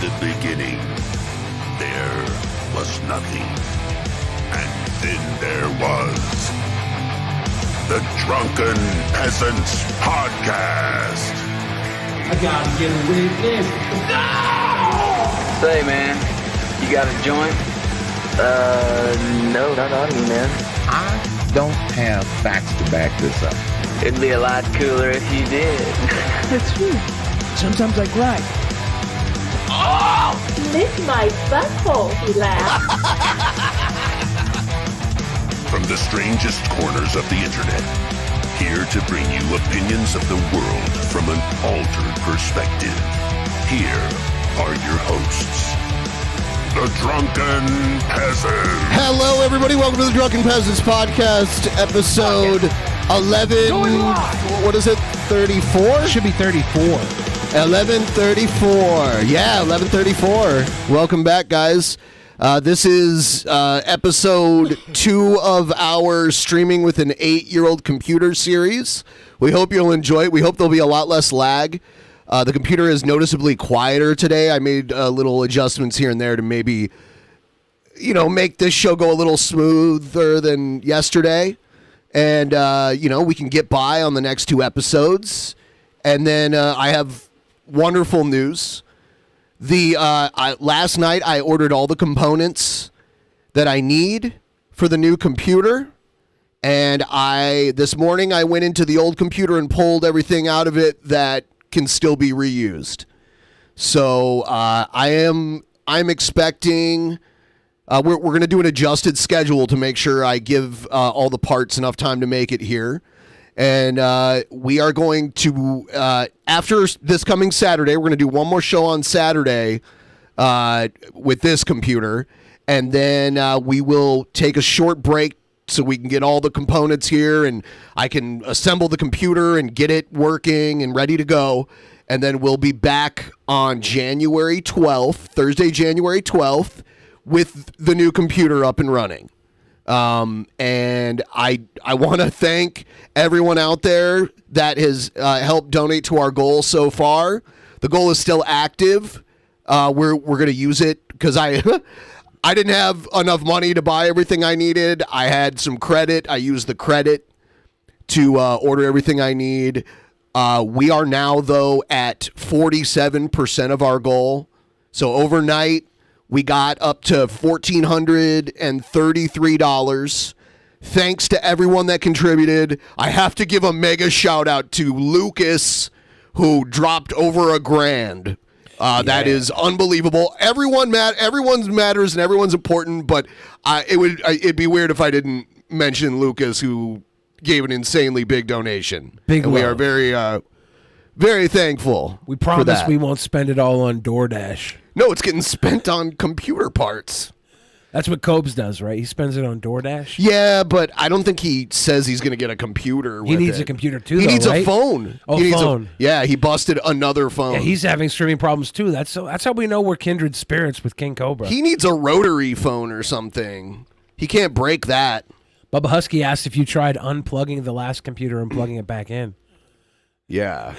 the beginning, there was nothing. And then there was the Drunken Peasants Podcast. I gotta get a witness. No! Say, man, you got a joint? No, not on me, man. I don't have facts to back this up. It'd be a lot cooler if you did. That's true. Sometimes I cry. Oh! Lick my butthole, he laughed. From the strangest corners of the internet, here to bring you opinions of the world from an altered perspective. Here are your hosts, the Drunken Peasants. Hello, everybody. Welcome to the Drunken Peasants Podcast, episode 11. What is it? 34? Should be 34. 1134. Yeah, 1134. Welcome back, guys. This is episode 2 of our Streaming with an 8-Year-Old Computer series. We hope you'll enjoy it. We hope there'll be a lot less lag. The computer is noticeably quieter today. I made little adjustments here and there to maybe, make this show go a little smoother than yesterday. And, we can get by on the next 2 episodes. And then I have wonderful news. Last night I ordered all the components that I need for the new computer. And this morning I went into the old computer and pulled everything out of it that can still be reused. So I'm expecting we're going to do an adjusted schedule to make sure I give all the parts enough time to make it here. And we are going to, after this coming Saturday, we're going to do one more show on Saturday with this computer. And then we will take a short break so we can get all the components here and I can assemble the computer and get it working and ready to go. And then we'll be back on January 12th, Thursday, January 12th, with the new computer up and running. And I want to thank everyone out there that has helped donate to our goal so far. The goal is still active. We're going to use it because I didn't have enough money to buy everything I needed. I had some credit. I used the credit to order everything I need. We are now, though, at 47% of our goal. So overnight, we got up to $1,433. Thanks to everyone that contributed. I have to give a mega shout out to Lucas, who dropped over $1,000. That is unbelievable. Everyone's matters and everyone's important, but it'd be weird if I didn't mention Lucas, who gave an insanely big donation. And we are very, very thankful. We promise we won't spend it all on DoorDash. No, it's getting spent on computer parts. That's what Cobes does, right? He spends it on DoorDash. Yeah, but I don't think he says he's going to get a computer. He needs a computer too. He needs right? a phone. Oh, phone. He busted another phone. Yeah, he's having streaming problems too. That's how we know we're kindred spirits with King Cobra. He needs a rotary phone or something. He can't break that. Bubba Husky asked if you tried unplugging the last computer and plugging it back in. Yeah.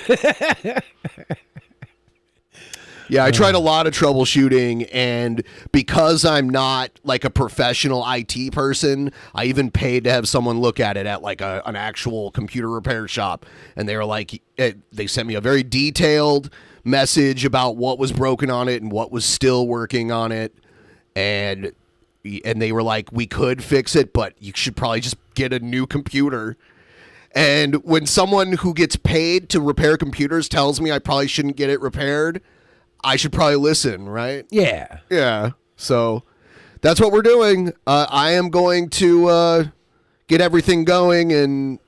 Yeah, I tried a lot of troubleshooting, and because I'm not like a professional IT person, I even paid to have someone look at it at like an actual computer repair shop, and they were like, they sent me a very detailed message about what was broken on it and what was still working on it, and they were like, we could fix it, but you should probably just get a new computer. And when someone who gets paid to repair computers tells me I probably shouldn't get it repaired, I should probably listen, right? Yeah. Yeah. So that's what we're doing. I am going to get everything going, and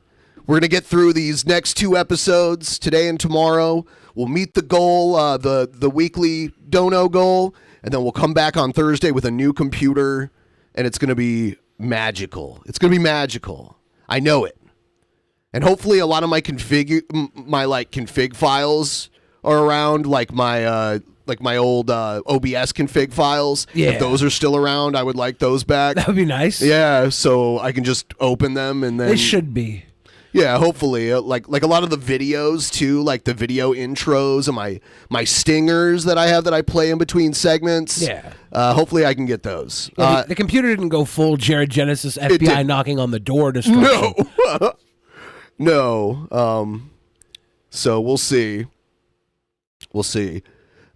we're going to get through these next 2 episodes today and tomorrow. We'll meet the goal, the weekly dono goal, and then we'll come back on Thursday with a new computer, and it's going to be magical. It's going to be magical. I know it. And hopefully a lot of my config files are around, like my old OBS config files. Yeah. If those are still around, I would like those back. That would be nice. Yeah, so I can just open them and then... They should be. Yeah, hopefully, like a lot of the videos too, like the video intros and my stingers that I have that I play in between segments. Yeah. Hopefully, I can get those. Yeah, the computer didn't go full Jared Genesis FBI knocking on the door destruction. No. No. So we'll see. We'll see.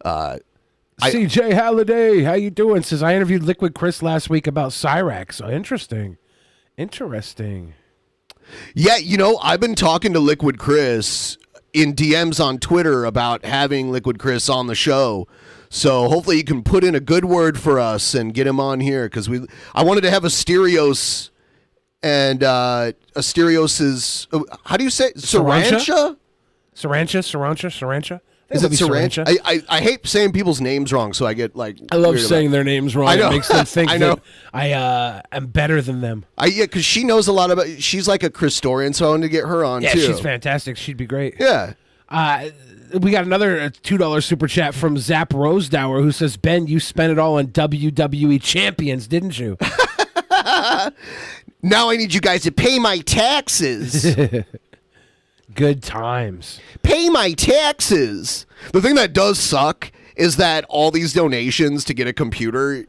CJ Halliday, how you doing? Says I interviewed Liquid Chris last week about Cyraxx. Oh, interesting. Yeah, I've been talking to Liquid Chris in DMs on Twitter about having Liquid Chris on the show. So hopefully you can put in a good word for us and get him on here because I wanted to have Asterios and Asterios is how do you say Sarancha? Sarancha. Is it Sarancha? I hate saying people's names wrong, so I get like. I love saying their names wrong. I know. It makes them think I know. that I am better than them. Yeah, because she knows a lot about. She's like a Christorian, so I wanted to get her on yeah, too. She's fantastic. She'd be great. Yeah. We got another $2 super chat from Zap Rosedower who says, Ben, you spent it all on WWE champions, didn't you? Now I need you guys to pay my taxes. Good times. Pay my taxes. The thing that does suck is that all these donations to get a computer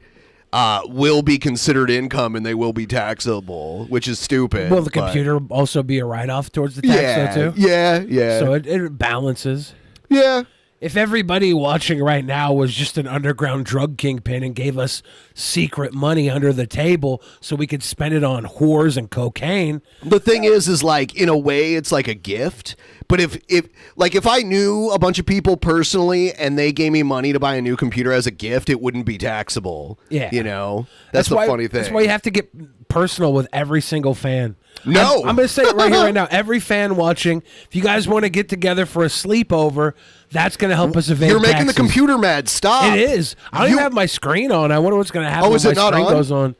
will be considered income and they will be taxable, which is stupid. Will the computer also be a write-off towards the tax though, too? Yeah. So it balances. Yeah. If everybody watching right now was just an underground drug kingpin and gave us secret money under the table so we could spend it on whores and cocaine. The thing is like, in a way, it's like a gift. But if I knew a bunch of people personally and they gave me money to buy a new computer as a gift, it wouldn't be taxable. Yeah. That's the funny thing. That's why you have to get personal with every single fan. No. I'm going to say it right here, right now. Every fan watching, if you guys want to get together for a sleepover, that's going to help us evade You're making taxes. the computer mad. Stop. It is. I don't even have my screen on. I wonder what's going to happen when my screen goes on.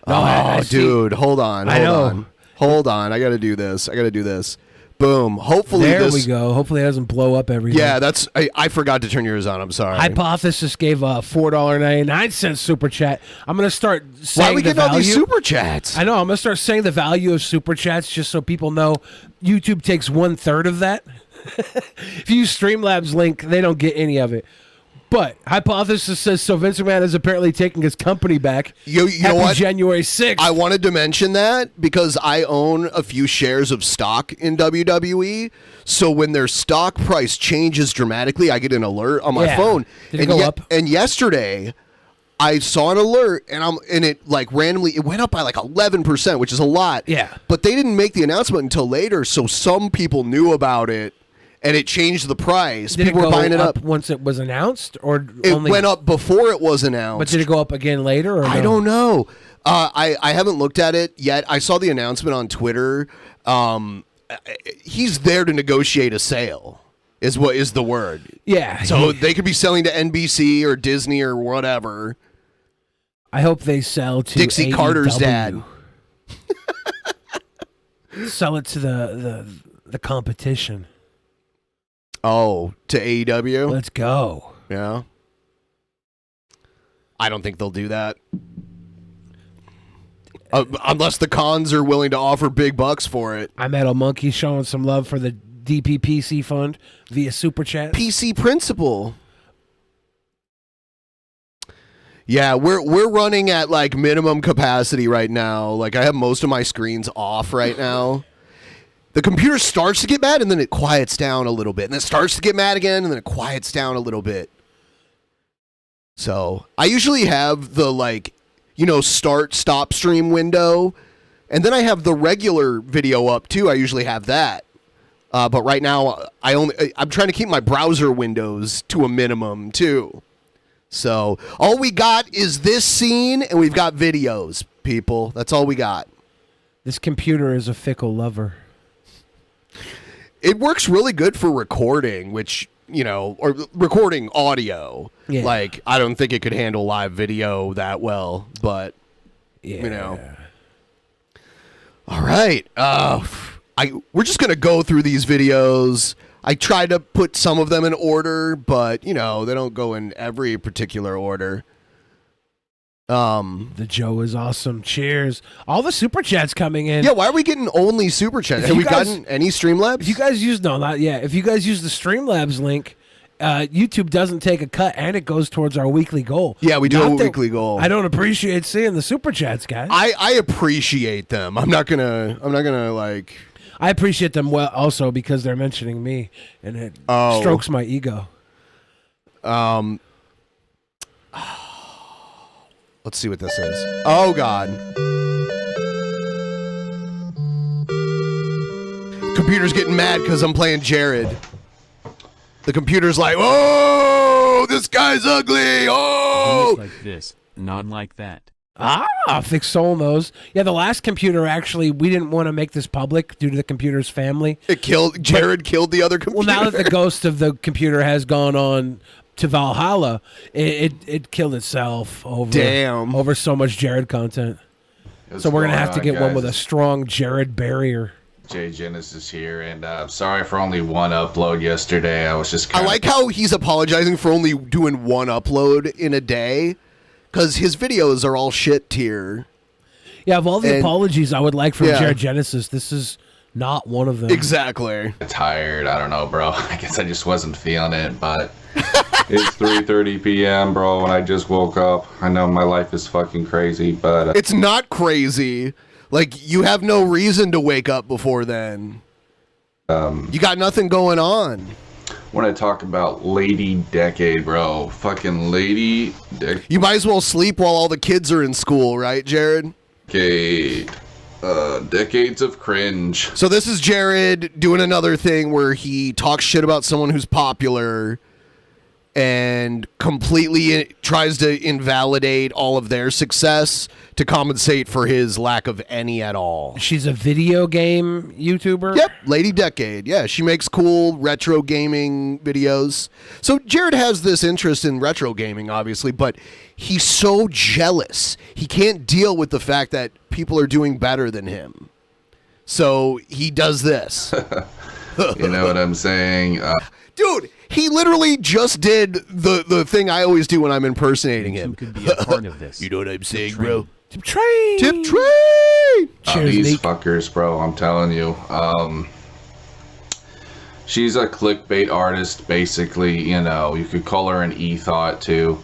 No, I dude, hold on. Hold on. I got to do this. Boom. Hopefully there we go. Hopefully it doesn't blow up everything. Yeah, I forgot to turn yours on. I'm sorry. Hypothesis gave a $4.99 super chat. I'm going to start saying Why are we getting all these super chats? I know. I'm going to start saying the value of super chats just so people know YouTube takes 1/3 of that. If you use Streamlabs link, they don't get any of it. But Hypothesis says, so Vince McMahon is apparently taking his company back. You know what? January 6th. I wanted to mention that because I own a few shares of stock in WWE. So when their stock price changes dramatically, I get an alert on my phone. Did it go up? And yesterday, I saw an alert, and it like randomly it went up by like 11%, which is a lot. Yeah. But they didn't make the announcement until later, so some people knew about it. And it changed the price. Did People it were go buying it up once it was announced, or it only went up before it was announced. But did it go up again later? Or I don't know. I haven't looked at it yet. I saw the announcement on Twitter. He's there to negotiate a sale. Is what is the word? Yeah. So they could be selling to NBC or Disney or whatever. I hope they sell to Dixie AEW. Carter's dad. Sell it to the competition. Oh, to AEW? Let's go. Yeah. I don't think they'll do that. Unless the cons are willing to offer big bucks for it. I Metal Monkey showing some love for the DPPC fund via Super Chat. PC Principle. Yeah, we're running at like minimum capacity right now. Like I have most of my screens off right now. The computer starts to get mad and then it quiets down a little bit. And then it starts to get mad again and then it quiets down a little bit. So I usually have the start, stop stream window. And then I have the regular video up too. I usually have that. But right now I'm trying to keep my browser windows to a minimum too. So all we got is this scene and we've got videos, people. That's all we got. This computer is a fickle lover. It works really good for recording, or recording audio. Yeah. Like, I don't think it could handle live video that well, but, All right. We're just going to go through these videos. I tried to put some of them in order, but, they don't go in every particular order. The Joe is awesome. Cheers. All the super chats coming in. Yeah, why are we getting only super chats? Have we gotten any Streamlabs? If you guys use not yet. If you guys use the Streamlabs link, YouTube doesn't take a cut and it goes towards our weekly goal. Yeah, we do a weekly goal. I don't appreciate seeing the super chats, guys. I appreciate them. I'm not gonna like. I appreciate them also because they're mentioning me and it strokes my ego. Let's see what this is. Oh God. Computer's getting mad because I'm playing Jared. The computer's like, oh, this guy's ugly. Oh, like this, not like that. Thick Soul knows. Yeah, the last computer actually, we didn't want to make this public due to the computer's family. Jared killed the other computer. Well, now that the ghost of the computer has gone on to Valhalla, it killed itself over so much Jared content. So we're gonna have to get one with a strong Jared barrier. Jay Genesis here, and sorry for only one upload yesterday. I was just I like how he's apologizing for only doing one upload in a day, because his videos are all shit tier. Yeah, of all the apologies I would like from Jared Genesis, this is not one of them. Exactly. Tired. I don't know, bro. I guess I just wasn't feeling it, but it's 3:30 p.m., bro, and I just woke up. I know my life is fucking crazy, but it's not crazy. Like, you have no reason to wake up before then. You got nothing going on. When I talk about Lady Decade, bro, fucking Lady Decade. You might as well sleep while all the kids are in school, right, Jared? Decades of cringe. So this is Jared doing another thing where he talks shit about someone who's popular and completely tries to invalidate all of their success to compensate for his lack of any at all. She's a video game YouTuber? Yep, Lady Decade. Yeah, she makes cool retro gaming videos. So Jared has this interest in retro gaming, obviously, but he's so jealous. He can't deal with the fact that people are doing better than him. So he does this. You know what I'm saying? Dude, he literally just did the thing I always do when I'm impersonating him. Could be a part of this. You know what I'm saying, bro? Tip train! Tip train! Cheers, these Nick. fuckers, bro, I'm telling you. She's a clickbait artist, basically. You know, you could call her an e-thought, too.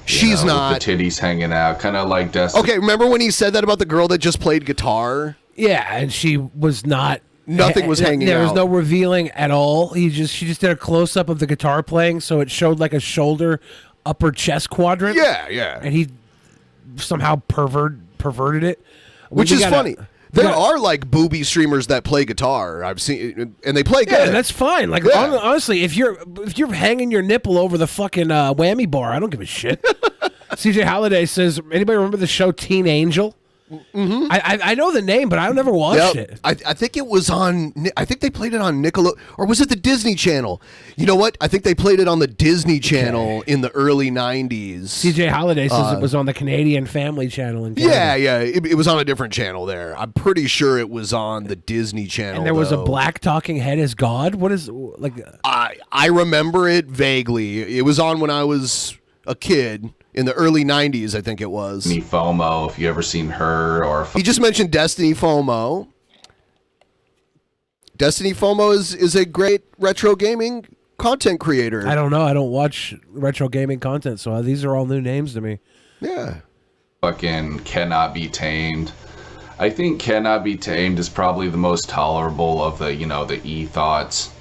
She's not. With the titties hanging out, kind of like Destiny. Okay, remember when he said that about the girl that just played guitar? Yeah, and she was not... Nothing was hanging There was out. no revealing at all. She just did a close-up of the guitar playing, so it showed like a shoulder, upper chest quadrant. Yeah. And he somehow perverted it. Which is funny. There are like booby streamers that play guitar. I've seen, and they play good. Yeah, that's fine. Like honestly, if you're hanging your nipple over the fucking whammy bar, I don't give a shit. CJ Halliday says, anybody remember the show Teen Angel? Mm-hmm. I know the name, but I never watched it. I think it was on. I think they played it on Nickelodeon, or was it the Disney Channel? You know what? I think they played it on the Disney Channel in the early '90s. CJ Halliday says it was on the Canadian Family Channel in Canada. Yeah. It was on a different channel there. I'm pretty sure it was on the Disney Channel. And there was a black talking head as God. What is like? I remember it vaguely. It was on when I was a kid. In the early 90s, I think it was. Destiny FOMO, if you ever seen her, or... He just mentioned Destiny FOMO. Destiny FOMO is a great retro gaming content creator. I don't know. I don't watch retro gaming content, so these are all new names to me. Yeah. Fucking Cannot Be Tamed. I think Cannot Be Tamed is probably the most tolerable of the, the e-thoughts.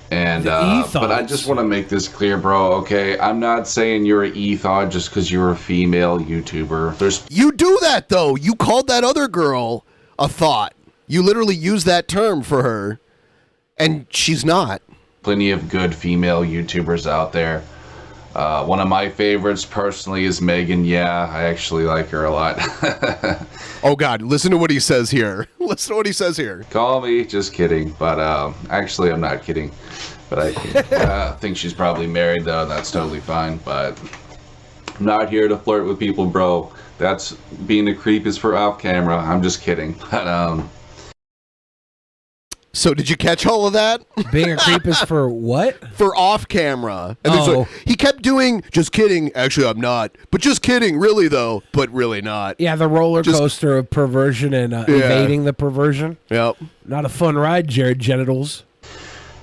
And but I just want to make this clear, bro. Okay, I'm not saying you're an e-thought just because you're a female YouTuber. You do that though. You called that other girl a thought. You literally use that term for her, and she's not. Plenty of good female YouTubers out there. One of my favorites personally is Megan. Yeah, I actually like her a lot. Oh God, listen to what he says here. Listen to what he says here. Call me, just kidding. But actually, I'm not kidding. But I think she's probably married though, and that's totally fine. But I'm not here to flirt with people, bro. That's being a creep is for off camera. I'm just kidding. But So did you catch all of that? Being a creep is for what? For off camera. And he kept doing, just kidding. Actually, I'm not. But just kidding. Really, though. But really not. Yeah, the roller coaster of perversion and evading the perversion. Yep. Not a fun ride, Jared Genitals.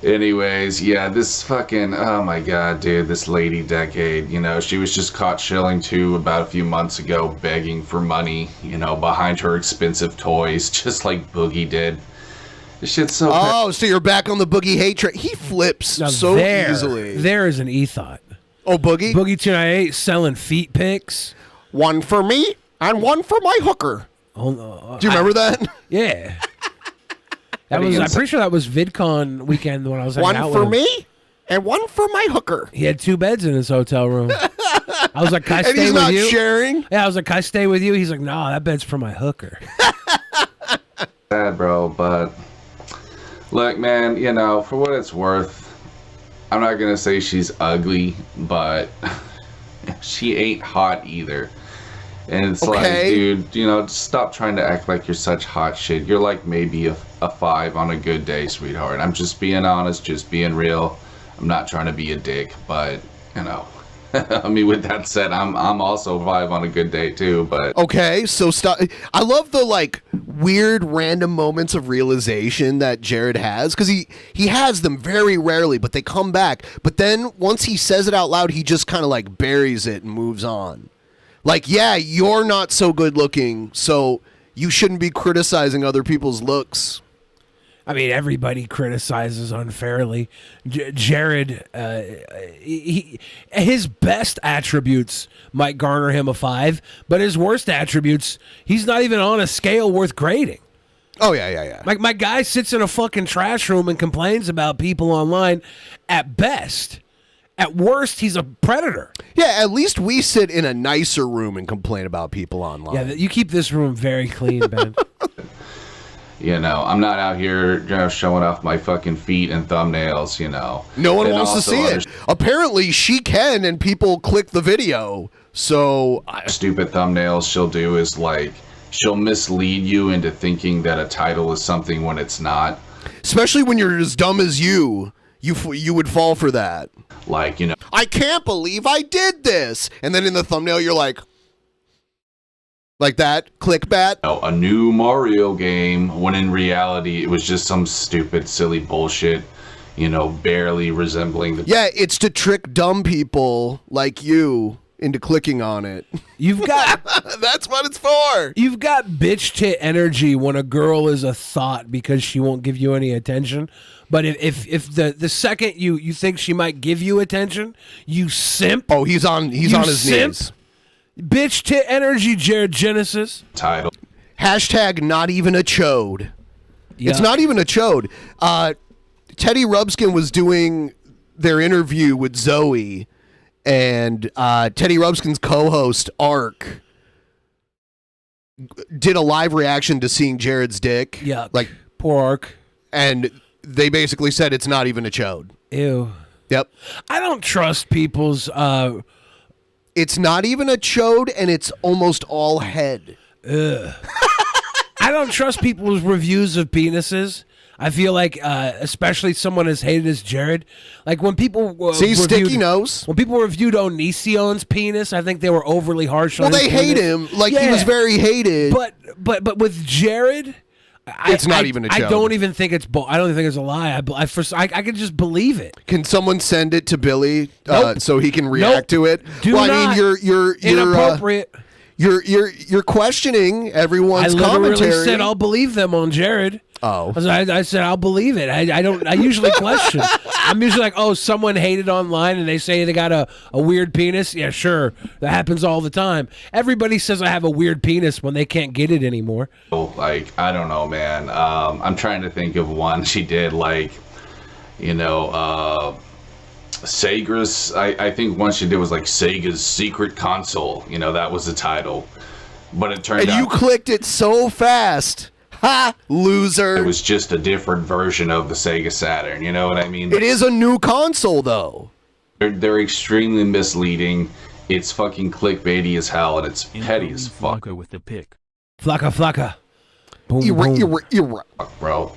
Anyways, yeah, this fucking, oh my god, dude, this lady decade, you know, she was just caught chilling too about a few months ago, begging for money, you know, behind her expensive toys, just like Boogie did. This shit's so... so you're back on the Boogie hate train. He flips Now so easily. There is an e-thought. Oh, Boogie? Boogie 298 selling feet pics. One for me and one for my hooker. Do you remember that? Yeah. I'm pretty sure that was VidCon weekend when I was hanging out with One for him. me and one for my hooker. He had 2 beds in his hotel room. I was like, can I stay and he's with not you? sharing? Yeah, I was like, can I stay with you? He's like, no, that bed's for my hooker. Sad, bro, but look, man, you know, for what it's worth, I'm not gonna say she's ugly, but she ain't hot either. And it's like, dude, you know, just stop trying to act like you're such hot shit. You're like maybe a 5 on a good day, sweetheart. I'm just being honest, just being real. I'm not trying to be a dick, but, you know. I mean, with that said, I'm also 5 on a good day too, but... Okay, so stop. I love the, like, weird random moments of realization that Jared has, because he has them very rarely, but they come back. But then, once he says it out loud, he just kind of, like, buries it and moves on. Like, yeah, you're not so good looking, so you shouldn't be criticizing other people's looks. I mean, everybody criticizes unfairly. Jared, his best attributes might garner him a 5, but his worst attributes, he's not even on a scale worth grading. Oh, yeah. Like, my guy sits in a fucking trash room and complains about people online at best. At worst, he's a predator. Yeah, at least we sit in a nicer room and complain about people online. Yeah, you keep this room very clean, Ben. You know, I'm not out here, you know, showing off my fucking feet and thumbnails, you know. No one wants to see it. Apparently, she can, and people click the video. So... Stupid thumbnails she'll do is, like, she'll mislead you into thinking that a title is something when it's not. Especially when you're as dumb as you would fall for that. Like, you know... I can't believe I did this! And then in the thumbnail, you're like... Like that? Clickbat? A new Mario game, when in reality, it was just some stupid, silly bullshit, you know, barely resembling the... Yeah, it's to trick dumb people like you into clicking on it. You've got... That's what it's for! You've got bitch tit energy when a girl is a thought because she won't give you any attention. But if the second you think she might give you attention, you simp. Oh, he's on his knees. Bitch tit energy, Jared Genesis. Title. Hashtag not even a chode. Yeah. It's not even a chode. Teddy Rubskin was doing their interview with Zoe, and Teddy Rubskin's co-host, Ark, did a live reaction to seeing Jared's dick. Yeah. Like, poor Ark. And they basically said it's not even a chode. Ew. Yep. I don't trust people's... It's not even a chode, and it's almost all head. Ugh. I don't trust people's reviews of penises. I feel like, especially someone as hated as Jared, like when people sticky nose. When people reviewed Onision's penis, I think they were overly harsh on his Well, they hate him. Like, yeah. he was very hated. But with Jared... It's not even a joke. I don't even think it's I don't even think it's a lie. I can just believe it. Can someone send it to Billy Nope. so he can react to it? Do well, not. I mean, you're Inappropriate. You're questioning everyone's I literally commentary. said I'll believe them on Jared. Oh, I said I'll believe it. I don't. I usually question. I'm usually like, oh, someone hated online and they say they got a weird penis. Yeah, sure, that happens all the time. Everybody says I have a weird penis when they can't get it anymore. Like, I don't know, man. I'm trying to think of one she did, like, you know, Sega's. I think one she did was like Sega's Secret Console. You know, that was the title, but it turned out. And you clicked it so fast. Ha! Loser. It was just a different version of the Sega Saturn. You know what I mean? It is a new console, though. They're extremely misleading. It's fucking clickbaity as hell, and it's petty as fuck. Flocka with the pick. Flocka. Boom, You're boom. right. Bro.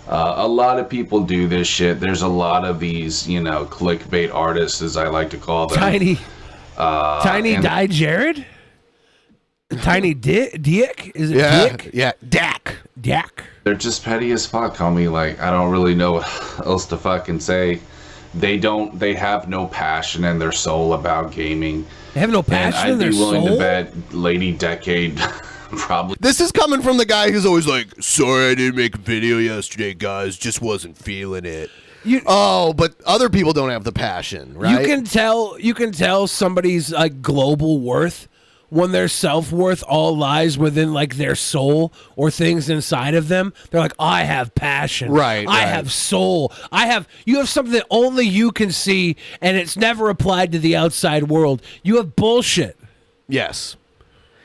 A lot of people do this shit. There's a lot of these, you know, clickbait artists, as I like to call them. Tiny Die Jared? Tiny Dick? Is it Dick? Yeah, Dak. They're just petty as fuck, homie. Like, I don't really know what else to fucking say. They have no passion in their soul about gaming. They have no passion in their soul? I'd be willing to bet Lady Decade probably. This is coming from the guy who's always like, sorry I didn't make a video yesterday, guys. Just wasn't feeling it. But other people don't have the passion, right? You can tell somebody's like global worth when their self-worth all lies within like their soul or things inside of them. They're like, I have passion. Right. I have soul. You have something that only you can see, and it's never applied to the outside world. You have bullshit. Yes.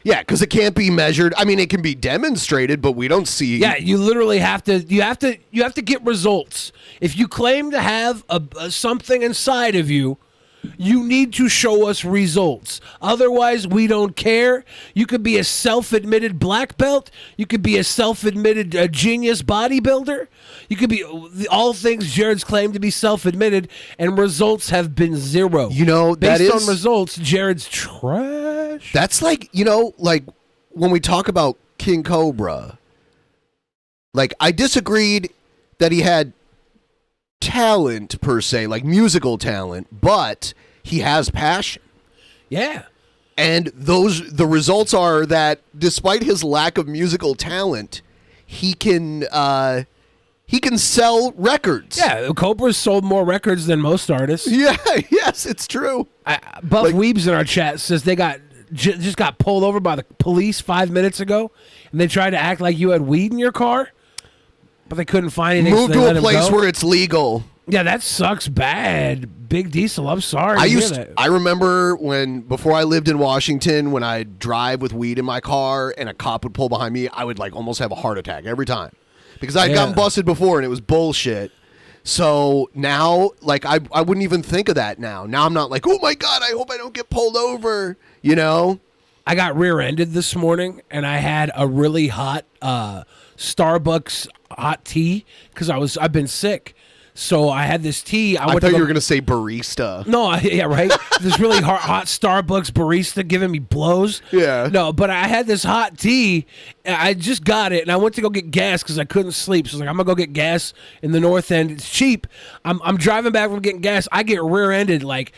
Yeah, because it can't be measured. I mean, it can be demonstrated, but we don't see. Yeah, you literally have to. You have to get results. If you claim to have something inside of you, you need to show us results. Otherwise, we don't care. You could be a self-admitted black belt. You could be a self-admitted genius bodybuilder. You could be all things Jared's claimed to be self-admitted, and results have been zero. You know, based on results, Jared's trash. That's like, you know, like when we talk about King Cobra, like I disagreed that he had talent per se, like musical talent, but he has passion. Yeah. And the results are that despite his lack of musical talent, he can sell records. Yeah, Cobra's sold more records than most artists. Yeah, yes, it's true. Buff Weebs in our chat says they just got pulled over by the police 5 minutes ago, and they tried to act like you had weed in your car, but they couldn't find anything. Move to a place where it's legal. Yeah, that sucks bad. Big Diesel, I'm sorry. I remember before I lived in Washington, when I'd drive with weed in my car and a cop would pull behind me, I would like almost have a heart attack every time. Because I'd gotten busted before and it was bullshit. So now, like, I wouldn't even think of that now. Now I'm not like, oh my God, I hope I don't get pulled over, you know? I got rear-ended this morning and I had a really hot Starbucks hot tea because I've been sick. So I had this tea. I thought you were going to say barista. No, yeah, right? This really hot Starbucks barista giving me blows. Yeah. No, but I had this hot tea. I just got it, and I went to go get gas because I couldn't sleep. So I was like, I'm going to go get gas in the north end. It's cheap. I'm driving back from getting gas. I get rear-ended. Like,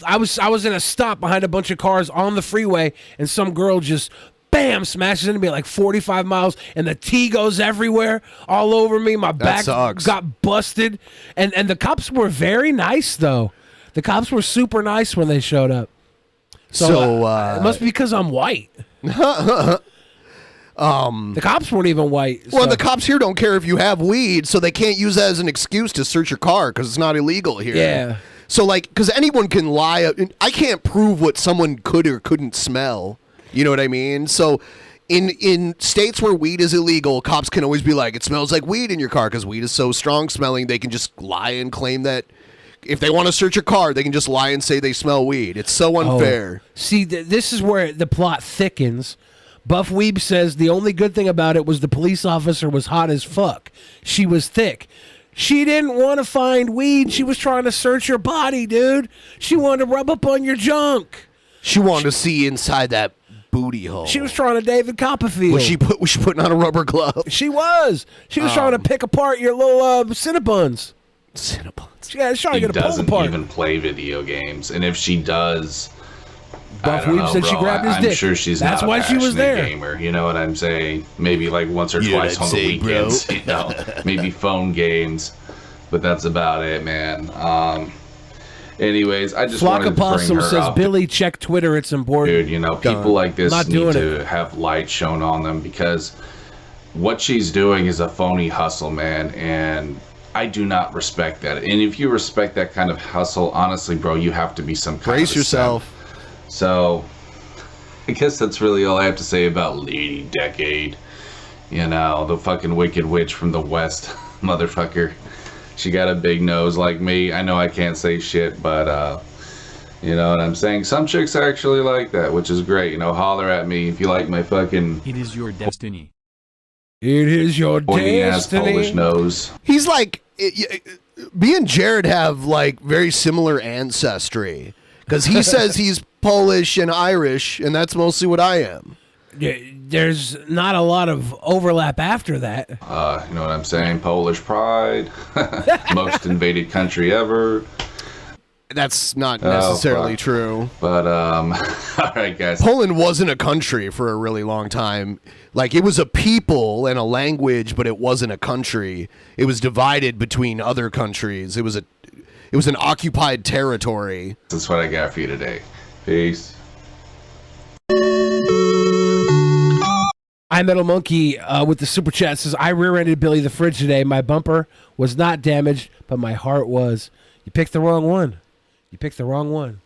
I was in a stop behind a bunch of cars on the freeway, and some girl just bam, smashes into me at like 45 miles, and the tea goes everywhere, all over me. My back got busted. And the cops were very nice, though. The cops were super nice when they showed up. So it must be because I'm white. The cops weren't even white. Well, the cops here don't care if you have weed, so they can't use that as an excuse to search your car because it's not illegal here. Yeah. So, like, because anyone can lie. I can't prove what someone could or couldn't smell. You know what I mean? So in states where weed is illegal, cops can always be like, it smells like weed in your car because weed is so strong smelling. They can just lie and claim that if they want to search your car, they can just lie and say they smell weed. It's so unfair. See, this is where the plot thickens. Buff Weeb says the only good thing about it was the police officer was hot as fuck. She was thick. She didn't want to find weed. She was trying to search your body, dude. She wanted to rub up on your junk. She wanted to see inside that booty hole. She was trying to David Copperfield. Was she putting on a rubber glove? She was. She was trying to pick apart your little Cinnabons. Cinnabons. Yeah, she's trying to get a pull apart. She doesn't even play video games, and if she does, Buff Weeb said she grabbed his dick. I'm sure she's That's not why a she was there. Gamer. You know what I'm saying? Maybe like once or twice on the weekends. You know, maybe phone games, but that's about it, man. Anyways, I just Flock wanted to bring Opossum her says, up. Billy, check Twitter. It's important. Dude, you know, people like this need to have light shown on them because what she's doing is a phony hustle, man, and I do not respect that. And if you respect that kind of hustle, honestly, bro, you have to be some kind Brace of yourself. simp. So, I guess that's really all I have to say about Lady Decade. You know, the fucking wicked witch from the West, motherfucker. She got a big nose like me. I know I can't say shit, but, you know what I'm saying? Some chicks actually like that, which is great. You know, holler at me if you like my fucking... It is your destiny. It is your Pointy ass destiny. Polish nose. He's like, me and Jared have like very similar ancestry because he says he's Polish and Irish, and that's mostly what I am. There's not a lot of overlap after that. You know what I'm saying? Polish pride. Most invaded country ever. That's not necessarily true. But, all right, guys. Poland wasn't a country for a really long time. Like, it was a people and a language, but it wasn't a country. It was divided between other countries. It was an occupied territory. That's what I got for you today. Peace. I Metal Monkey with the super chat says, I rear-ended Billy the Fridge today. My bumper was not damaged, but my heart was. You picked the wrong one. You picked the wrong one.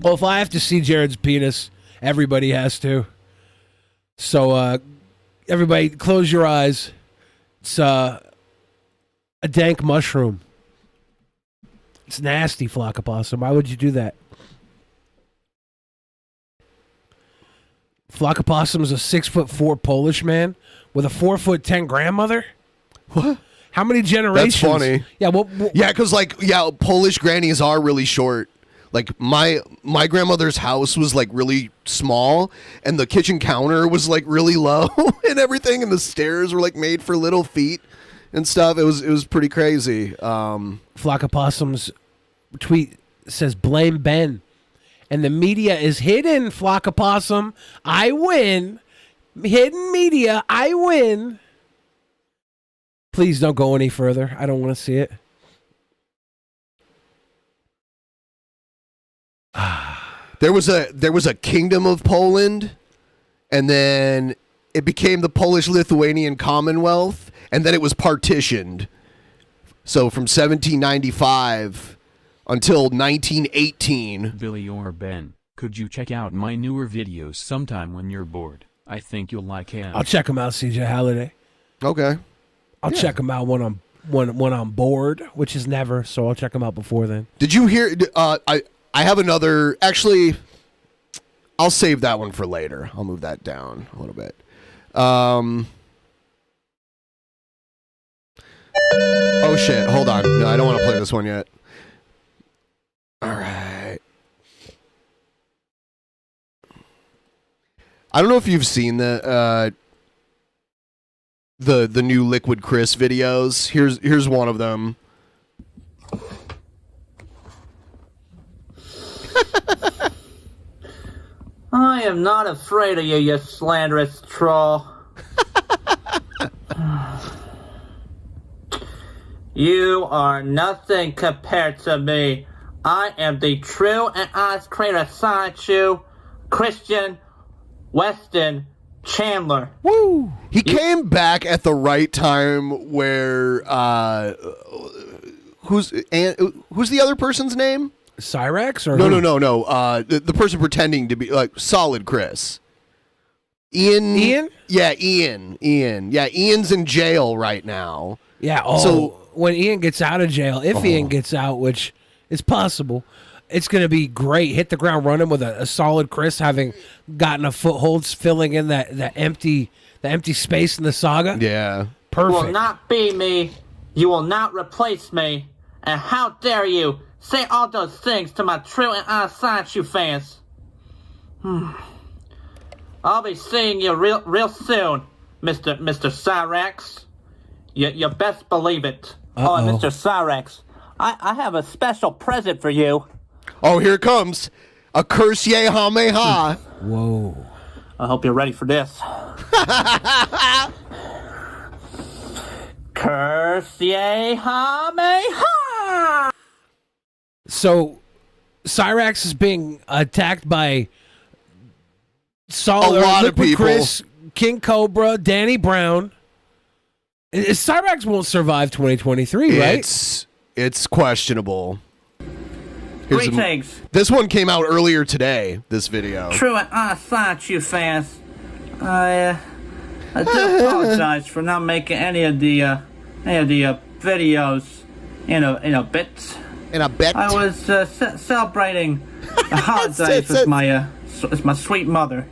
Well, if I have to see Jared's penis, everybody has to. So, everybody, close your eyes. It's a dank mushroom. It's nasty, Flockapossum. Why would you do that? Flockapossum is a 6'4" Polish man with a 4'10" grandmother. What? How many generations? That's funny. Yeah, yeah, because Polish grannies are really short. Like my grandmother's house was like really small, and the kitchen counter was like really low and everything, and the stairs were like made for little feet and stuff. It was pretty crazy. Flockapossum's tweet says, "Blame Ben." And the media is hidden, Flockapossum. I win. Hidden media, I win. Please don't go any further. I don't want to see it. There was a kingdom of Poland, and then it became the Polish-Lithuanian Commonwealth, and then it was partitioned. So from 1795 until 1918. Billy or Ben, could you check out my newer videos sometime when you're bored? I think you'll like him. I'll check them out, CJ Halliday. Okay. I'll check them out when I'm bored, which is never. So I'll check them out before then. Did you hear? I have another. Actually, I'll save that one for later. I'll move that down a little bit. Oh shit! Hold on. No, I don't want to play this one yet. All right. I don't know if you've seen the new Liquid Chris videos. Here's one of them. I am not afraid of you, you slanderous troll. You are nothing compared to me. I am the true and honest creator of Cyraxx, Christian Weston Chandler. Woo! He came back at the right time where who's the other person's name? Cyraxx or no. The person pretending to be like Solid Chris. Ian? Yeah, Ian. Yeah, Ian's in jail right now. Yeah. Oh, so when Ian gets out of jail, if Ian gets out, which is possible, it's going to be great. Hit the ground running with a Solid Chris, having gotten a foothold, filling in that empty space in the saga. Yeah, perfect. You will not be me. You will not replace me. And how dare you say all those things to my true and honest Cyraxx fans? I'll be seeing you real soon, Mr. Cyraxx. You best believe it. Oh, and Mr. Cyraxx, I have a special present for you. Oh, here it comes. A curse ye ha me ha. Whoa. I hope you're ready for this. Curse ye ha me ha. So, Cyraxx is being attacked by Solid, a lot of people. Chris, King Cobra, Danny Brown. Cyraxx won't survive 2023, right? It's questionable. Greetings. This one came out earlier today, this video. True and honest Cyraxx fans. I do apologize for not making any of the videos in a bit. In a bit? I was celebrating the holidays with my sweet mother.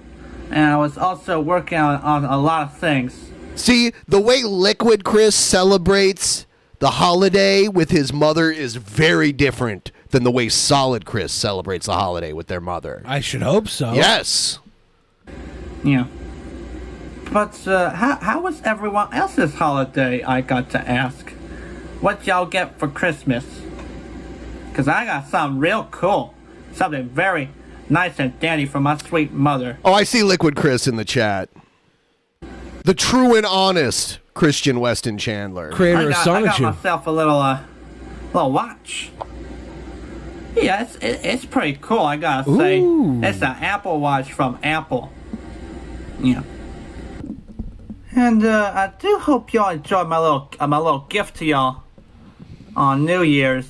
and I was also working on a lot of things. See, the way Liquid Chris celebrates the holiday with his mother is very different than the way Solid Chris celebrates the holiday with their mother. I should hope so. Yes. Yeah. But how was everyone else's holiday, I got to ask? What y'all get for Christmas? Because I got something real cool. Something very nice and dandy from my sweet mother. Oh, I see Liquid Chris in the chat. The true and honest Christian Weston Chandler. Creator of Sonitude. I got myself a little watch. Yeah, it's pretty cool, I gotta say. It's an Apple Watch from Apple. Yeah. And I do hope y'all enjoyed my little gift to y'all on New Year's.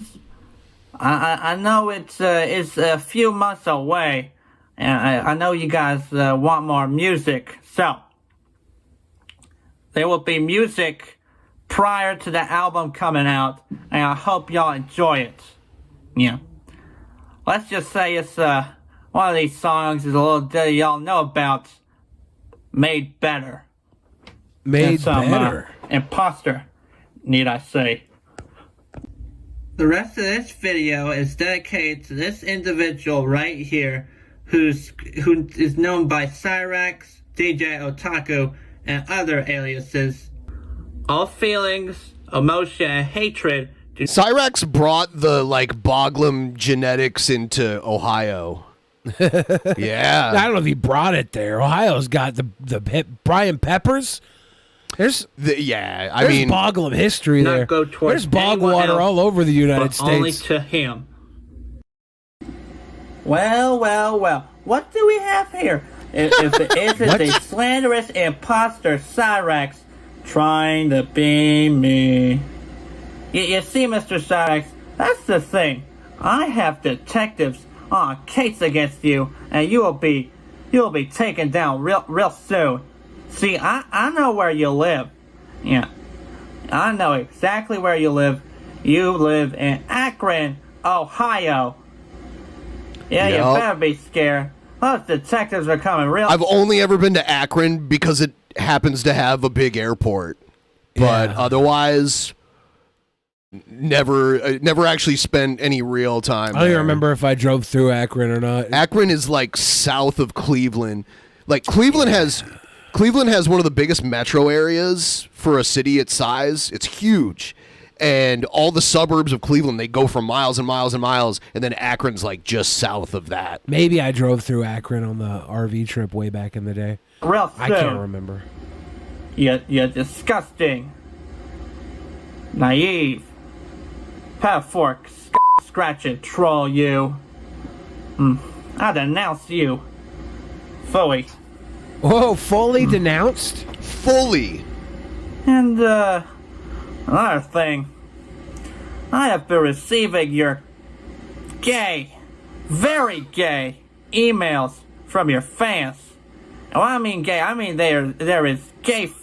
I know it's a few months away, and I know you guys want more music, so there will be music prior to the album coming out, and I hope y'all enjoy it. Yeah. Let's just say it's one of these songs is a little ditty y'all know about, Made Better. Made Better. Imposter, need I say. The rest of this video is dedicated to this individual right here who is known by Cyraxx, DJ Otaku, and other aliases. All feelings, emotion, and hatred. Cyraxx brought the Boglum genetics into Ohio. Yeah. I don't know if he brought it there. Ohio's got the Brian Peppers. There's Boglum history there. There's bog water all over the United States. Only to him. Well. What do we have here? If it isn't the slanderous imposter Cyraxx trying to be me. You see, Mr. Cyraxx, that's the thing. I have detectives on a case against you, and you will be taken down real soon. See, I know where you live. Yeah. I know exactly where you live. You live in Akron, Ohio. Yeah, Yep. You better be scared. Those detectives are coming real. I've only ever been to Akron because it happens to have a big airport. But otherwise, never actually spent any real time I don't even remember if I drove through Akron or not. Akron is south of Cleveland. Cleveland has one of the biggest metro areas for a city its size. It's huge. And all the suburbs of Cleveland, they go for miles and miles and miles, and then Akron's just south of that. Maybe I drove through Akron on the RV trip way back in the day. Real soon. I can't remember. You're disgusting. Naive. Pitchfork, scratching troll, you. I denounce you. Fully. Whoa, fully denounced? Fully. And, another thing. I have been receiving your gay, very gay emails from your fans. And when I mean gay, I mean there is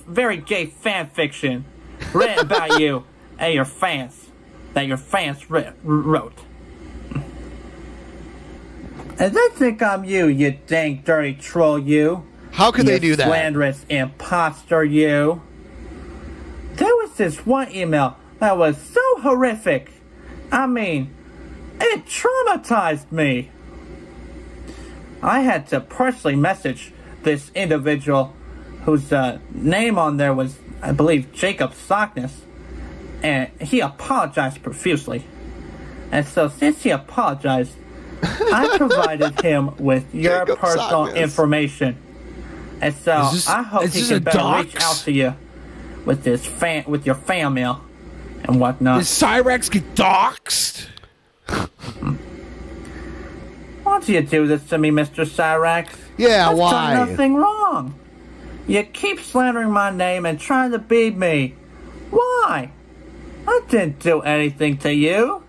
very gay fan fiction written about you and your fans that your fans wrote. And they think I'm you dang dirty troll, you. How could they do that? Slanderous imposter, you. There was this one email that was so horrific. I mean, it traumatized me. I had to personally message this individual whose name on there was, I believe, Jacob Sockness. And he apologized profusely. And so since he apologized, I provided him with your Jacob personal Sockness. information. And so I hope he can better reach out to you with with your fan mail and whatnot. Does Cyraxx get doxxed? Why do you do this to me, Mr. Cyraxx? Yeah, I've why? done nothing wrong. You keep slandering my name and trying to beat me. Why? I didn't do anything to you.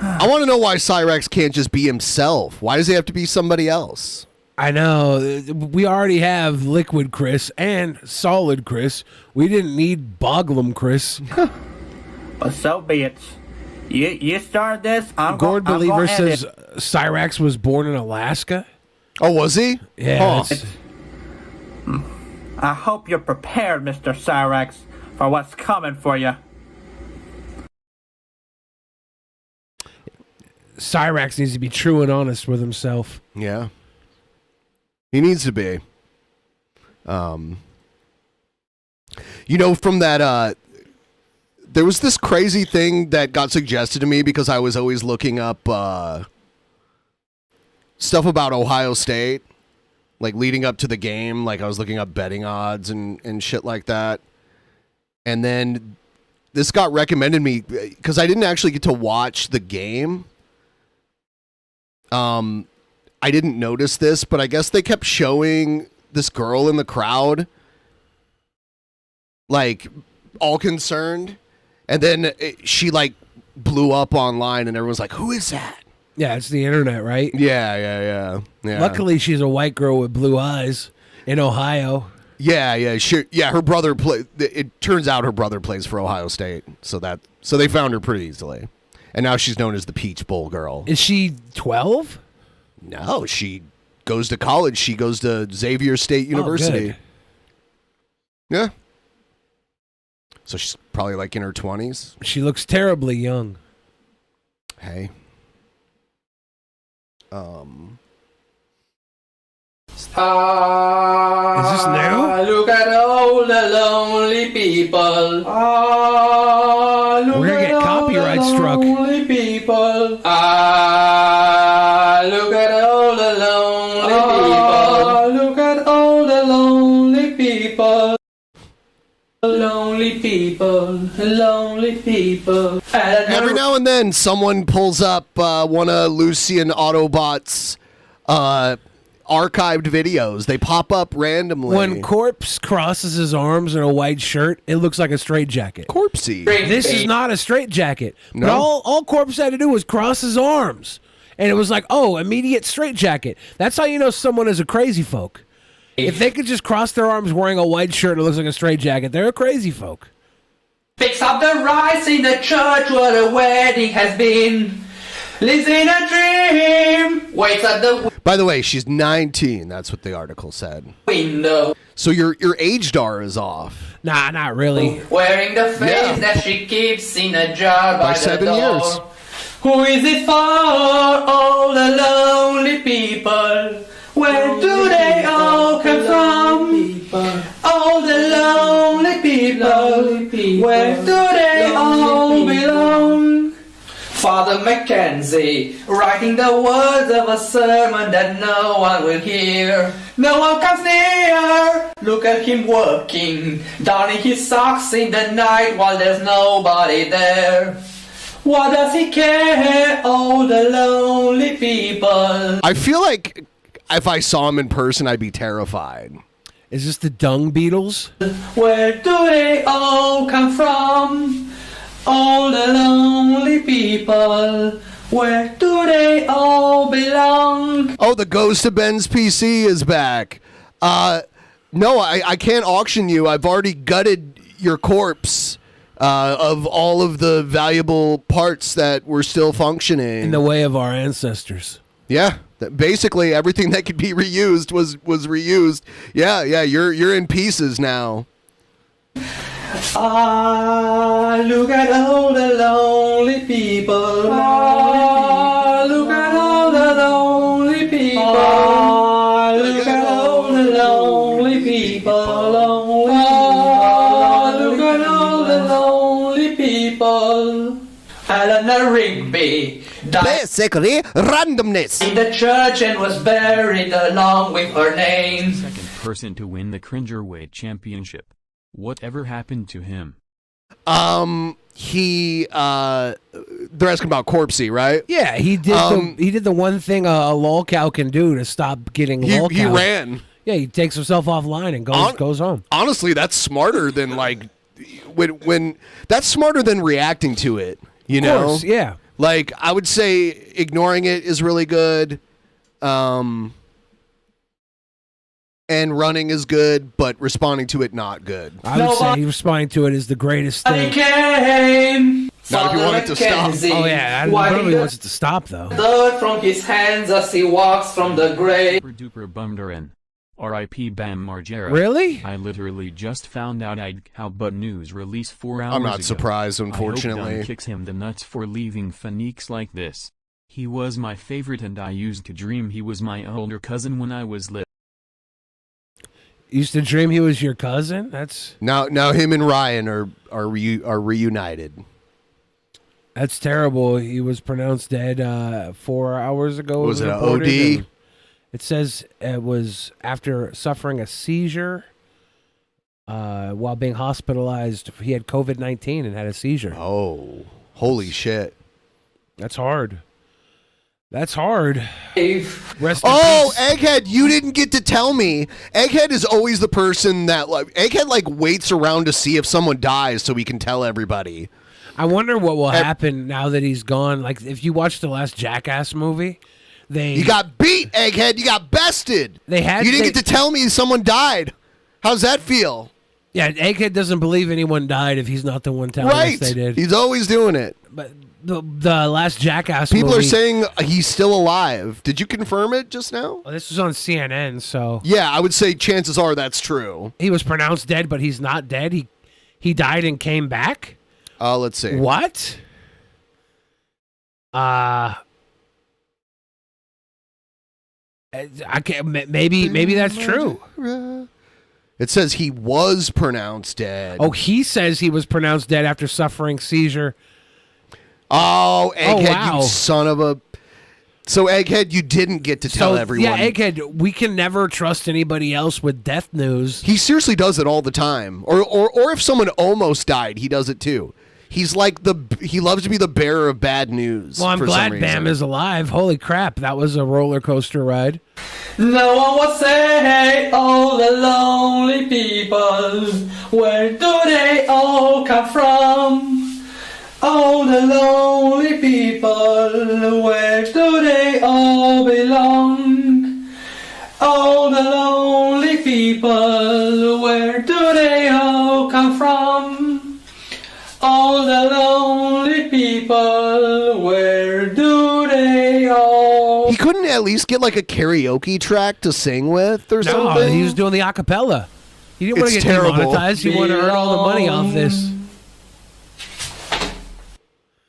I want to know why Cyraxx can't just be himself. Why does he have to be somebody else? I know. We already have Liquid Chris and Solid Chris. We didn't need Boglum Chris. But so be it. You started this. Gord Believer says Cyraxx was born in Alaska. Oh, was he? Yeah. I hope you're prepared, Mr. Cyrax, for what's coming for you. Cyrax needs to be true and honest with himself. Yeah. He needs to be. You know, from that, there was this crazy thing that got suggested to me because I was always looking up stuff about Ohio State, like leading up to the game. Like I was looking up betting odds and shit like that. And then this got recommended me because I didn't actually get to watch the game. I didn't notice this, but I guess they kept showing this girl in the crowd, like all concerned, and then she like blew up online, and everyone's like, "Who is that?" Yeah, it's the internet, right? Yeah. Luckily, she's a white girl with blue eyes in Ohio. Yeah. Her brother it turns out her brother plays for Ohio State, so they found her pretty easily, and now she's known as the Peach Bowl girl. Is she 12? No, she goes to college. She goes to Xavier State University. Good. Yeah. So she's probably like in her 20s. She looks terribly young. Hey. Is this new? Look at all the lonely people. We're gonna get copyright struck. Lonely people. Look at all the lonely people. Look at all the lonely people. Lonely people. Every now and then, someone pulls up one of Lucian Autobot's archived videos. They pop up randomly. When Corpse crosses his arms in a white shirt, it looks like a straitjacket. Corpsey. This is not a straitjacket. No. But all Corpse had to do was cross his arms. And it was like, oh, immediate straitjacket. That's how you know someone is a crazy folk. If they could just cross their arms wearing a white shirt and it looks like a straitjacket, they're a crazy folk. Picks up the rice in the church where the wedding has been. Lives in a dream. Waits at the By the way, she's 19. That's what the article said. window. So your age star is off. Nah, not really. Wearing the face that she keeps in a jar by the 7 door. years. Who is it for? All the lonely people. Where do they all come from? All the lonely people. Where do they all belong? Father Mackenzie, writing the words of a sermon that no one will hear. No one comes near. Look at him working, donning his socks in the night while there's nobody there. What does he care? All the lonely people. I feel like if I saw him in person, I'd be terrified. Is this the Dung Beatles? Where do they all come from? All the lonely people. Where do they all belong? Oh, the ghost of Ben's PC is back. No, I can't auction you. I've already gutted your corpse of all of the valuable parts that were still functioning. In the way of our ancestors. Yeah. Basically, everything that could be reused was reused. Yeah, you're in pieces now. Look at all the lonely people. Look at all the lonely people. Look at all the lonely people. Look at all the lonely people. Eleanor Rigby died Basically, randomness in the church and was buried along with her name. Second person to win the Cringerweight Championship. Whatever happened to him? they're asking about Corpsey, right? Yeah, he did the one thing a lolcow can do to stop getting lolcow. He ran. Yeah, he takes himself offline and goes home. Honestly, that's smarter than like when that's smarter than reacting to it. You know? Of course, yeah. Like I would say, ignoring it is really good. And running is good, but responding to it not good. I would say responding to it is the greatest thing. Came Not if you want it to stop. Oh yeah, nobody wants it to stop though. Dirt from his hands as he walks from the grave. Super duper bummed her in. R.I.P. Bam Margera. Really? I literally just found out how but news release 4 hours ago. I'm not surprised, unfortunately. I hope Dunn kicks him the nuts for leaving Phoenix like this. He was my favorite and I used to dream he was my older cousin when I was little. Used to dream he was your cousin? That's now him and Ryan are reunited. That's terrible. He was pronounced dead 4 hours ago. Was it an reported, OD? It says it was after suffering a seizure while being hospitalized. He had COVID-19 and had a seizure. Oh, holy shit. That's hard. That's hard. Egghead, you didn't get to tell me. Egghead is always the person that Egghead waits around to see if someone dies so he can tell everybody. I wonder what will happen now that he's gone. Like if you watch the last Jackass movie, you got beat, Egghead. You got bested. You didn't get to tell me someone died. How's that feel? Yeah, Egghead doesn't believe anyone died if he's not the one telling us they did. He's always doing it. But the last Jackass People movie, are saying he's still alive. Did you confirm it just now? Well, this was on CNN, so yeah, I would say chances are that's true. He was pronounced dead, but he's not dead. He died and came back. Let's see. What? I can't. Maybe that's true. It says he was pronounced dead. Oh, he says he was pronounced dead after suffering seizure. Oh, Egghead, you son of a... So, Egghead, you didn't get to tell everyone. Yeah, Egghead, we can never trust anybody else with death news. He seriously does it all the time. Or if someone almost died, he does it too. He's like he loves to be the bearer of bad news. Well, I'm glad Bam is alive. Holy crap, that was a roller coaster ride. No one will say, all the lonely people, where do they all come from? All the lonely people, where do they all belong? All the lonely people, where do they all come from? All the lonely people, where do they all... He couldn't at least get like a karaoke track to sing with or something? No, he was doing the acapella. He didn't want to get demonetized. He wanted to earn all the money off this.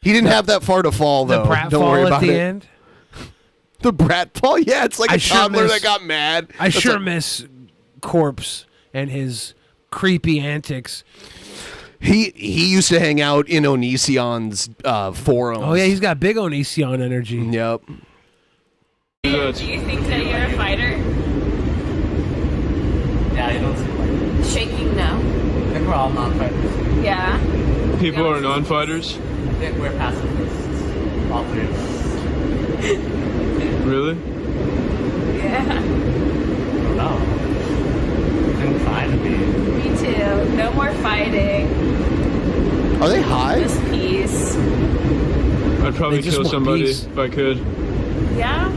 He didn't have that far to fall, though. The brat Don't fall worry at about the it. end? The brat fall? Yeah, it's like a toddler that got mad. I sure miss Corpse and his creepy antics. He used to hang out in Onision's forums. Oh, yeah, he's got big Onision energy. Yep. Do you think that you're a fighter? Yeah, I don't see like Shaking no. I think we're all non-fighters. Yeah. People are non-fighters? I think we're pacifists. All three of us. Really? Yeah. I don't know. It's been fine to be. Me too. No more fighting. Are they high? Just peace. I'd probably kill somebody if I could. Yeah?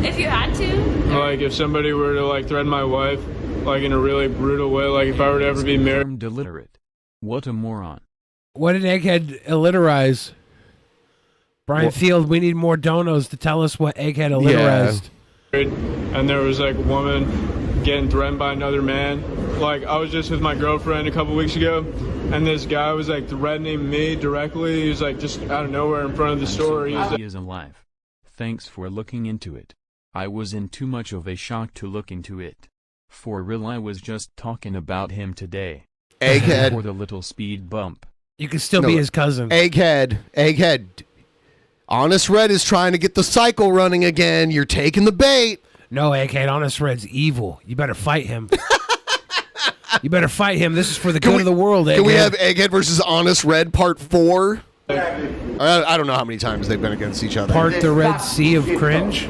If you had to? Like, if somebody were to, like, threaten my wife, like, in a really brutal way, like, if I were to ever be married. Illiterate. What a moron. What did Egghead illiterize? Brian Field, we need more donos to tell us what Egghead illiterized. And there was, like, a woman getting threatened by another man. Like, I was just with my girlfriend a couple weeks ago, and this guy was, like, threatening me directly. He was, like, just out of nowhere in front of the store. He was, He is alive. Thanks for looking into it. I was in too much of a shock to look into it. For real, I was just talking about him today. Egghead. For the little speed bump. You can still be his cousin. Egghead. Honest Red is trying to get the cycle running again. You're taking the bait. No, Egghead, Honest Red's evil. You better fight him. You better fight him. This is for the good of the world, Egghead. Can we have Egghead versus Honest Red Part 4? I don't know how many times they've been against each other. Part the Red Sea of Cringe?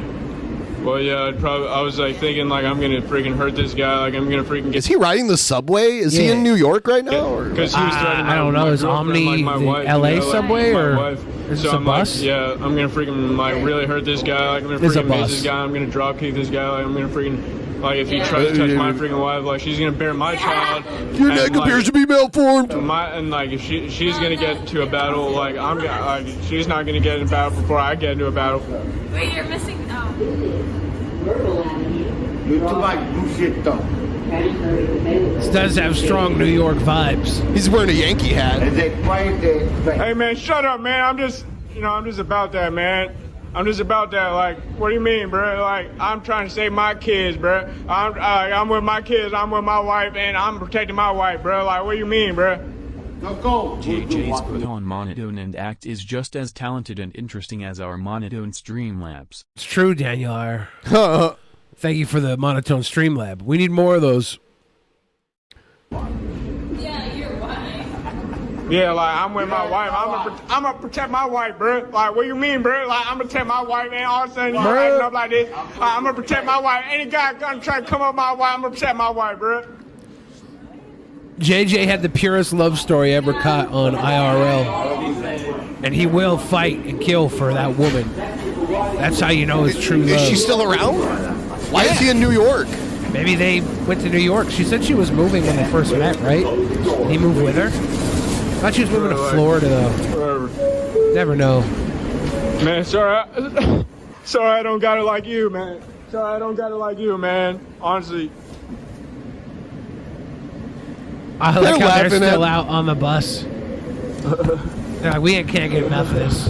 well, yeah, I was like thinking like I'm gonna freaking hurt this guy. Like I'm gonna freaking get. Is he riding the subway? Is he in New York right now? Because he was threatening I don't know. Is Omni like my the wife, LA you know, like subway my or? wife. Is So this a I'm bus? like, yeah, I'm gonna freaking like really hurt this guy. Like I'm gonna It's a freaking miss bus. this guy. I'm gonna drop kick this guy. Like I'm gonna freaking like if he tries to touch my freaking wife, like she's gonna bear my child. Your neck appears to be malformed. And like if she's gonna get to a battle, like I'm gonna like she's not gonna get in a battle before I get into a battle. Wait, you're missing. Oh. You too much bullshit though. This does have strong New York vibes. He's wearing a Yankee hat. Hey man, shut up, man. I'm just about that, man. I'm just about that. Like, what do you mean, bro? Like, I'm trying to save my kids, bro. I'm with my kids. I'm with my wife, and I'm protecting my wife, bro. Like, what do you mean, bro? JJ's put on monotone and act is just as talented and interesting as our monotone Streamlabs. It's true, Daniel R. Thank you for the monotone Streamlab. We need more of those. Yeah, you're white. Yeah, like I'm with my wife. I'm gonna protect my wife, bro. Like, what you mean, bro? Like, I'm gonna protect my wife, and all of a sudden you acting up like this. I'm gonna protect my wife. Any guy gonna try to come up my wife, I'm gonna protect my wife, bro. JJ had the purest love story ever caught on IRL, and he will fight and kill for that woman. That's how you know it's true love. Is she still around? Why is he in New York? Maybe they went to New York. She said she was moving when they first met, right? Did he move with her? I thought she was moving to Florida, though. Never know. Man, sorry I don't got it like you, man. Sorry I don't got it like you, man. Honestly. I like how they're still out on the bus. We can't get enough of this.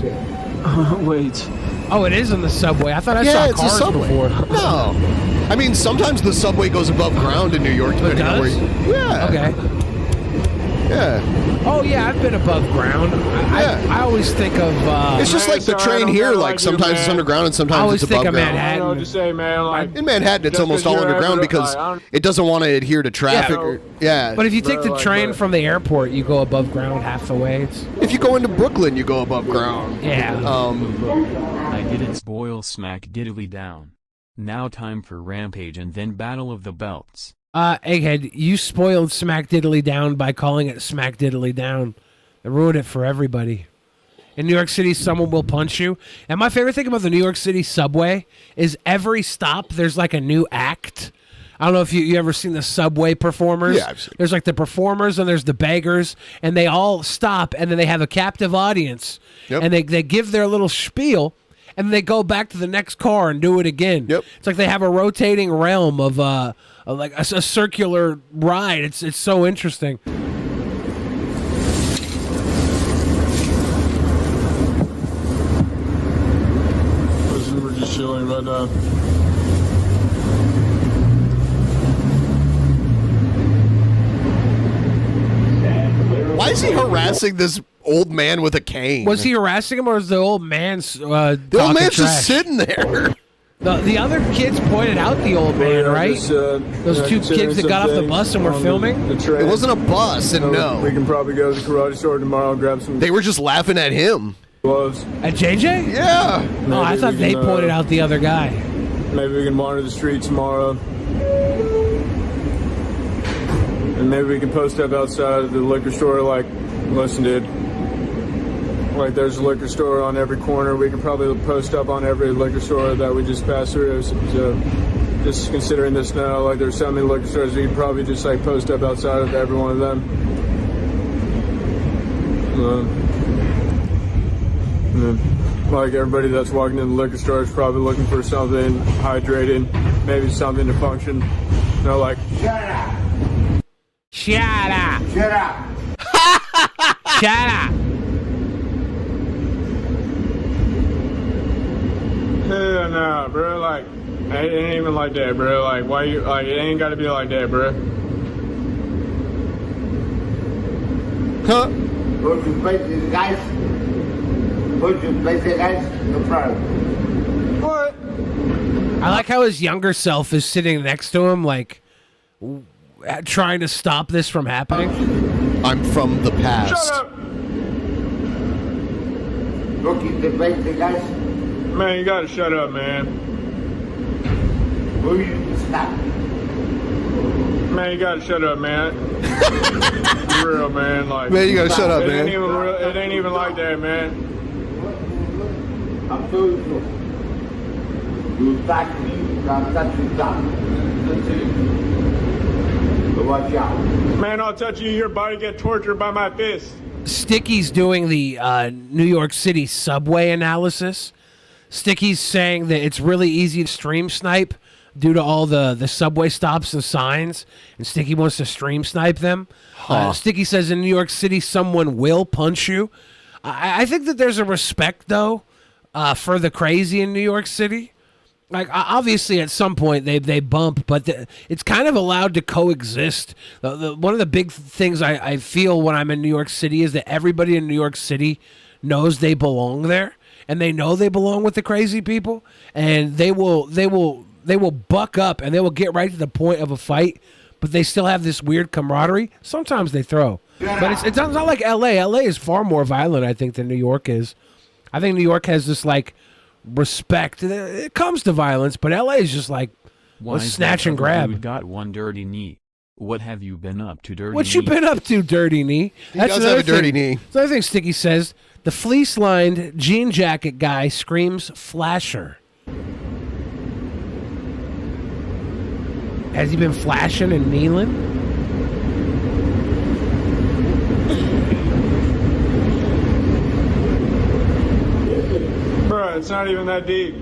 Wait. Oh, it is on the subway. I thought I saw it's a cars subway. before. No. I mean, sometimes the subway goes above ground in New York. Depending on where yeah. Okay. Yeah. Oh, yeah, I've been above ground. I always think of... it's just like the train here. Like, sometimes it's underground and sometimes it's above ground. I don't know what to say, man. Like, in Manhattan, it's almost all underground because it doesn't want to adhere to traffic. Yeah. But if you take the train from the airport, you go above ground half the way. If you go into Brooklyn, you go above ground. Yeah. I didn't spoil Smack Diddly Down. Now time for Rampage and then Battle of the Belts. Egghead, you spoiled Smack Diddly Down by calling it Smack Diddly Down. It ruined it for everybody. In New York City, someone will punch you. And my favorite thing about the New York City subway is every stop, there's like a new act. I don't know if you ever seen the subway performers. Yeah, I've seen. There's like the performers and there's the beggars, and they all stop, and then they have a captive audience. Yep. And they give their little spiel, and then they go back to the next car and do it again. Yep. It's like they have a rotating realm of like a circular ride. It's so interesting. we're just chilling right now. Why is he harassing this old man with a cane? Was he harassing him, or was the old man The old man's just sitting there. The other kids pointed out the old man, right? Those two kids that got off the bus and were filming? It wasn't a bus, and no. We can probably go to the karate store tomorrow and grab some They were just laughing at him. gloves. At JJ? Yeah. No, I thought they pointed out the other guy. Maybe we can monitor the street tomorrow. And maybe we can post up outside of the liquor store like Listen did. Like there's a liquor store on every corner. We could probably post up on every liquor store that we just passed through. So just considering this now, like there's so many liquor stores, we could probably just like post up outside of every one of them. Like everybody that's walking in the liquor store is probably looking for something hydrating, maybe something to function. You know, like Shut up! Shut up! Shut up! Shut up! Hell nah, bro. Like, it ain't even like that, bro. Like, why you, like, it ain't gotta be like that, bro. Huh? Go to places, guys. Go to places, guys. No problem. What? I like how his younger self is sitting next to him, like, trying to stop this from happening. I'm from the past. Shut up! Go keep the places, guys. Man, you gotta shut up, man. Go you stop. Man, you gotta shut up, man. For real, man. Like, Man, you gotta shut up, it man. Ain't even real, it ain't even like that, man. I'm telling you. You touch me, I'm touching top. So watch out. Man, I'll touch you, your body get tortured by my fist. Sticky's doing the New York City subway analysis. Sticky's saying that it's really easy to stream snipe due to all the subway stops and signs, and Sticky wants to stream snipe them. Sticky says in New York City, someone will punch you. I think that there's a respect, though, for the crazy in New York City. Like, obviously, at some point, they bump, but it's kind of allowed to coexist. One of the big things I feel when I'm in New York City is that everybody in New York City knows they belong there, and they know they belong with the crazy people, and they will buck up, and they will get right to the point of a fight, but they still have this weird camaraderie. Sometimes they throw. But it's not like L.A. L.A. is far more violent, I think, than New York is. I think New York has this, like, respect. It comes to violence, but LA is just like, let's snatch and grab. You got one dirty knee. What have you been up to, dirty knee? What you been up to, dirty knee? He does have a dirty knee. That's another thing Sticky says. The fleece-lined jean jacket guy screams flasher. Has he been flashing and kneeling? Bruh, it's not even that deep.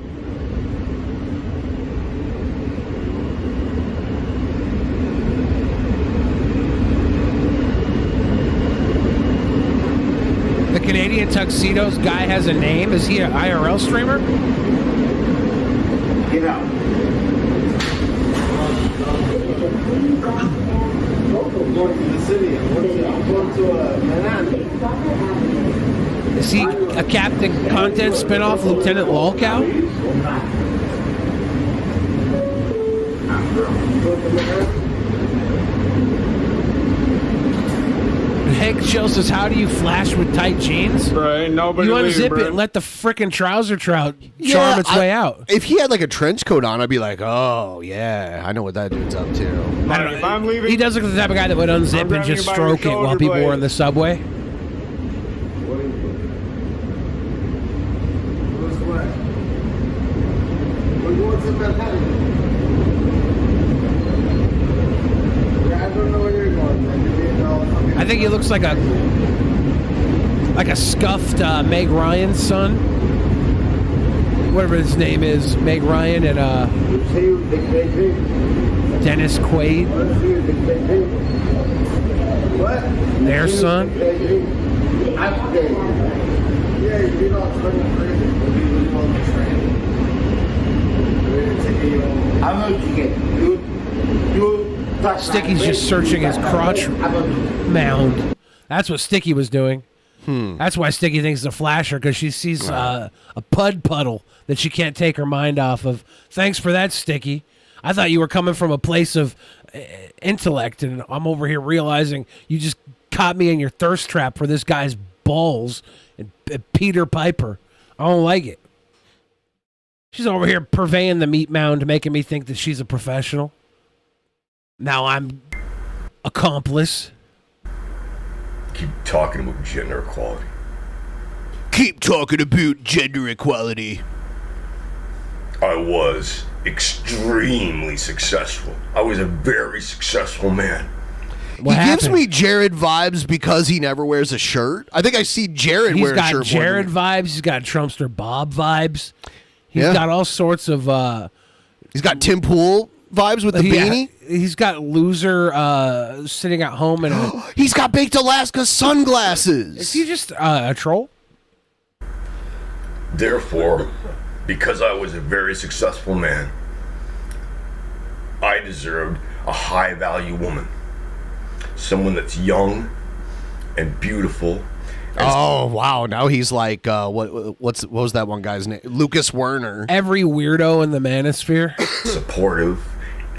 The Canadian Tuxedos guy has a name? Is he an IRL streamer? Get out. I'm going to the city. I'm going to Manhattan. Is he a Captain Content spinoff, Lieutenant Lolcow? Hank Chill says, how do you flash with tight jeans? Right, nobody you leave, unzip bro. it and let the frickin' trouser trout charm its way out. If he had like a trench coat on, I'd be like, oh, yeah, I know what that dude's up to. I don't know. He does look like the type of guy that would unzip and just stroke it while people were in the subway. We're going to Manhattan. I don't know where you're going, man. I think he looks like a scuffed Meg Ryan's son. Whatever his name is, Meg Ryan and Dennis Quaid. What? Their son. Yeah, you know, it's funny, crazy. We're on the train. I'm going to get you. Sticky's just searching his crotch mound. That's what Sticky was doing. That's why Sticky thinks it's a flasher, because she sees a pud puddle that she can't take her mind off of. Thanks for that, Sticky. I thought you were coming from a place of intellect, and I'm over here realizing you just caught me in your thirst trap for this guy's balls and Peter Piper. I don't like it. She's over here purveying the meat mound, making me think that she's a professional. Now I'm accomplice. Keep talking about gender equality. Keep talking about gender equality. I was extremely successful. I was a very successful man. He gives me Jared vibes because he never wears a shirt. I think I see Jared wear a shirt. He's got Jared vibes. He's got Trumpster Bob vibes. He's got all sorts of... he's got Tim Pool vibes with the beanie. He's got loser sitting at home and he's got Baked Alaska sunglasses. Is he just a troll? Therefore, because I was a very successful man, I deserved a high-value woman. Someone that's young and beautiful. Oh wow! Now he's like, what was that one guy's name? Lucas Werner. Every weirdo in the Manosphere. Supportive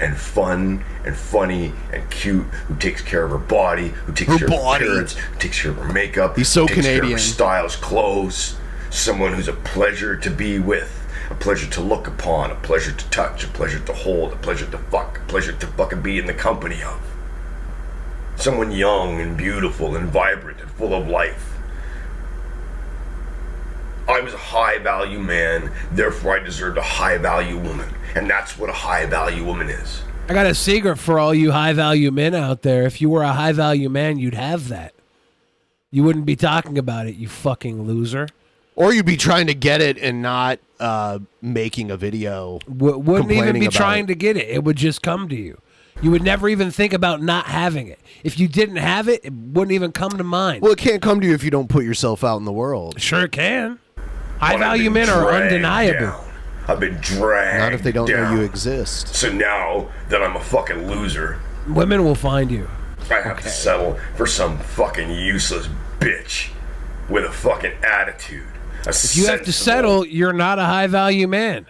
and fun and funny and cute. Who takes care of her body? Who takes care of her appearance? Who takes care of her makeup? He's so who takes Canadian. Care of her styles, clothes. Someone who's a pleasure to be with, a pleasure to look upon, a pleasure to touch, a pleasure to hold, a pleasure to fuck, a pleasure to fucking be in the company of. Someone young and beautiful and vibrant and full of life. I I was a high-value man, therefore I deserved a high-value woman. And that's what a high-value woman is. I got a secret for all you high-value men out there. If you were a high-value man, you'd have that. You wouldn't be talking about it, you fucking loser. Or you'd be trying to get it and not making a video. Wouldn't even be trying to get it. It would just come to you. You would never even think about not having it. If you didn't have it, it wouldn't even come to mind. Well, it can't come to you if you don't put yourself out in the world. Sure it can. High-value men are undeniable. Down. I've been dragged Not if they don't down. know you exist. So now that I'm a fucking loser, women will find you. I have to settle for some fucking useless bitch with a fucking attitude. If you have to settle, you're not a high-value man.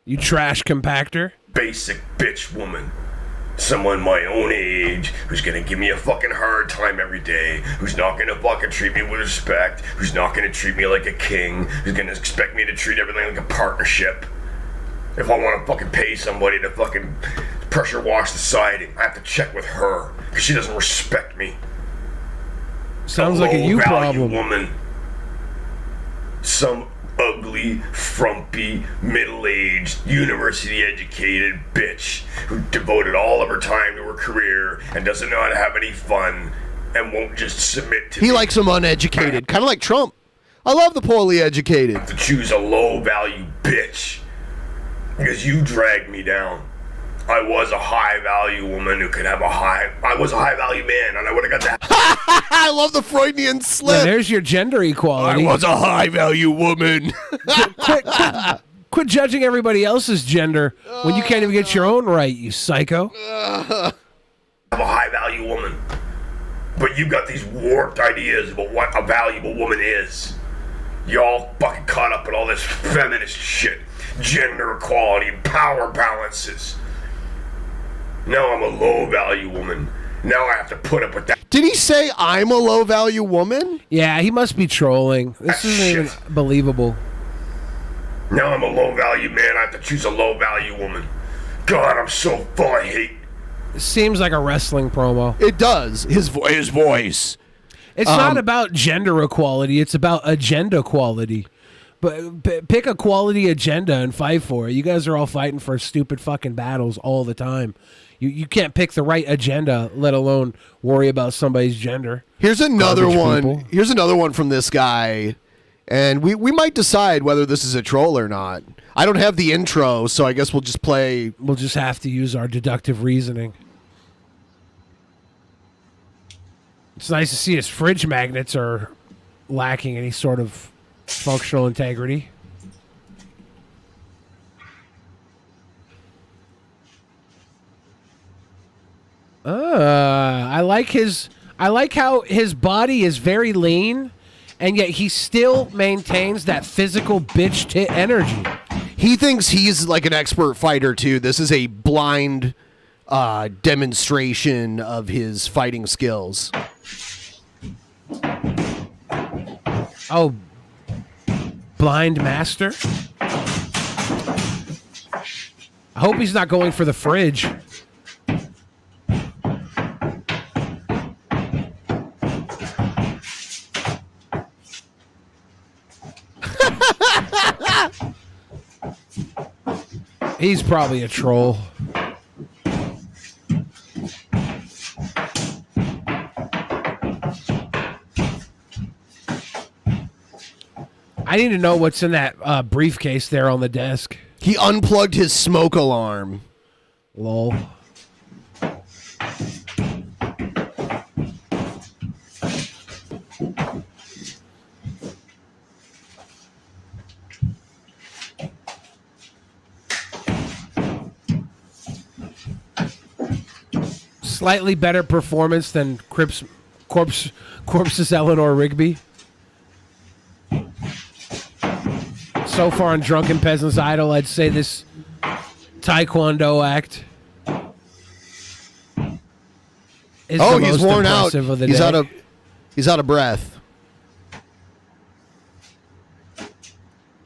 You trash compactor. Basic bitch woman. Someone my own age who's gonna give me a fucking hard time every day, who's not gonna fucking treat me with respect, who's not gonna treat me like a king, who's gonna expect me to treat everything like a partnership. If I want to fucking pay somebody to fucking pressure wash the siding, I have to check with her because she doesn't respect me. Sounds like a you problem. Woman. Some ugly, frumpy, middle-aged, university-educated bitch who devoted all of her time to her career and doesn't know how to have any fun and won't just submit to He likes them uneducated, kind of like Trump. I love the poorly educated. To choose a low-value bitch because you dragged me down. I was a high-value woman who could have I was a high-value man, and I would have got that. I love the Freudian slip. Yeah, there's your gender equality. I was a high-value woman. Quit judging everybody else's gender when you can't even get your own right, you psycho. I'm a high-value woman. But you've got these warped ideas about what a valuable woman is. Y'all fucking caught up in all this feminist shit. Gender equality, power balances. Now I'm a low-value woman. Now I have to put up with that. Did he say I'm a low-value woman? Yeah, he must be trolling. This isn't even believable. Now I'm a low-value man. I have to choose a low-value woman. God, I'm so full of hate. It seems like a wrestling promo. It does. His voice. It's not about gender equality. It's about agenda equality. But pick a quality agenda and fight for it. You guys are all fighting for stupid fucking battles all the time. You can't pick the right agenda, let alone worry about somebody's gender. Here's another Garbage one. people. Here's another one from this guy. And we might decide whether this is a troll or not. I don't have the intro, so I guess we'll just play. We'll just have to use our deductive reasoning. It's nice to see his fridge magnets are lacking any sort of functional integrity. I like how his body is very lean, and yet he still maintains that physical bitch tit energy. He thinks he's like an expert fighter too. This is a blind demonstration of his fighting skills. Oh, blind master? I hope he's not going for the fridge. He's probably a troll. I need to know what's in that briefcase there on the desk. He unplugged his smoke alarm. Lol. Slightly better performance than Corpse's Eleanor Rigby. So far on Drunken Peasants Idol, I'd say this Taekwondo act is the he's most worn out. impressive of the He's day. He's out of breath.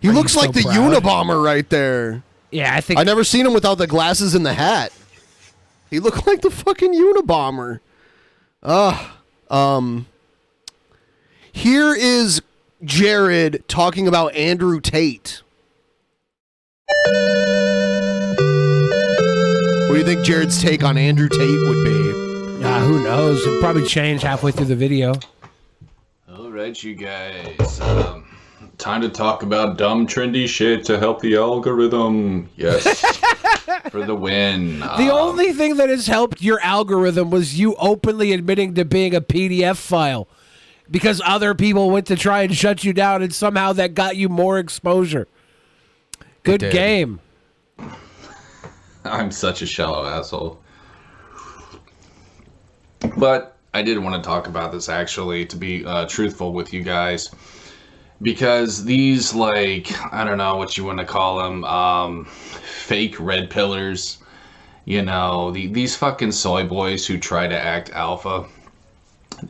He Are looks you like so the proud? Unabomber right there. Yeah, I think I never seen him without the glasses and the hat. He looked like the fucking Unabomber. Here is Jared talking about Andrew Tate. What do you think Jared's take on Andrew Tate would be? Who knows? It'll probably change halfway through the video. All right, you guys. Time to talk about dumb, trendy shit to help the algorithm. Yes. For the win. The only thing that has helped your algorithm was you openly admitting to being a PDF file. Because other people went to try and shut you down, and somehow that got you more exposure. Good game. I'm such a shallow asshole. But I did want to talk about this, actually, to be truthful with you guys. Because these, like, I don't know what you want to call them, fake red pillars, you know, these fucking soy boys who try to act alpha.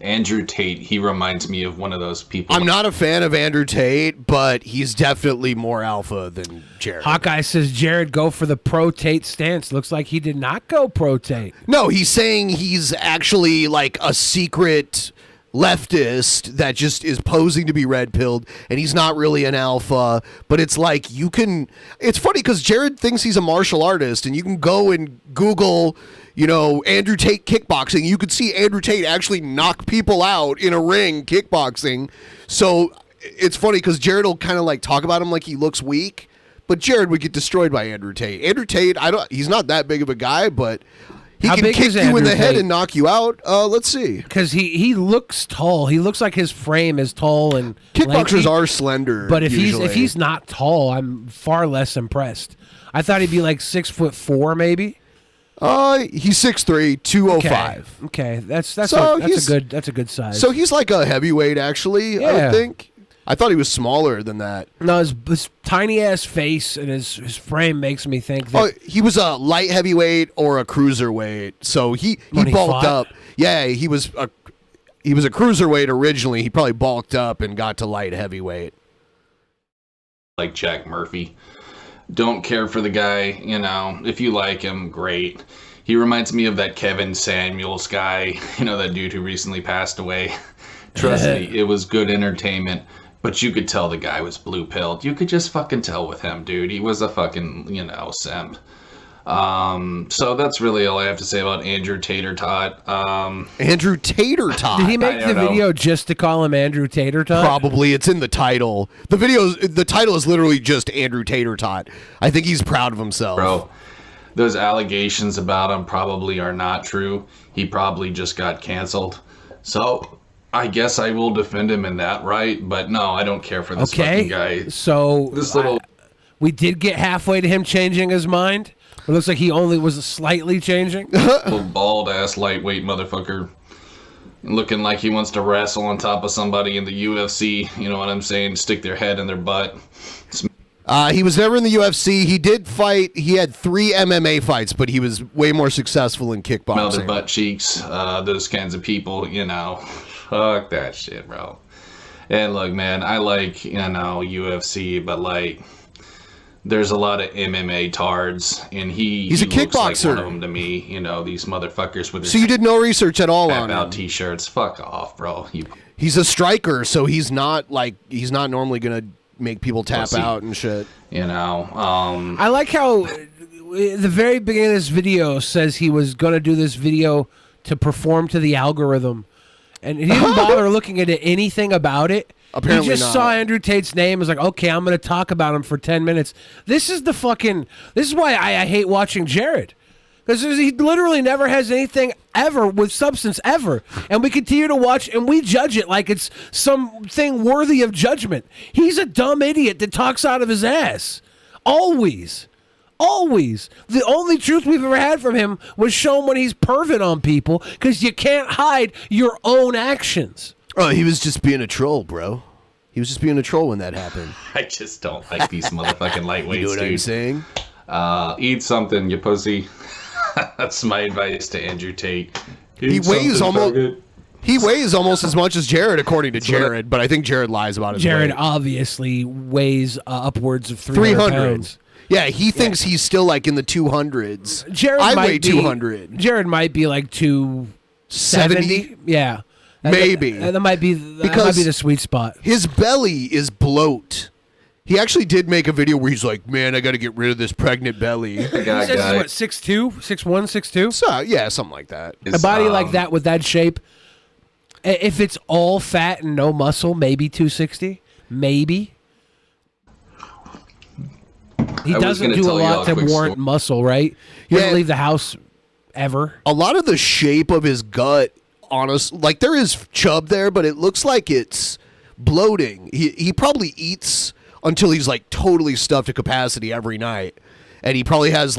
Andrew Tate, he reminds me of one of those people. I'm not a fan of Andrew Tate, but he's definitely more alpha than Jared. Hawkeye says, Jared, go for the pro-Tate stance. Looks like he did not go pro-Tate. No, he's saying he's actually like a secret leftist that just is posing to be red-pilled, and he's not really an alpha, but it's like you can... It's funny because Jared thinks he's a martial artist, and you can go and Google... You know, Andrew Tate kickboxing. You could see Andrew Tate actually knock people out in a ring kickboxing. So it's funny because Jared will kind of like talk about him like he looks weak, but Jared would get destroyed by Andrew Tate. Andrew Tate, he's not that big of a guy, but he can kick you in the head and knock you out. Let's see. Because he looks tall. He looks like his frame is tall and kickboxers lanky. are slender. But if usually. he's not tall, I'm far less impressed. I thought he'd be like 6'4", maybe. He's 6'3", 205. Okay, that's a good size. So he's like a heavyweight, actually. I would think. I thought he was smaller than that. No, his tiny ass face and his frame makes me think that he was a light heavyweight or a cruiserweight. So he bulked up. Yeah, he was a cruiserweight originally. He probably bulked up and got to light heavyweight. Like Jack Murphy. Don't care for the guy, you know. If you like him, great. He reminds me of that Kevin Samuels guy, you know, that dude who recently passed away. Trust me, it was good entertainment, but you could tell the guy was blue-pilled. You could just fucking tell with him, dude. He was a fucking, you know, simp. So that's really all I have to say about Andrew Tater Tot. Andrew Tater Tot. Did he make the video just to call him Andrew Tater Tot? Probably. It's in the title. The title is literally just Andrew Tater Tot. I think he's proud of himself. Bro, those allegations about him probably are not true. He probably just got canceled. So I guess I will defend him in that, right? But no, I don't care for this fucking guy. So we did get halfway to him changing his mind. It looks like he only was slightly changing. Little bald-ass lightweight motherfucker. Looking like he wants to wrestle on top of somebody in the UFC. You know what I'm saying? Stick their head in their butt. He was never in the UFC. He did fight. He had 3 MMA fights, but he was way more successful in kickboxing. Smell their butt cheeks. Those kinds of people, you know. Fuck that shit, bro. And look, man, I like, you know, UFC, but like... There's a lot of MMA tards, and he's a kickboxer. Looks like one of them to me. You know, these motherfuckers with their So you did no research at all on him? T-shirts. Fuck off, bro. He's a striker, so he's not normally gonna make people tap out and shit. You know. I like how the very beginning of this video says he was gonna do this video to perform to the algorithm, and he didn't bother looking into anything about it. Apparently he just saw Andrew Tate's name. Was like, okay, I'm going to talk about him for 10 minutes. This is why I hate watching Jared. Because he literally never has anything ever with substance ever. And we continue to watch and we judge it like it's something worthy of judgment. He's a dumb idiot that talks out of his ass. Always. Always. The only truth we've ever had from him was shown when he's perving on people because you can't hide your own actions. Oh, he was just being a troll, bro. He was just being a troll when that happened. I just don't like these motherfucking lightweights, You know what I'm saying? Eat something, you pussy. That's my advice to Andrew Tate. He weighs almost as much as Jared, according to Jared, but I think Jared lies about his Jared weight. obviously weighs upwards of 300 pounds. Yeah, he thinks he's still like in the 200s. Jared I might weigh 200. Jared might be like 270. Yeah. Maybe. That might be the sweet spot. His belly is bloat. He actually did make a video where he's like, "Man, I got to get rid of this pregnant belly." He says he's what, 6'2", 6'1", 6'2"? So, yeah, something like that. A body like that with that shape, if it's all fat and no muscle, maybe 260, maybe. He doesn't do a lot to warrant muscle, right? He doesn't leave the house ever. A lot of the shape of his gut, like there is chub there, but it looks like it's bloating. He probably eats until he's like totally stuffed to capacity every night. And he probably has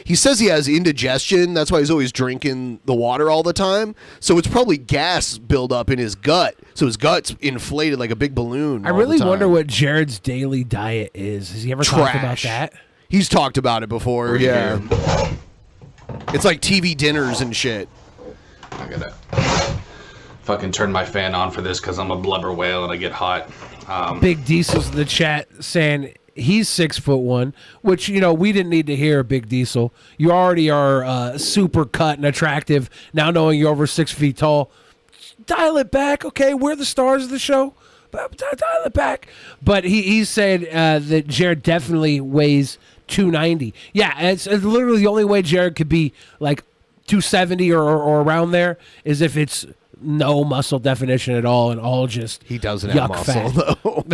he says he has indigestion. That's why he's always drinking the water all the time. So it's probably gas buildup in his gut. So his gut's inflated like a big balloon. I really wonder what Jared's daily diet is. Has he ever talked about that? He's talked about it before, yeah. It's like TV dinners and shit. I gotta fucking turn my fan on for this because I'm a blubber whale and I get hot. Big Diesel's in the chat saying he's 6'1", which, we didn't need to hear, Big Diesel. You already are super cut and attractive. Now knowing you're over 6 feet tall, dial it back, okay? We're the stars of the show. Dial it back. But he said that Jared definitely weighs 290. Yeah, it's literally the only way Jared could be like 270 or around there is if it's no muscle definition at all and all just he doesn't have muscle fat. Though.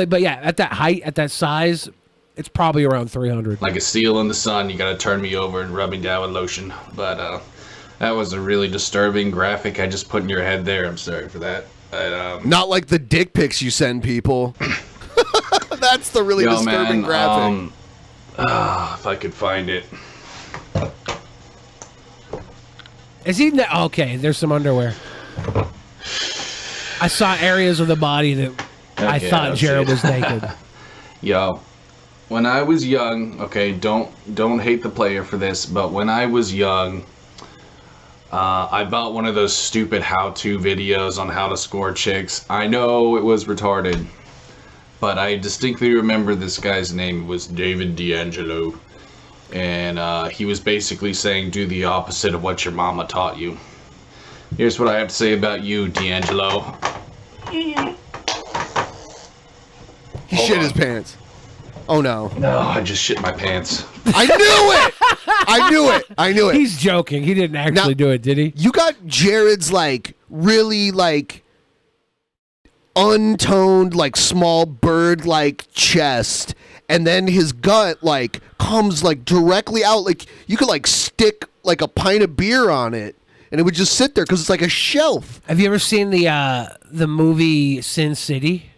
But yeah, at that height, at that size, it's probably around 300. Like a seal in the sun, you gotta turn me over and rub me down with lotion. But that was a really disturbing graphic I just put in your head there. I'm sorry for that. Not like the dick pics you send people. That's the really disturbing graphic. If I could find it. Is he okay? There's some underwear. I saw areas of the body that I thought Jared was naked. Yo, when I was young, okay, don't hate the player for this, but when I was young, I bought one of those stupid how-to videos on how to score chicks. I know it was retarded, but I distinctly remember this guy's name was David D'Angelo, and he was basically saying, do the opposite of what your mama taught you. Here's what I have to say about you, D'Angelo. He shit his pants. Oh no. No, I just shit my pants. I knew it! I knew it. He's joking. He didn't actually do it, did he? You got Jared's really untoned, small bird chest, and then his gut comes directly out. You could stick a pint of beer on it. And it would just sit there because it's like a shelf. Have you ever seen the movie Sin City?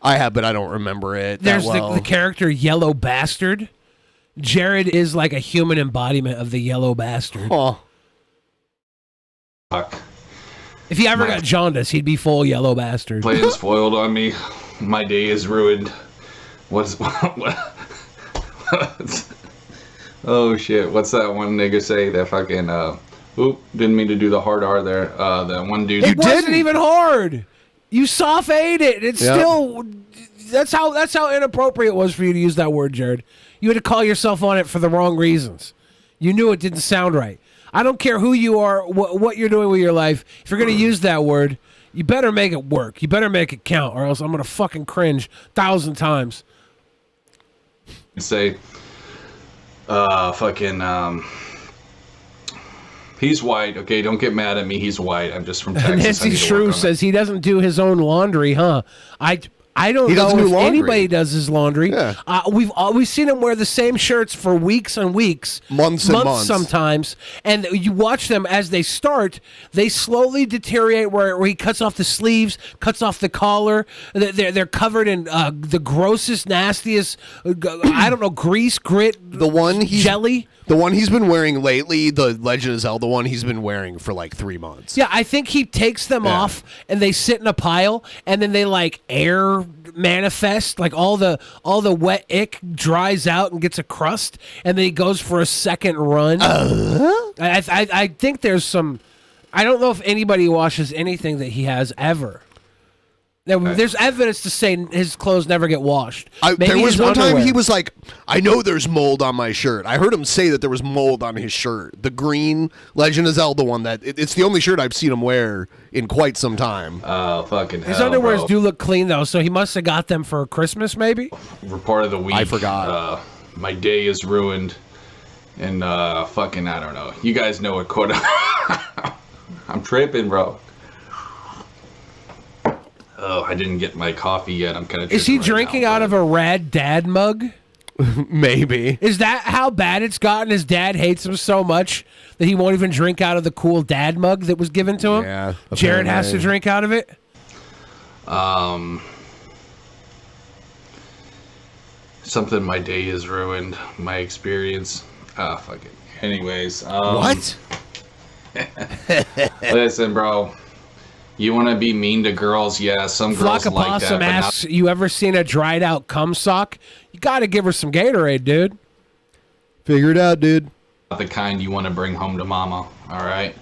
I have, but I don't remember it. There's that well. the character Yellow Bastard. Jared is like a human embodiment of the Yellow Bastard. Oh. Fuck. If he ever got jaundice, he'd be full Yellow Bastard. Playing spoiled on me. My day is ruined. What? Oh shit! What's that one nigga say? That fucking Oop! Didn't mean to do the hard R there. That one dude. It wasn't even hard. You soft ate it. It's still. That's how inappropriate it was for you to use that word, Jared. You had to call yourself on it for the wrong reasons. You knew it didn't sound right. I don't care who you are, what you're doing with your life. If you're going to use that word, you better make it work. You better make it count, or else I'm going to fucking cringe 1,000 times. Say, he's white. Okay, don't get mad at me. He's white. I'm just from Texas. Nancy Shrew says he doesn't do his own laundry, huh? I don't know if anybody does his laundry. Yeah. We've seen him wear the same shirts for weeks and weeks, months sometimes, and you watch them as they start. They slowly deteriorate where he cuts off the sleeves, cuts off the collar. They're covered in the grossest, nastiest, I don't know, grease, grit, jelly. The one he's been wearing lately, the Legend of Zelda one, he's been wearing for 3 months. Yeah, I think he takes them off and they sit in a pile, and then they air manifest, all the wet ick dries out and gets a crust, and then he goes for a second run. I think there's some. I don't know if anybody washes anything that he has ever. There's evidence to say his clothes never get washed. There was one underwear. time he was like, I know there's mold on my shirt. I heard him say that there was mold on his shirt. The green Legend of Zelda one. It's the only shirt I've seen him wear in quite some time. Oh, fucking hell, His underwears bro. do look clean, though, so he must have got them for Christmas, maybe? Report of the week. I forgot. My day is ruined. And fucking, I don't know. You guys know what quote I'm tripping, bro. Oh, I didn't get my coffee yet. I'm kind of. Is he drinking out of a rad dad mug? Maybe. Is that how bad it's gotten? His dad hates him so much that he won't even drink out of the cool dad mug that was given to him? Yeah. Jared has to drink out of it? Something, my day is ruined. My experience. Ah, fuck it. Anyways. What? Listen, bro. You want to be mean to girls? Yeah, some girls Flock like Opossum that. But asks, you ever seen a dried out cum sock? You got to give her some Gatorade, dude. Figure it out, dude. not the kind you want to bring home to mama, all right?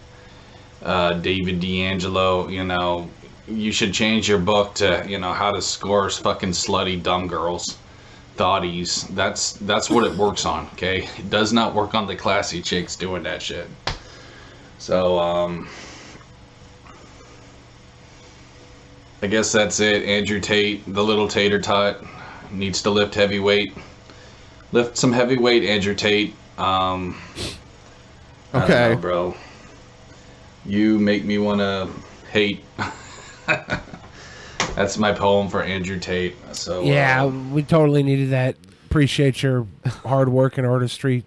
David D'Angelo, you know, you should change your book to, you know, how to score fucking slutty dumb girls. Oddities. That's what it works on, okay? It does not work on the classy chicks doing that shit. So, I guess that's it. Andrew Tate, the little tater tot, needs to lift heavy weight. Lift some heavy weight, Andrew Tate. I don't know, bro. You make me want to hate. That's my poem for Andrew Tate. So yeah, we totally needed that. Appreciate your hard work and artistry.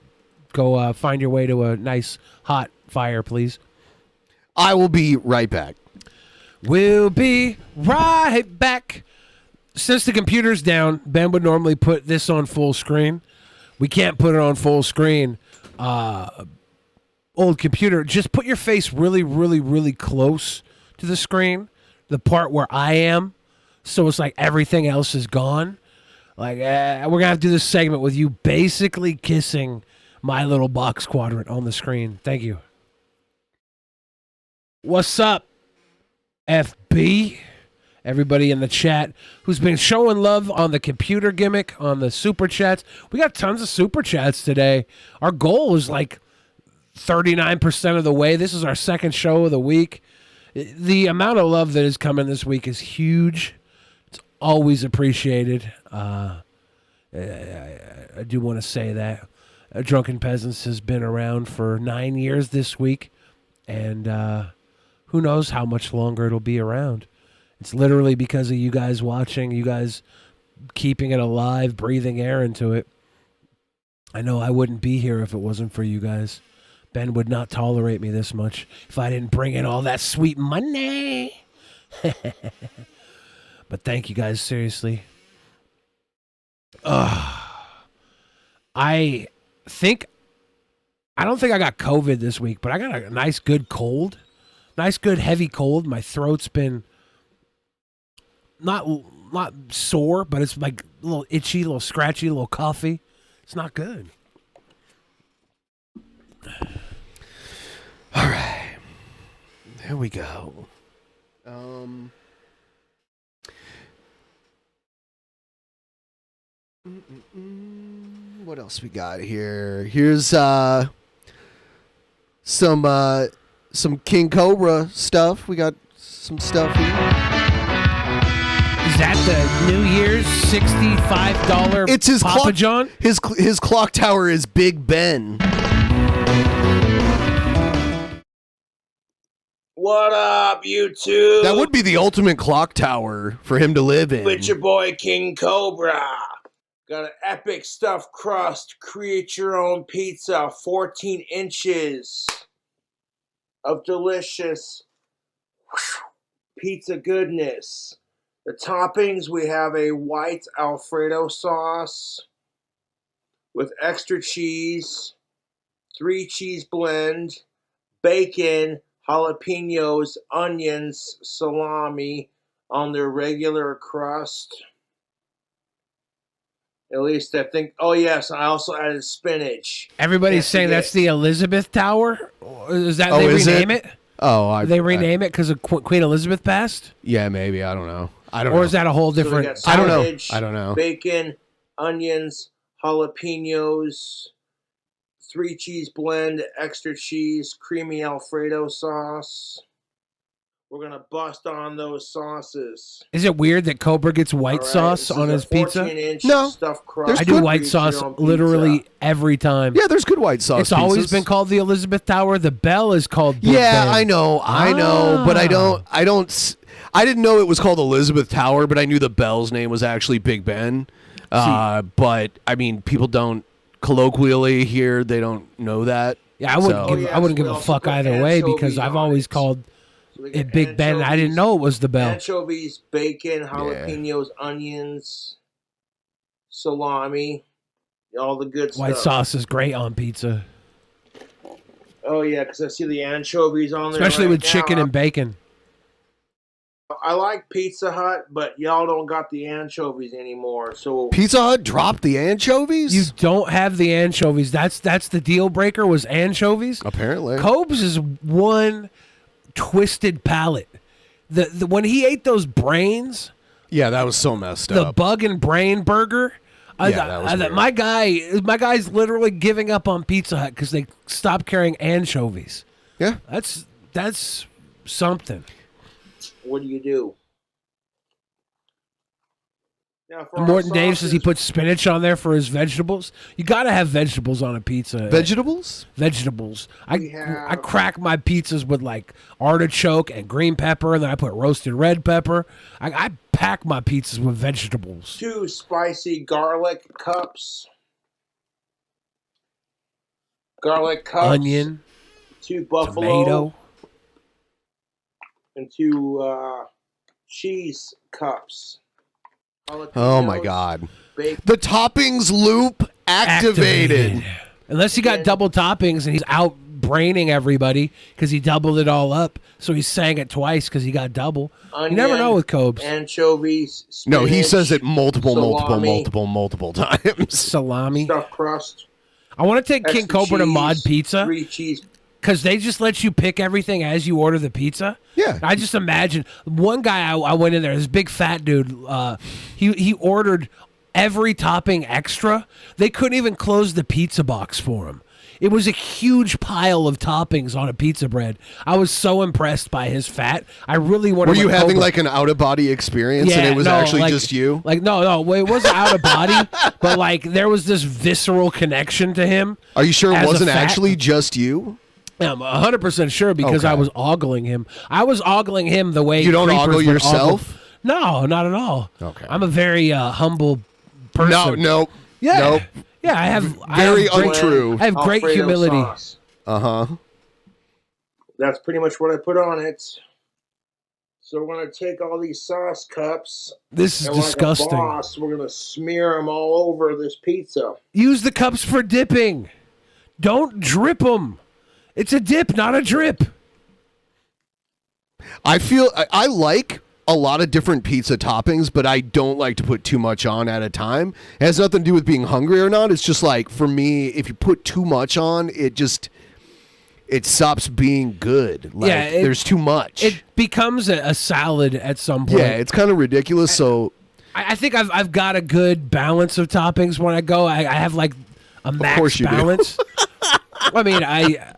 Go find your way to a nice hot fire, please. I will be right back. We'll be right back. Since the computer's down, Ben would normally put this on full screen. We can't put it on full screen. Old computer, just put your face really, really, really close to the screen, the part where I am, so it's like everything else is gone. Like, we're going to have to do this segment with you basically kissing my little box quadrant on the screen. Thank you. What's up, FB? Everybody in the chat who's been showing love on the computer gimmick, on the super chats. We got tons of super chats today. Our goal is like 39% of the way. This is our second show of the week. The amount of love that is coming this week is huge. It's always appreciated. I do want to say that. Drunken Peasants has been around for 9 years this week, and who knows how much longer it'll be around. It's literally because of you guys watching, you guys keeping it alive, breathing air into it. I know I wouldn't be here if it wasn't for you guys. Ben would not tolerate me this much if I didn't bring in all that sweet money. But thank you guys, seriously. I don't think I got COVID this week, but I got a nice good cold. Nice good heavy cold. My throat's been not sore, but it's like a little itchy, a little scratchy, a little coughy. It's not good. All right. There we go. What else we got here? Here's some King Cobra stuff. We got some stuff here. Is that the New Year's $65 It's his Papa clock, John? His clock tower is Big Ben. What up, YouTube? That would be the ultimate clock tower for him to live in. With your boy King Cobra. Got an epic stuffed crust, create your own pizza, 14 inches of delicious pizza goodness. The toppings, we have a white Alfredo sauce with extra cheese, 3 cheese blend, bacon, jalapenos, onions, salami on their regular crust. At least I think. Oh yes, I also added spinach. Everybody's saying that's the Elizabeth Tower. Is that they is rename it? Oh, Did they rename it because of Queen Elizabeth passed? Yeah, maybe. I don't know. Or is that a whole different? So we got I sausage, don't know. Bacon, onions, jalapenos, 3-cheese blend, extra cheese, creamy Alfredo sauce. We're gonna bust on those sauces. Is it weird that Cobra gets white sauce on his pizza? 14-inch No. stuffed crust. I do white sauce literally every time. Yeah, there's good white sauce. It's always pizzas. been called the Elizabeth Tower. The Bell is called Big Yeah, Ben. I know, but I didn't know it was called Elizabeth Tower, but I knew the Bell's name was actually Big Ben. But I mean, people don't colloquially here; they don't know that. Yeah, I wouldn't give a fuck either way because I've always called it Big Ben. I didn't know it was the Bell. Anchovies, bacon, jalapenos, onions, salami, all the good White stuff. sauce is great on pizza, Oh yeah, because I see the anchovies on there. especially right with chicken now. and bacon. I like Pizza Hut, but y'all don't got the anchovies anymore. So Pizza Hut dropped the anchovies. You don't have the anchovies. That's the deal breaker was anchovies. Apparently, Cobes is one twisted palate. The when he ate those brains, yeah, that was so messed the up. bug and brain burger. Yeah, that was weird. my guy's literally giving up on Pizza Hut because they stopped carrying anchovies. Yeah, that's something. what do you do? Now for our Morton Dave says he sauces- puts spinach on there for his vegetables. You got to have vegetables on a pizza. Vegetables? Vegetables. I crack my pizzas with like artichoke and green pepper, and then I put roasted red pepper. I pack my pizzas with vegetables. 2 spicy garlic cups. Garlic cups. Onion, 2 buffalo. tomato. And 2 cheese cups. Oh my God! Bacon. The toppings loop activated. Unless he got double toppings and he's out braining everybody because he doubled it all up. So he's saying it twice because he got double. You never know with Cobes. Anchovies. No, he spinach, says it multiple salami, times. Salami. Stuffed crust. I want to take King extra Cobra to Mod cheese, Pizza 3 cheese. because they just let you pick everything as you order the pizza. Yeah. I just imagine one guy I went in there, this big fat dude, he ordered every topping extra. They couldn't even close the pizza box for him. It was a huge pile of toppings on a pizza bread. I was so impressed by his fat. I really wanted. Were you having Cobra. like an out of body experience, and it was no, actually like- just you? Like no, it wasn't out of body, but like there was this visceral connection to him. Are you sure it as a wasn't fat- actually just you? I'm 100% sure because Okay. I was ogling him. I was ogling him the way You don't creepers ogle would yourself? No, not at all. Okay. I'm a very humble person. No. Yeah. Nope. Yeah, I have Very I have great- untrue. I have great Alfredo humility. sauce. That's pretty much what I put on it. So we're gonna take all these sauce cups. This is and like a disgusting. boss, we're gonna smear them all over this pizza. Use the cups for dipping. Don't drip them. It's a dip, not a drip. I feel I like a lot of different pizza toppings, but I don't like to put too much on at a time. It has nothing to do with being hungry or not. It's just like, for me, if you put too much on, it stops being good. Like, there's too much. It becomes a salad at some point. Yeah, it's kind of ridiculous. So I think I've got a good balance of toppings when I go. I have like a max course you do. balance. I mean, I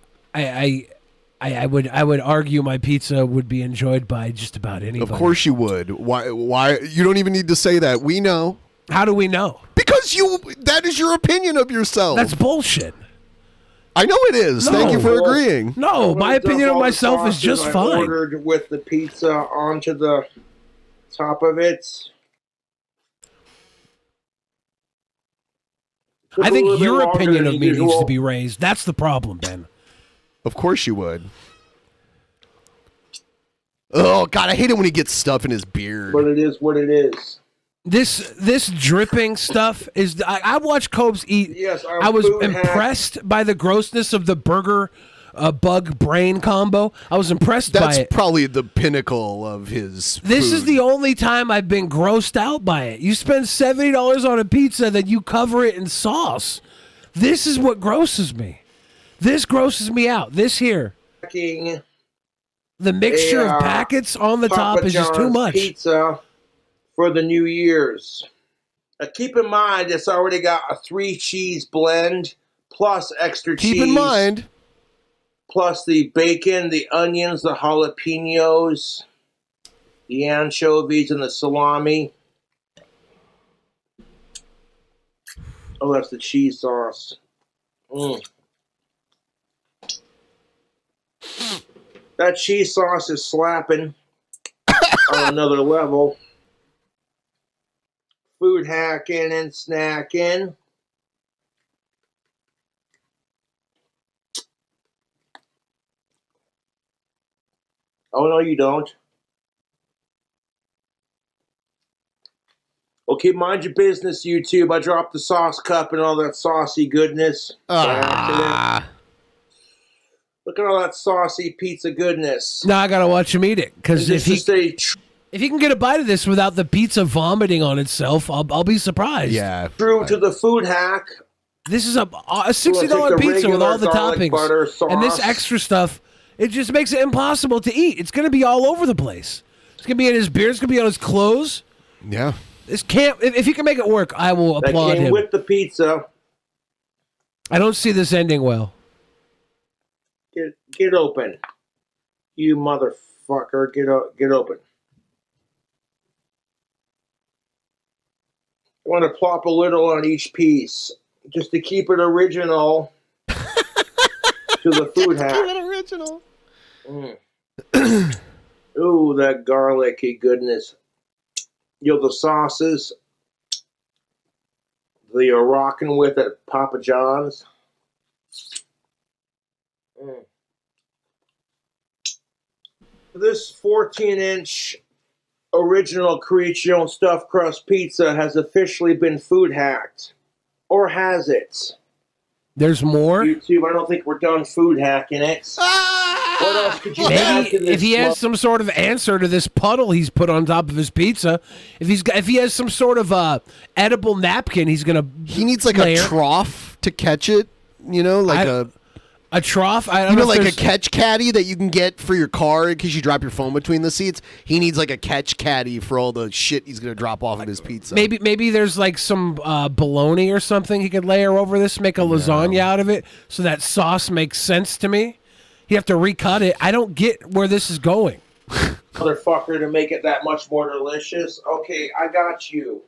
would argue my pizza would be enjoyed by just about anybody. of course you would. Why? You don't even need to say that. We know. How do we know? Because that is your opinion of yourself. That's bullshit. I know it is. Thank you for agreeing. No, my opinion of myself is just I fine. ordered with the pizza onto the top of it. I Took a think little bit your longer opinion than of me needs usual. to be raised. That's the problem, Ben. Of course you would. Oh God, I hate it when he gets stuff in his beard. But it is what it is. This dripping stuff is. I watched Cobes eat. Yes, our I was food hack- impressed by the grossness of the burger bug brain combo. I was impressed by That's it. probably the pinnacle of his. This is food. the only time I've been grossed out by it. You spend $70 on a pizza, then you cover it in sauce. This is what grosses me. This grosses me out. This here. Hacking The mixture of packets on the top is just too John's much. Pizza for the New Year's. Keep in mind, it's already got a 3-cheese blend plus extra cheese. Keep in mind. Plus the bacon, the onions, the jalapenos, the anchovies, and the salami. Oh, that's the cheese sauce. That cheese sauce is slapping on another level. Food hacking and snacking. Oh, no, you don't. Okay, mind your business, YouTube. I dropped the sauce cup and all that saucy goodness. Look at all that saucy pizza goodness. Now I gotta watch him eat it, because if he can get a bite of this without the pizza vomiting on itself, I'll be surprised. Yeah. True to the food hack. This is a $60 pizza with all the toppings butter, and this extra stuff. It just makes it impossible to eat. It's gonna be all over the place. It's gonna be in his beard. It's gonna be on his clothes. Yeah. This can't. If he can make it work, I will applaud that came him. with the pizza. I don't see this ending well. Get open, you motherfucker! Get open. I want to plop a little on each piece, just to keep it original. To the food hack. Keep it original. Ooh, that garlicky goodness. The sauces that you're rocking with at Papa John's. This 14-inch original Create Your Own Stuffed Crust Pizza has officially been food hacked. Or has it? There's more? YouTube, I don't think we're done food hacking it. What else could you add Maybe to this? if he has some sort of answer to this puddle he's put on top of his pizza, if he has some sort of edible napkin, he's gonna. He needs like a trough to catch it. You know, like a trough. I don't know, if like a there's- catch caddy that you can get for your car in case you drop your phone between the seats. He needs like a catch caddy for all the shit he's gonna drop off of his pizza. Maybe there's like some bologna or something he could layer over this, make a lasagna out of it, so that sauce makes sense to me. You have to recut it. I don't get where this is going. Motherfucker, to make it that much more delicious. Okay, I got you.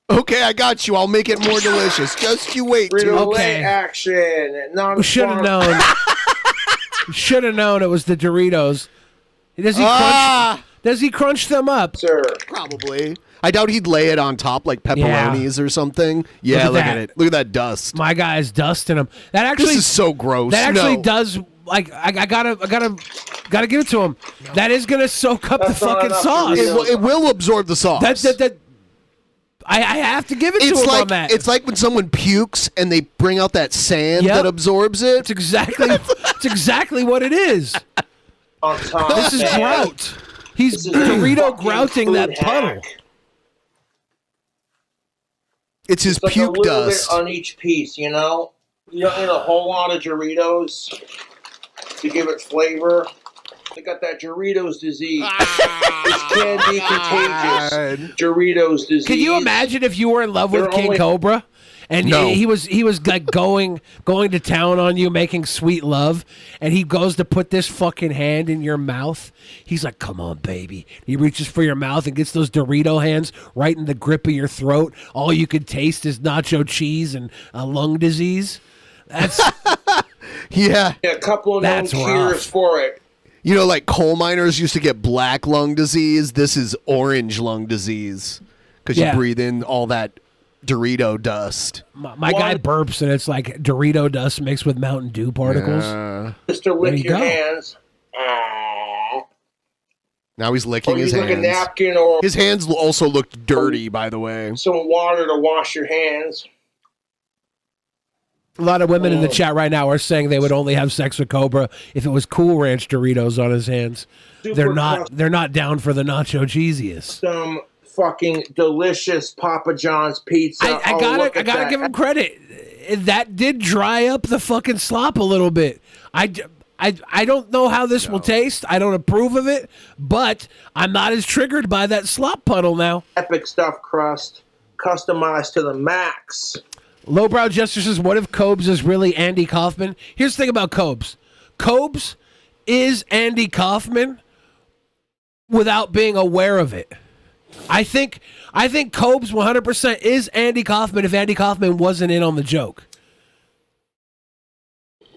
Okay, I got you. I'll make it more delicious. Just you wait. Frito-Lay action. We should have known. Should have known it was the Doritos. Does he crunch them up? Sir. Probably. I doubt he'd lay it on top like pepperonis or something. Yeah, look at it. Look at that dust. My guy's dusting them. That actually This is so gross. That actually No. does. Like I gotta give it to him. That is gonna soak up the fucking sauce. It will absorb the sauce. I have to give it to It's him like on that. it's like when someone pukes and they bring out that sand that absorbs it. It's exactly what it is. On top This is of that, grout. He's this is Dorito fucking grouting food that puddle. hack. It's his Like puke a little dust. bit on each piece, you know? You don't need a whole lot of Doritos to give it flavor. They got that Doritos disease. This can be contagious. Doritos disease. Can you imagine if you were in love with They're King only- Cobra? And No. he was like going to town on you, making sweet love, and he goes to put this fucking hand in your mouth. He's like, "Come on, baby." He reaches for your mouth and gets those Dorito hands right in the grip of your throat. All you could taste is nacho cheese and lung disease. That's Yeah. A couple of known That's cures rough. for it. You know, like coal miners used to get black lung disease. This is orange lung disease because Yeah. you breathe in all that Dorito dust. my guy burps, and it's like Dorito dust mixed with Mountain Dew particles. Just to There lick you your go. hands. Now he's licking Or his use like a hands. napkin or His hands also look dirty, by the way. some water to wash your hands. A lot of women in the chat right now are saying they would only have sex with Cobra if it was Cool Ranch Doritos on his hands. They're not down for the nacho cheesiest. Some fucking delicious Papa John's pizza. I gotta give him credit. That did dry up the fucking slop a little bit. I don't know how this will taste. I don't approve of it, but I'm not as triggered by that slop puddle now. Epic stuffed crust, customized to the max. Lowbrow Jester says, what if Cobes is really Andy Kaufman? Here's the thing about Cobes. Cobes is Andy Kaufman without being aware of it. I think Cobes 100% is Andy Kaufman if Andy Kaufman wasn't in on the joke.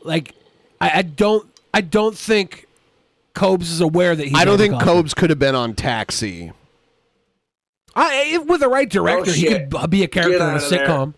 Like, I don't think Cobes is aware that he's I don't Andy think Kaufman. Cobes could have been on Taxi. With the right director, he could be a character in a sitcom.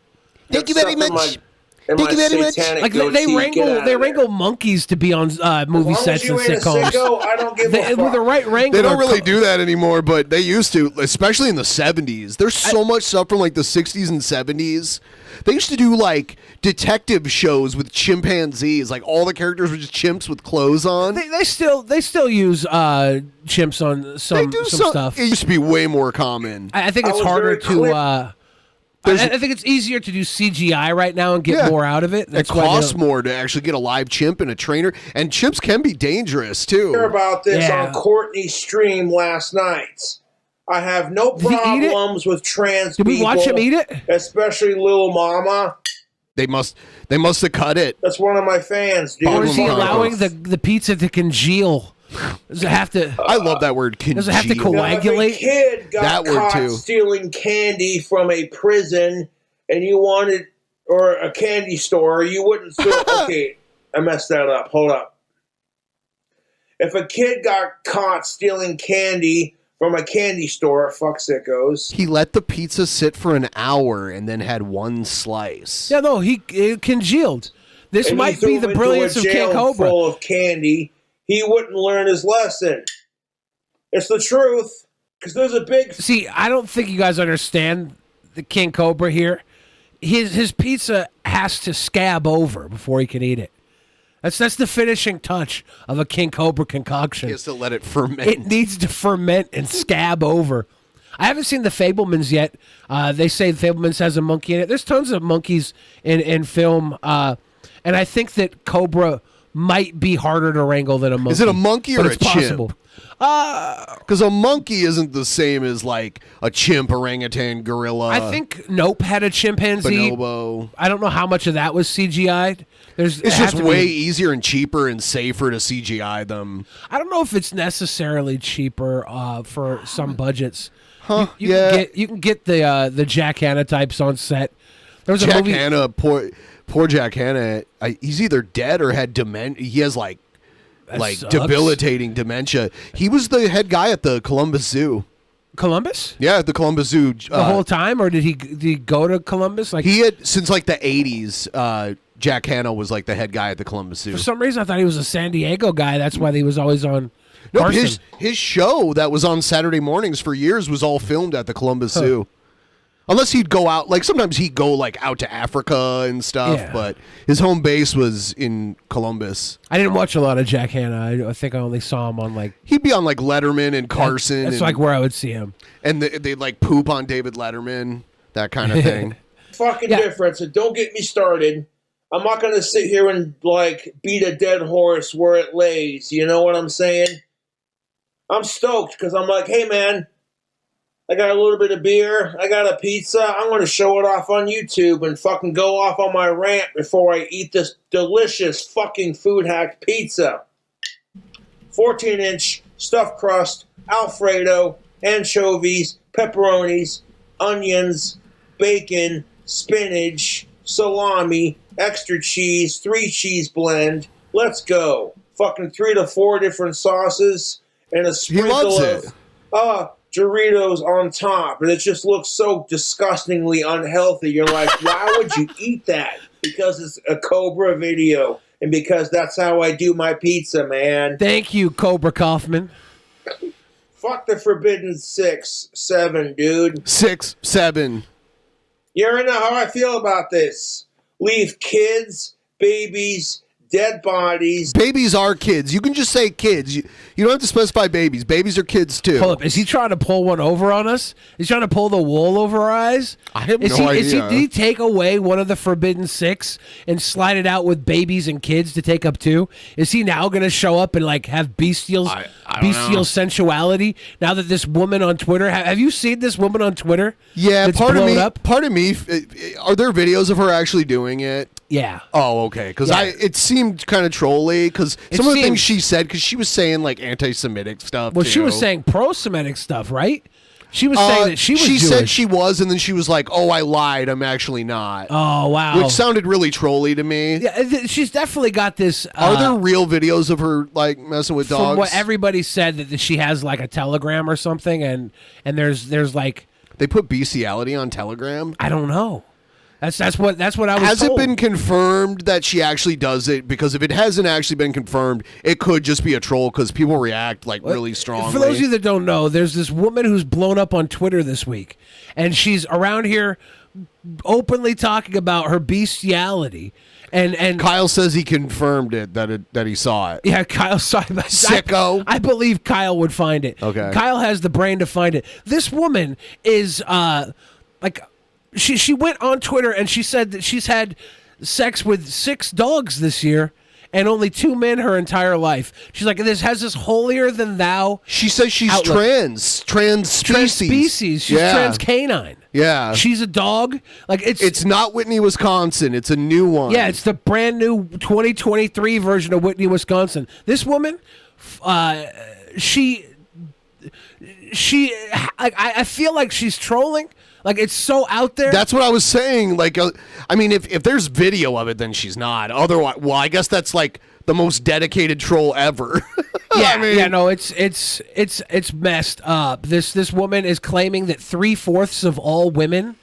Thank you very much. Thank you very much. Like they wrangle monkeys to be on movie sets and sitcoms. I don't give a fuck. With the right wrangler, They don't really do that anymore, but they used to, especially in the 70s. There's so much stuff from like the 60s and 70s. They used to do like detective shows with chimpanzees. Like all the characters were just chimps with clothes on. They still use chimps on some stuff. It used to be way more common. I think it's harder to. I think it's easier to do CGI right now and get more out of it. It costs more to actually get a live chimp and a trainer, and chimps can be dangerous too. Hear about this on Courtney's stream last night. I have no problems with trans people. Did we watch him eat it? Especially Lil Mama. They must have cut it. That's one of my fans, dude. Or is he allowing the pizza to congeal? Does it have to? I love that word. Congeal. Does it have to coagulate? Now, if a kid got caught stealing candy from a prison, and you wanted, or a candy store, you wouldn't feel. Okay, I messed that up. Hold up. If a kid got caught stealing candy from a candy store, fuck sickos. He let the pizza sit for an hour and then had one slice. Yeah, no, it congealed. This And might he be threw the him into brilliance a of King jail Cobra. Full of candy. He wouldn't learn his lesson. It's the truth. Because there's a big. See, I don't think you guys understand the King Cobra here. His pizza has to scab over before he can eat it. That's the finishing touch of a King Cobra concoction. He has to let it ferment. It needs to ferment and scab over. I haven't seen the Fablemans yet. They say the Fablemans has a monkey in it. There's tons of monkeys in film, and I think that Cobra might be harder to wrangle than a monkey. Is it a monkey or but a it's possible. chimp? Because a monkey isn't the same as like a chimp, orangutan, gorilla. I think Nope had a chimpanzee. Bonobo. I don't know how much of that was CGI'd. It's just way easier and cheaper and safer to CGI them. I don't know if it's necessarily cheaper for some budgets. Huh? You can get the Jack Hanna types on set. There was a Jack movie. Hanna, poor Jack Hanna. He's either dead or had dementia. He has like sucks. debilitating dementia. He was the head guy at the Columbus Zoo. Columbus? Yeah, at the Columbus Zoo The whole time, or did he go to Columbus? Like he had since like the 80s. Jack Hanna was like the head guy at the Columbus Zoo. For some reason, I thought he was a San Diego guy. That's why he was always on. No, Carson. his show that was on Saturday mornings for years was all filmed at the Columbus Zoo. Unless he'd go out, like sometimes he'd go like out to Africa and stuff, but his home base was in Columbus. I didn't watch a lot of Jack Hanna. I think I only saw him on like. He'd be on like Letterman and Carson. That's and, like where I would see him. And they'd like poop on David Letterman, that kind of thing. Fucking difference. And don't get me started. I'm not going to sit here and like beat a dead horse where it lays. You know what I'm saying? I'm stoked because I'm like, hey man, I got a little bit of beer. I got a pizza. I'm going to show it off on YouTube and fucking go off on my rant before I eat this delicious fucking food hack pizza. 14-inch stuffed crust, Alfredo, anchovies, pepperonis, onions, bacon, spinach, salami, extra cheese, 3 cheese blend. Let's go. Fucking 3 to 4 different sauces and a sprinkle of Doritos on top, and it just looks so disgustingly unhealthy. You're like, why would you eat that? Because it's a Cobra video, and because that's how I do my pizza, man. Thank you, Cobra Kaufman. Fuck the Forbidden 6, 7, dude. 6, 7. You already know how I feel about this. Leave kids, babies, dead bodies. Babies are kids. You can just say kids. You don't have to specify babies. Babies are kids too. Hold up. Is he trying to pull one over on us? Is he trying to pull the wool over our eyes? I have no idea. Did he take away one of the Forbidden Six and slide it out with babies and kids to take up two? Is he now going to show up and like have bestial sensuality now that this woman on Twitter? Have you seen this woman on Twitter? Yeah, that's part of blown me. Up? Part of me. Are there videos of her actually doing it? Yeah. Oh, okay. Because it seemed kind of trolly. Because some of the things she said, because she was saying like anti-Semitic stuff. Well, too. she was saying pro-Semitic stuff, right? She was saying that she was She Jewish. said she was, and then she was like, "Oh, I lied. I'm actually not." Oh, wow. Which sounded really trolly to me. Yeah, she's definitely got this. Are there real videos of her like messing with dogs? From what everybody said, that she has like a Telegram or something, and there's like they put bestiality on Telegram. I don't know. That's what I was. Has told. it been confirmed that she actually does it? Because if it hasn't actually been confirmed, it could just be a troll because people react like really strongly. For those of you that don't know, there's this woman who's blown up on Twitter this week, and she's around here openly talking about her bestiality. And Kyle says he confirmed it that he saw it. Yeah, Kyle saw it. Sicko. I believe Kyle would find it. Okay. Kyle has the brain to find it. This woman is like. She went on Twitter and she said that she's had sex with 6 dogs this year and only 2 men her entire life. She's like, this has this holier than thou. She says she's trans species. She's trans canine. Yeah, she's a dog. Like it's not Whitney, Wisconsin. It's a new one. Yeah, it's the brand new 2023 version of Whitney, Wisconsin. This woman, she I feel like she's trolling. Like, it's so out there. That's what I was saying. Like, I mean, if there's video of it, then she's not. Otherwise, well, I guess that's like the most dedicated troll ever. Yeah, I mean, no, it's messed up. This woman is claiming that 3/4 of all women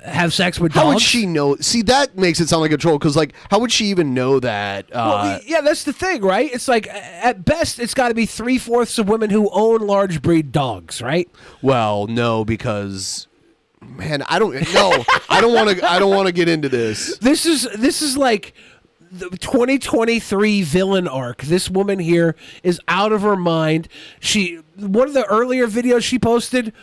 have sex with dogs. How would she know? See, that makes it sound like a troll because, like, how would she even know that? Well, yeah, that's the thing, right? It's like at best, it's got to be 3/4 of women who own large breed dogs, right? Well, no, because man, I don't know. I don't want to get into this. This is like the 2023 villain arc. This woman here is out of her mind. One of the earlier videos she posted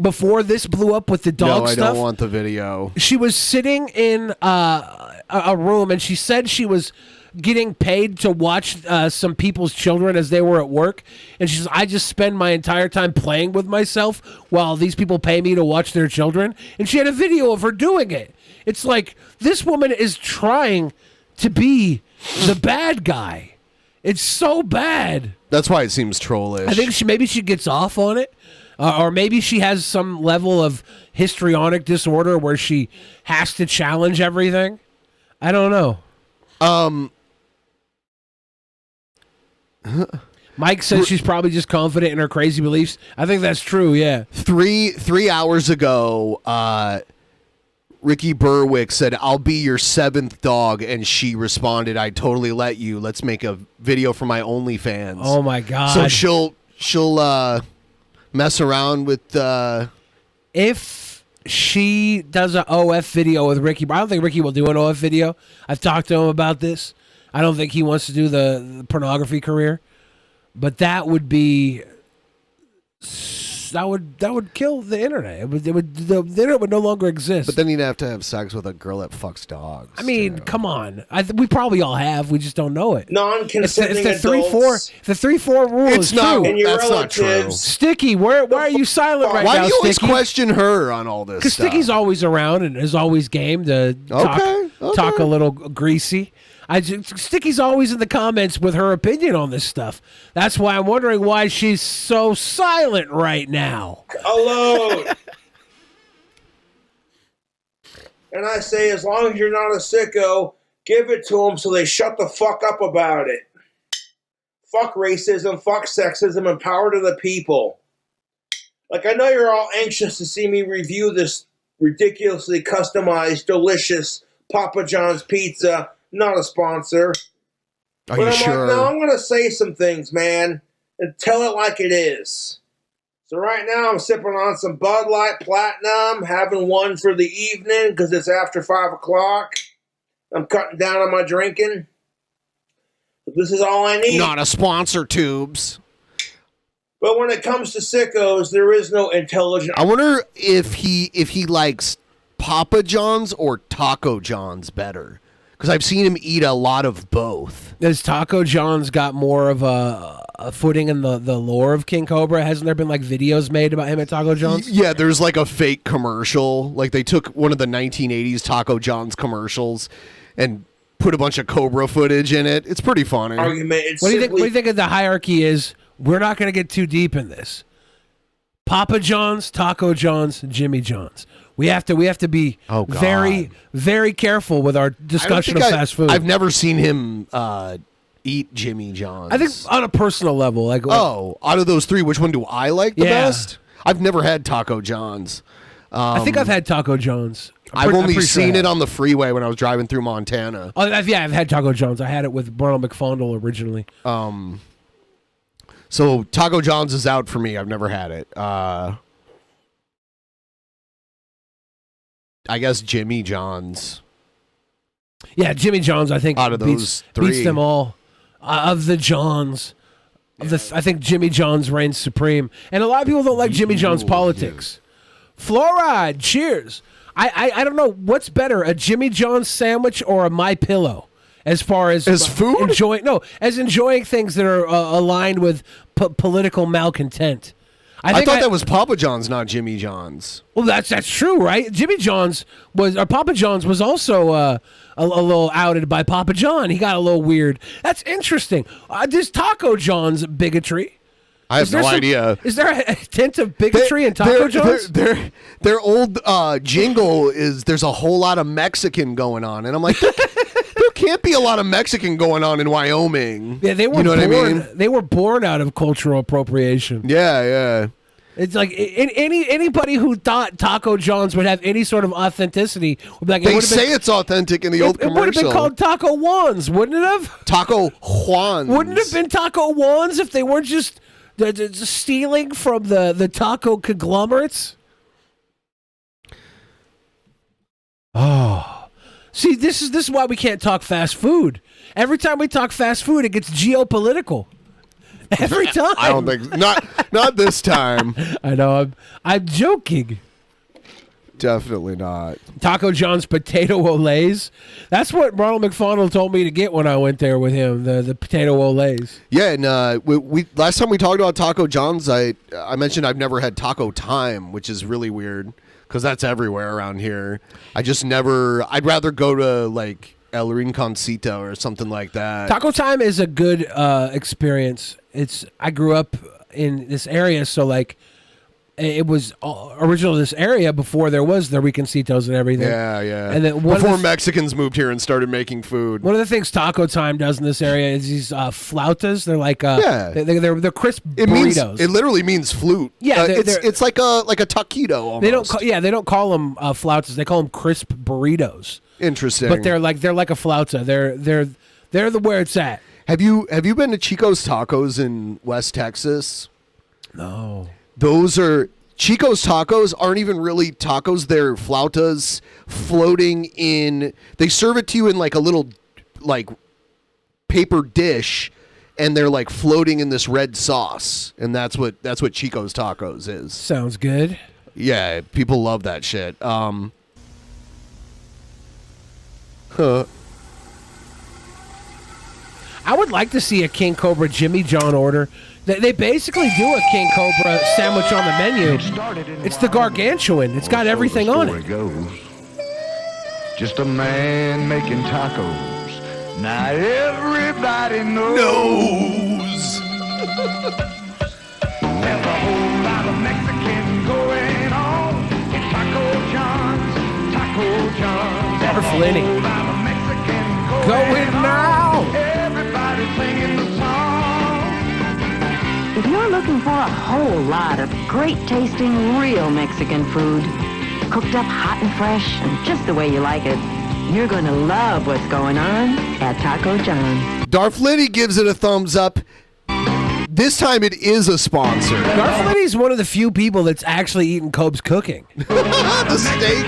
before this blew up with the dog stuff. No, I don't want the video. She was sitting in a room, and she said she was getting paid to watch some people's children as they were at work. And she says, I just spend my entire time playing with myself while these people pay me to watch their children. And she had a video of her doing it. It's like, this woman is trying to be the bad guy. It's so bad. That's why it seems trollish. I think maybe she gets off on it. Or maybe she has some level of histrionic disorder where she has to challenge everything. I don't know. Mike says she's probably just confident in her crazy beliefs. I think that's true, yeah. 3 hours ago, Ricky Berwick said, I'll be your 7th dog. And she responded, I totally let you. Let's make a video for my OnlyFans. Oh, my God. So she'll mess around with if she does an OF video with Ricky. I don't think Ricky will do an OF video. I've talked to him about this. I don't think he wants to do the pornography career, but that would be that would kill the internet. The internet would no longer exist. But then you'd have to have sex with a girl that fucks dogs. I mean, come on. We probably all have. We just don't know it. Non-consenting If the 3-4 rule It's is not. true. That's not true. Sticky, why are you silent right now? Why do you always Sticky? question her on all this Because stuff? Sticky's always around and is always game to talk a little greasy. Sticky's always in the comments with her opinion on this stuff. That's why I'm wondering why she's so silent right now. Alone. And I say, as long as you're not a sicko, give it to them so they shut the fuck up about it. Fuck racism, fuck sexism, and power to the people. Like, I know you're all anxious to see me review this ridiculously customized, delicious Papa John's pizza. Not a sponsor. Are you sure? Like, no, I'm going to say some things, man, and tell it like it is. So right now I'm sipping on some Bud Light Platinum, having one for the evening because it's after 5 o'clock. I'm cutting down on my drinking. But this is all I need. Not a sponsor, Tubes. But when it comes to sickos, there is no intelligent. I wonder if he likes Papa John's or Taco John's better. Because I've seen him eat a lot of both. Has Taco John's got more of a footing in the lore of King Cobra? Hasn't there been like videos made about him at Taco John's? Yeah, there's like a fake commercial. Like they took one of the 1980s Taco John's commercials and put a bunch of Cobra footage in it. It's pretty funny. What do you think of the hierarchy is? We're not going to get too deep in this. Papa John's, Taco John's, Jimmy John's. We have to be very, very careful with our discussion of fast food. I've never seen him eat Jimmy John's. I think on a personal level, like out of those three, which one do I like the best? I've never had Taco John's. I think I've had Taco John's. I've only seen it on the freeway when I was driving through Montana. Oh, I've had Taco John's. I had it with Ronald McFondle originally. So Taco John's is out for me. I've never had it. I guess Jimmy John's. Yeah, Jimmy John's, I think, out of those beats them all. Of the Johns, I think Jimmy John's reigns supreme. And a lot of people don't like Jimmy John's politics. Fluoride, cheers. I don't know, what's better, a Jimmy John's sandwich or a My Pillow? As far as food? Enjoying things that are aligned with political malcontent. I thought that was Papa John's, not Jimmy John's. Well, that's true, right? Papa John's was also a little outed by Papa John. He got a little weird. That's interesting. There's Taco John's bigotry. I have no idea. Is there a hint of bigotry in Taco John's? Their old jingle is "There's a whole lot of Mexican going on," and I'm like, there can't be a lot of Mexican going on in Wyoming. Yeah, they were. You know what I mean? They were born out of cultural appropriation. Yeah. It's like anybody who thought Taco John's would have any sort of authenticity would be like. They say it's authentic in the old commercial. It would have been called Taco Juan's, wouldn't it have? Taco Juan's. Wouldn't it have been Taco Juan's if they weren't just stealing from the taco conglomerates? Oh. See, this is why we can't talk fast food. Every time we talk fast food, it gets geopolitical. Every time. I don't think not this time. I know. I'm joking. Definitely not. Taco John's potato olays. That's what Ronald McFondle told me to get when I went there with him. The potato olays. Yeah, and we last time we talked about Taco John's, I mentioned I've never had Taco Time, which is really weird because that's everywhere around here. I'd rather go to like El Rinconcito or something like that. Taco Time is a good experience. I grew up in this area, so like it was original to this area before there was the Rinconcitos and everything. Yeah. And then before Mexicans moved here and started making food. One of the things Taco Time does in this area is these flautas. They're like they're crisp burritos. It literally means flute. Yeah, it's like a taquito almost. They don't call them flautas. They call them crisp burritos. Interesting. But they're like a flauta. They're where it's at. Have you been to Chico's Tacos in West Texas? No. Those are Chico's Tacos aren't even really tacos. They're flautas floating in. They serve it to you in like a little like paper dish, and they're like floating in this red sauce, and that's what Chico's Tacos is. Sounds good. Yeah, people love that shit. I would like to see a King Cobra Jimmy John order. They basically do a King Cobra sandwich on the menu. It's the gargantuan. It's got everything on it. Just a man making tacos. Now everybody knows. There's a whole lot of Mexican going on in Taco John's. Taco John's. Darth Lenny. Going now. Everybody singing the song. If you're looking for a whole lot of great tasting real Mexican food, cooked up hot and fresh and just the way you like it, you're going to love what's going on at Taco John's. Darth Lenny gives it a thumbs up. This time it is a sponsor. Darth Lenny's one of the few people that's actually eaten Cobb's cooking. The steak.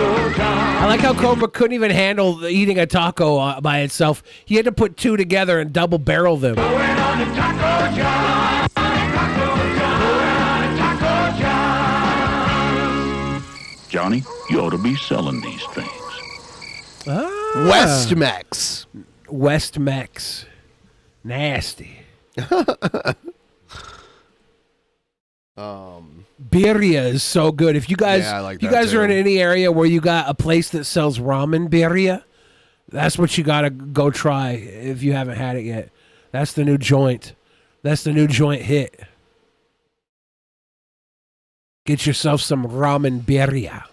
I like how Cobra couldn't even handle eating a taco by itself. He had to put two together and double barrel them. Johnny, you ought to be selling these things. West Mex. West Mex. Nasty. Birria is so good. If you guys, Yeah, I like if you that guys are in too. any area where you got a place that sells ramen birria, that's what you gotta go try if you haven't had it yet. That's the new joint. That's the new joint hit. Get yourself some ramen birria.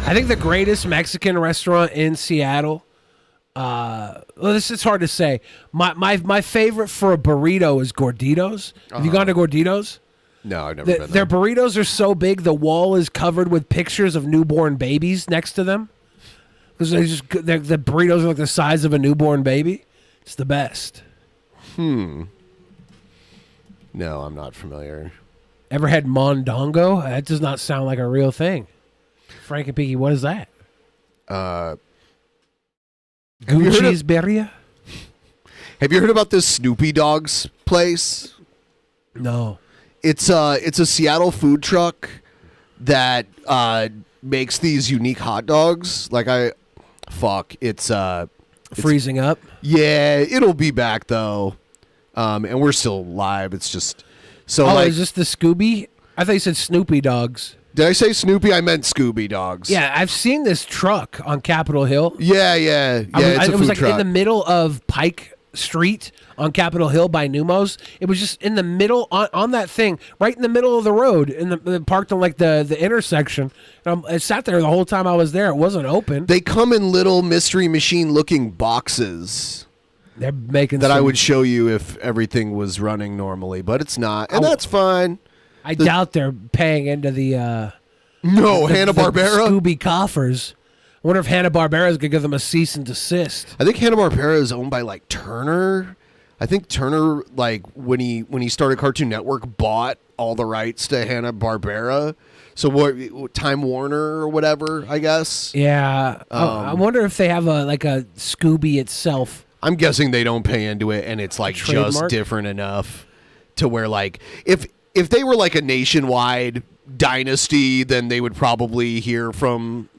I think the greatest Mexican restaurant in Seattle. Well, this is hard to say. My favorite for a burrito is Gorditos. Have you gone to Gorditos? No, I've never been Their there. burritos are so big, the wall is covered with pictures of newborn babies next to them. Because the burritos are like the size of a newborn baby. It's the best. No, I'm not familiar. Ever had mondongo? That does not sound like a real thing. Frank and Piggy, what is that? Gucci's birria? Have you heard about this Snoopy Dog's place? No. It's a Seattle food truck that makes these unique hot dogs. It's freezing up. Yeah, it'll be back though, and we're still live. It's just so. Is this the Scooby? I thought you said Snoopy Dogs. Did I say Snoopy? I meant Scooby Dogs. Yeah, I've seen this truck on Capitol Hill. Yeah. It It's a was food like truck. in the middle of Pike Street on Capitol Hill by Numos. It was just in the middle on that thing, right in the middle of the road, parked on like the intersection. And I sat there the whole time I was there. It wasn't open. They come in little Mystery Machine looking boxes. They're making that I some- would show you if everything was running normally, but it's not, and that's fine. I doubt they're paying into the Hanna-Barbera? Scooby coffers. I wonder if Hanna-Barbera is going to give them a cease and desist. I think Hanna-Barbera is owned by like Turner. I think Turner, like when he started Cartoon Network, bought all the rights to Hanna-Barbera. So what? Time Warner or whatever, I guess. Yeah, I wonder if they have a Scooby itself. I'm guessing they don't pay into it, and it's like just Trademark? different enough to where like if they were like a nationwide dynasty, then they would probably hear from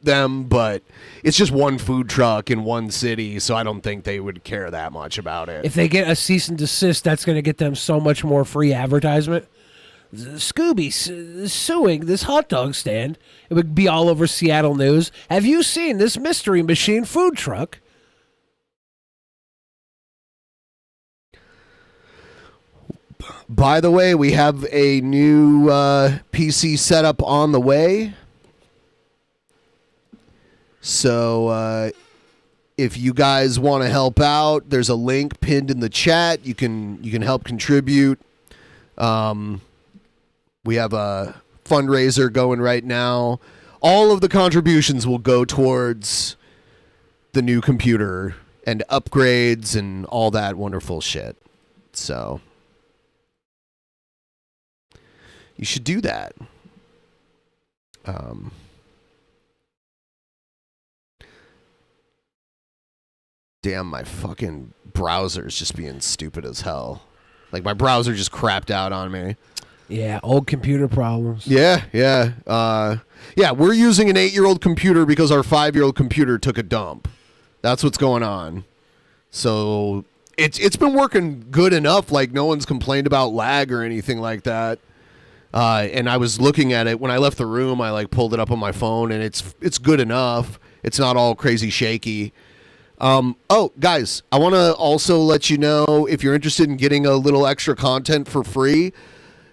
them, but it's just one food truck in one city, so I don't think they would care that much about it. If they get a cease and desist, that's going to get them so much more free advertisement. Scooby suing this hot dog stand. It would be all over Seattle news. Have you seen this Mystery Machine food truck? By the way, we have a new PC setup on the way. So if you guys want to help out, there's a link pinned in the chat. You can help contribute. We have a fundraiser going right now. All of the contributions will go towards the new computer and upgrades and all that wonderful shit. So you should do that. Damn, my fucking browser's just being stupid as hell. Like, my browser just crapped out on me. Yeah, old computer problems. Yeah. We're using an 8-year-old computer because our 5-year-old computer took a dump. That's what's going on. So it's been working good enough. Like, no one's complained about lag or anything like that. And I was looking at it when I left the room. I like pulled it up on my phone, and it's good enough. It's not all crazy shaky. Guys, I want to also let you know, if you're interested in getting a little extra content for free,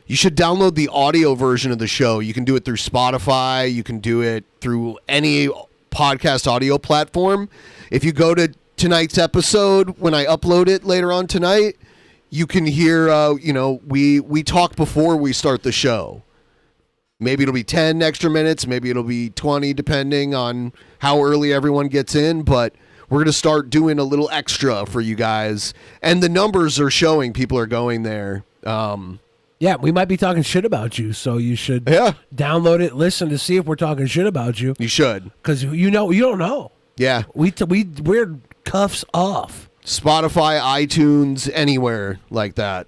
you should download the audio version of the show. You can do it through Spotify. You can do it through any podcast audio platform. If you go to tonight's episode, when I upload it later on tonight, you can hear, we talk before we start the show. Maybe it'll be 10 extra minutes. Maybe it'll be 20, depending on how early everyone gets in. But we're going to start doing a little extra for you guys. And the numbers are showing people are going there. Yeah, we might be talking shit about you, so you should download it, listen to see if we're talking shit about you. You should. Because you don't know. Yeah. We're cuffs off. Spotify, iTunes, anywhere like that.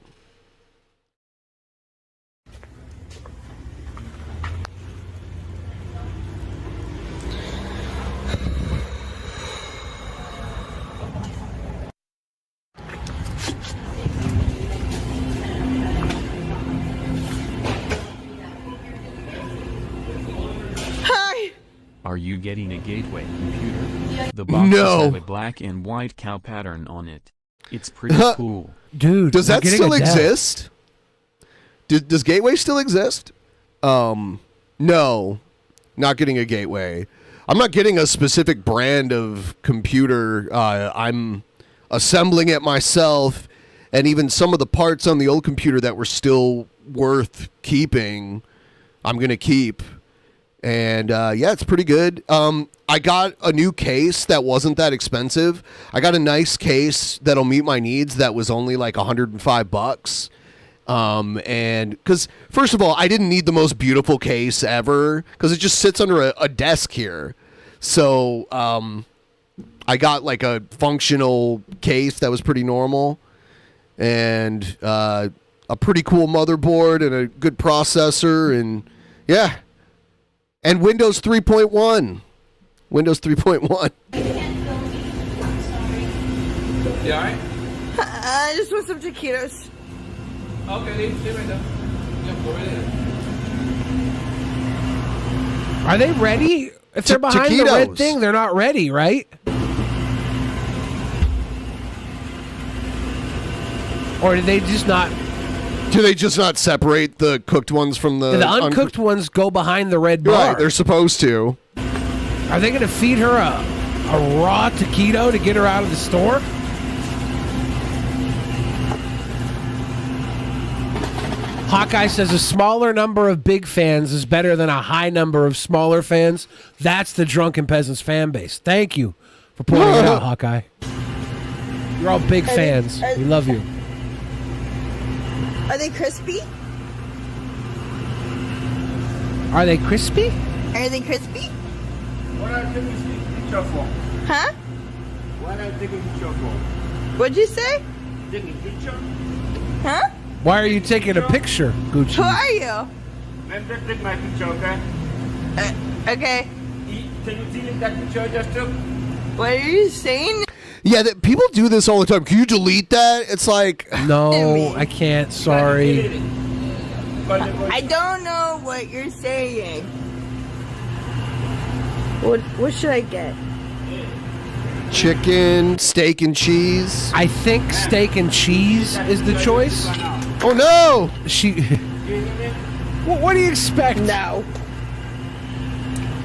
Are you getting a gateway computer? The box has a black and white cow pattern on it. It's pretty cool. Dude, does that still exist? Does Gateway still exist? No, not getting a Gateway. I'm not getting a specific brand of computer. I'm assembling it myself, and even some of the parts on the old computer that were still worth keeping, I'm going to keep. And yeah, it's pretty good. I got a new case that wasn't that expensive. I got a nice case that'll meet my needs that was only like $105. And because first of all, I didn't need the most beautiful case ever because it just sits under a desk here. So I got like a functional case that was pretty normal and a pretty cool motherboard and a good processor and yeah. And Windows 3.1. Windows 3.1. You alright? I just want some taquitos. Okay, stay right there. Yep, go right there. Are they ready? If they're behind the red thing, they're not ready, right? Or did they just not... Do they just not separate the cooked ones from the uncooked ones go behind the red bar? Right, they're supposed to. Are they going to feed her a raw taquito to get her out of the store? Hawkeye says a smaller number of big fans is better than a high number of smaller fans. That's the Drunken Peasants fan base. Thank you for pointing it out, Hawkeye. You're all big fans. We love you. Are they crispy? Are they crispy? Are they crispy? What are you taking picture for? Huh? What are you taking picture for? What'd you say? Taking picture? Huh? Why are you taking a picture, Gucci? Who are you? Let me take my picture, okay? Okay. Can you delete that picture I just took? What are you saying? Yeah, people do this all the time. Can you delete that? It's like... No, I can't. Sorry. I don't know what you're saying. What should I get? Chicken, steak and cheese. I think steak and cheese is the choice. Oh no! What do you expect? No.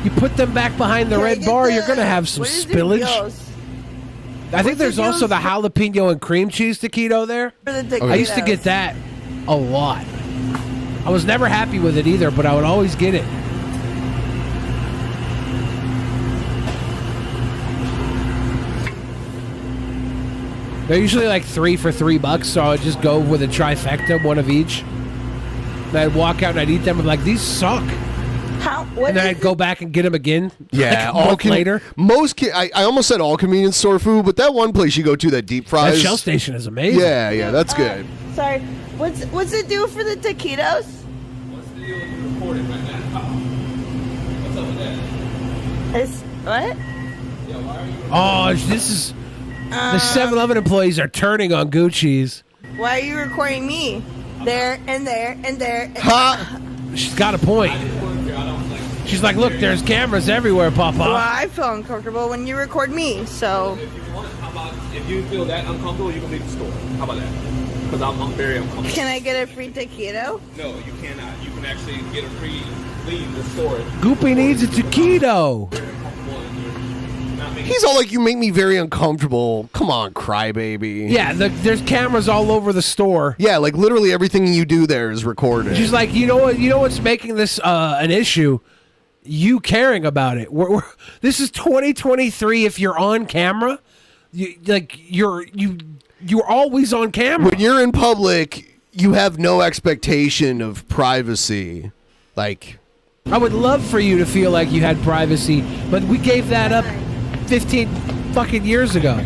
You put them back behind the red bar, you're going to have some spillage. I think there's also the jalapeno and cream cheese taquito there. I used to get that a lot. I was never happy with it either, but I would always get it. They're usually like 3 for $3, so I would just go with a trifecta, one of each. And I'd walk out and I'd eat them and be like, these suck. And then I'd go back and get them again. Yeah, like a month later. I almost said all convenience store food, but that one place you go to that deep fries. That Shell Station is amazing. Yeah, that's good. Sorry, what's it do for the taquitos? What's the deal with recording right now? What's up with that? It's what? Yeah, why are you Oh, this is the 7-Eleven employees are turning on Gucci's. Why are you recording me? There and there and there. She's got a point. She's like, look, there's cameras everywhere, Papa. Well, I feel uncomfortable when you record me, so. If you want, how about if you feel that uncomfortable, you can leave the store. How about that? Because I'm very uncomfortable. Can I get a free taquito? No, you cannot. You can actually get a free leave the store. Goopy needs a taquito. He's all like, you make me very uncomfortable. Come on, crybaby. Yeah, there's cameras all over the store. Yeah, like literally everything you do there is recorded. She's like, you know what? You know what's making this an issue? you caring about it. This is 2023. If you're on camera, you're always on camera. When you're in public, you have no expectation of privacy. Like, I would love for you to feel like you had privacy, but we gave that up 15 fucking years ago.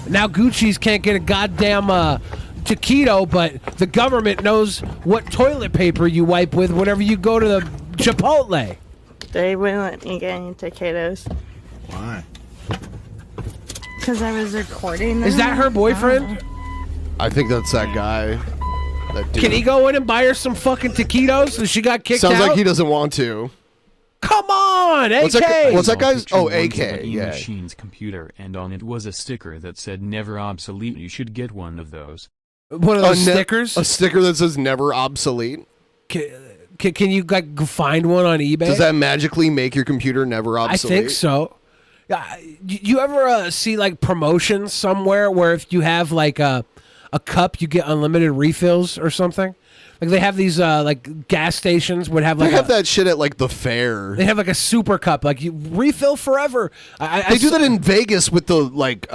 Now Gucci's can't get a goddamn taquito, but the government knows what toilet paper you wipe with whenever you go to the Chipotle. They wouldn't let me get any taquitos. Why? Because I was recording them. Is that her boyfriend? I think that's that guy. That dude. Can he go in and buy her some fucking taquitos and she got kicked out? Sounds like he doesn't want to. Come on, AK! What's that guy's? Oh, AK, yeah. Machine's computer, and on it was a sticker that said "Never obsolete." You should get one of those. One of those stickers? A sticker that says "Never obsolete." Can you like find one on eBay? Does that magically make your computer never obsolete? I think so. You ever see like promotions somewhere where if you have like a cup, you get unlimited refills or something? Like they have these like gas stations would have like they have that shit at like the fair. They have like a super cup, like you refill forever. They do that in Vegas with the like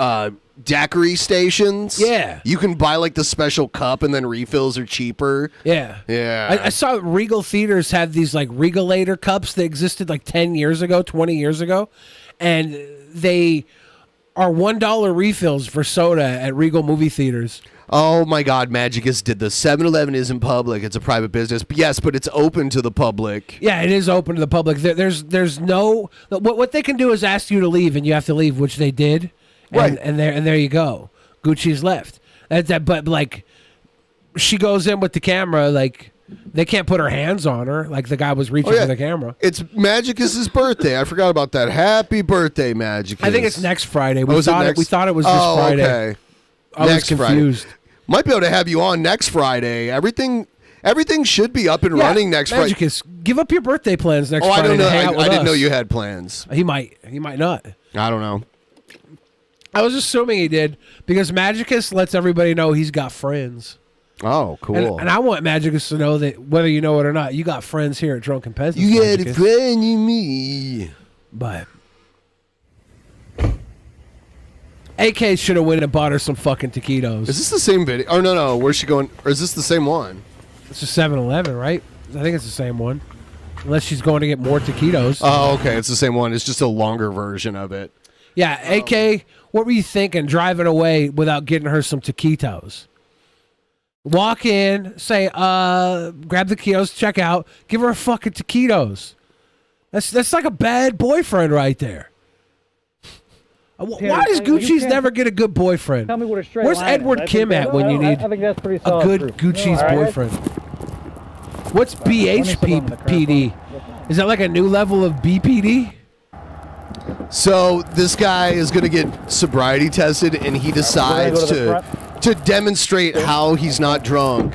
daiquiri stations. Yeah, you can buy like the special cup and then refills are cheaper. Yeah, yeah. I saw Regal Theaters had these like Regalator cups that existed like 10 years ago, 20 years ago, and they are $1 refills for soda at Regal movie theaters. Oh my God, Magicus did this. 7-Eleven isn't public; it's a private business. Yes, but it's open to the public. Yeah, it is open to the public. There's no what they can do is ask you to leave, and you have to leave, which they did. Right, and there you go. Gucci's left. But like, she goes in with the camera. Like, they can't put her hands on her. Like the guy was reaching for the camera. It's Magicus's birthday. I forgot about that. Happy birthday, Magicus! I think it's next Friday. We thought it was this Friday. Okay. I was confused. Friday. Might be able to have you on next Friday. Everything should be up and running next Friday. Magicus, give up your birthday plans next Friday. I don't know. I didn't know you had plans. He might not. I don't know. I was assuming he did because Magicus lets everybody know he's got friends. Oh, cool. And I want Magicus to know that whether you know it or not, you got friends here at Drunken Peasants. You got Magicus. a friend in me. But AK should have went and bought her some fucking taquitos. Is this the same video? Oh, no. Where's she going? Or is this the same one? It's a 7-Eleven, right? I think it's the same one. Unless she's going to get more taquitos. Oh, okay. It's the same one. It's just a longer version of it. Yeah, AK, what were you thinking driving away without getting her some taquitos? Walk in, say, grab the taquitos, check out, give her a fucking taquitos. That's like a bad boyfriend right there. Why does Gucci's never get a good boyfriend? Tell me what a straight Where's line Edward is. Kim at when you need I think that's pretty a solid good proof. Gucci's All right. boyfriend? What's BHPD? Is that like a new level of BPD? So this guy is going to get sobriety tested, and he decides to demonstrate how he's not drunk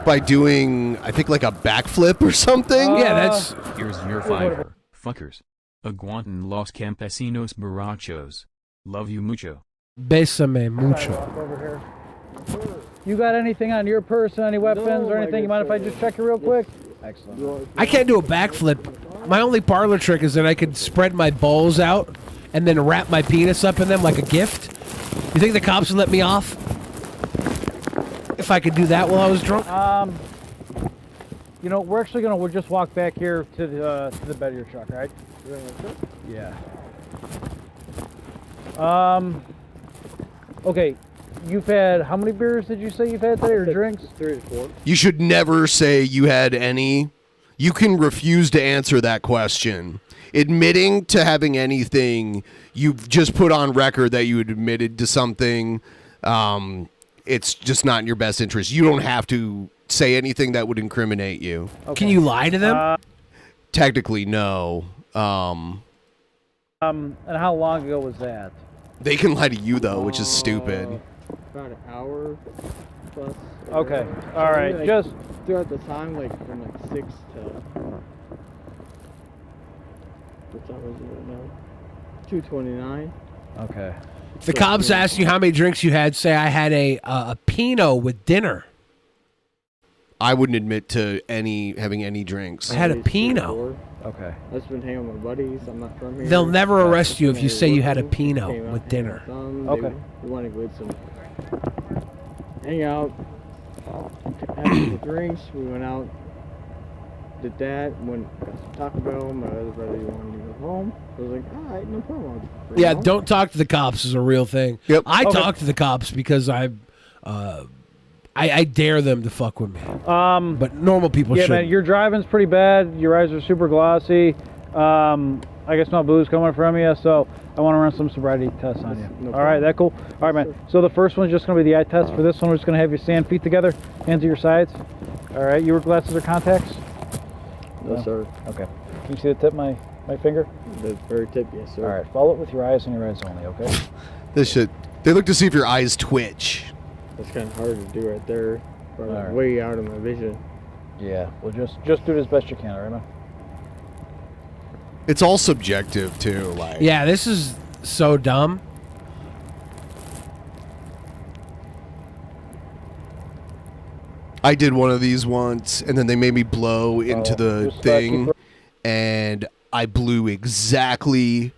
by doing, I think, like a backflip or something. Here's your fiver, fuckers. Aguanten los campesinos borrachos. Love you mucho. Bésame mucho. Over here. You got anything on your person, any weapons or anything? You mind if I just check it real quick? Excellent. I can't do a backflip. My only parlor trick is that I could spread my balls out and then wrap my penis up in them like a gift. You think the cops would let me off if I could do that while I was drunk? You know, we're actually we'll just walk back here to the bed of your truck, right? Yeah. Okay. You've had, how many beers did you say you've had today, or drinks? 3 to 4. You should never say you had any. You can refuse to answer that question. Admitting to having anything, you've just put on record that you had admitted to something. It's just not in your best interest. You don't have to say anything that would incriminate you. Okay. Can you lie to them? Technically, no. And how long ago was that? They can lie to you, though, which is stupid. About an hour plus. Okay. All right. Like, just throughout the time, like from 6 to. What time is it right now? 2:29. Okay. If the cops ask you how many drinks you had, say I had a Pinot with dinner. I wouldn't admit to having any drinks. I had a Pinot. Okay. I've just been hanging with my buddies. I'm not from here. They'll never arrest you if you say you had a Pinot with dinner. Okay. We want to go some hang out, have the drinks. We went out, did that, went got some Taco Bell. My other brother wanted to go home. I was like, all right, no problem. Yeah, don't talk to the cops is a real thing. Yep. I talk to the cops because I dare them to fuck with me. But normal people yeah, shouldn't. man, your driving's pretty bad. Your eyes are super glossy. I can smell booze coming from you, so I want to run some sobriety tests on you. No All right, that cool? All right, man. So the first one's just going to be the eye test. For this one, we're just going to have you stand feet together, hands at your sides. All right, you wear glasses or contacts? No, sir. Okay. Can you see the tip of my finger? The very tip, yes, sir. All right, follow it with your eyes and your eyes only, okay? They look to see if your eyes twitch. That's kind of hard to do right there. All right. Way out of my vision. Yeah, well, just do it as best you can, all right, man? It's all subjective too. Like, yeah, this is so dumb. I did one of these once, and then they made me blow into the thing, and I blew exactly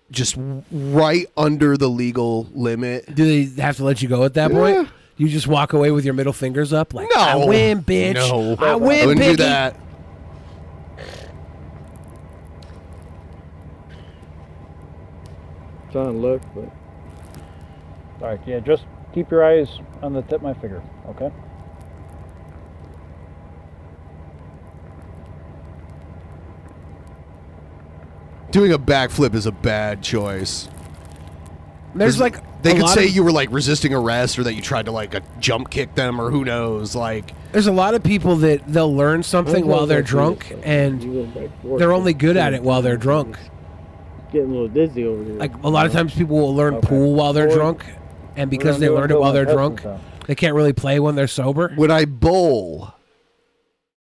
just right under the legal limit. Do they have to let you go at that point? You just walk away with your middle fingers up like, No. I win, bitch. No. I win, I wouldn't Piggy. do that. Trying to look, but All right, yeah, just keep your eyes on the tip of my finger, okay? Doing a backflip is a bad choice. There's 'Cause like they a could lot say of- you were like resisting arrest, or that you tried to like jump kick them, or who knows. Like, There's a lot of people that they'll learn something while they're drunk, and they're only good at it while they're drunk. getting a little dizzy over here. Like a lot of times people will learn pool while they're drunk, and because they learned it while they're drunk, they can't really play when they're sober. when I bowl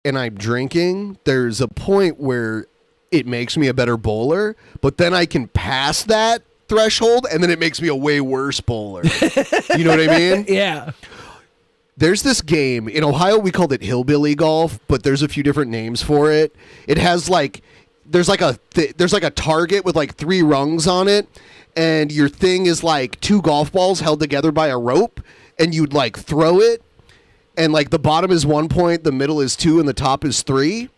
and I'm drinking, there's a point where it makes me a better bowler, but then I can pass that threshold, and then it makes me a way worse bowler. You know what I mean? Yeah. There's this game in Ohio. We called it hillbilly golf, but there's a few different names for it. It has like there's like a target with like 3 rungs on it, and your thing is like 2 golf balls held together by a rope, and you'd like throw it, and like the bottom is 1 point, the middle is 2, and the top is 3.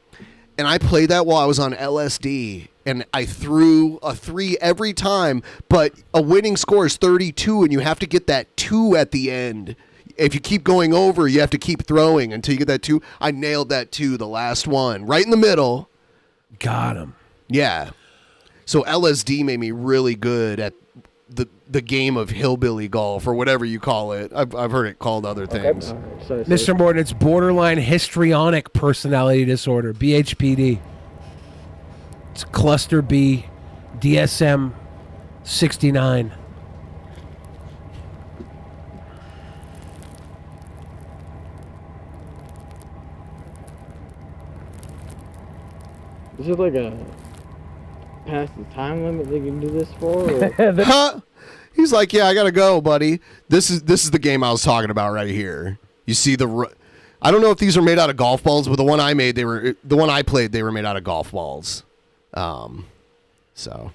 And I played that while I was on LSD, and I threw a 3 every time, but a winning score is 32, and you have to get that 2 at the end. If you keep going over, you have to keep throwing until you get that 2. I nailed that 2, the last one, right in the middle. Got him. Yeah. So LSD made me really good at the game of hillbilly golf, or whatever you call it. I've heard it called other things. Mr. Morton, it's borderline histrionic personality disorder, BHPD. It's cluster B, DSM 69. Is it like a past the time limit they can do this for? Or? Huh? He's like, yeah, I gotta go, buddy. This is the game I was talking about right here. You see I don't know if these are made out of golf balls, but the one I played, they were made out of golf balls. So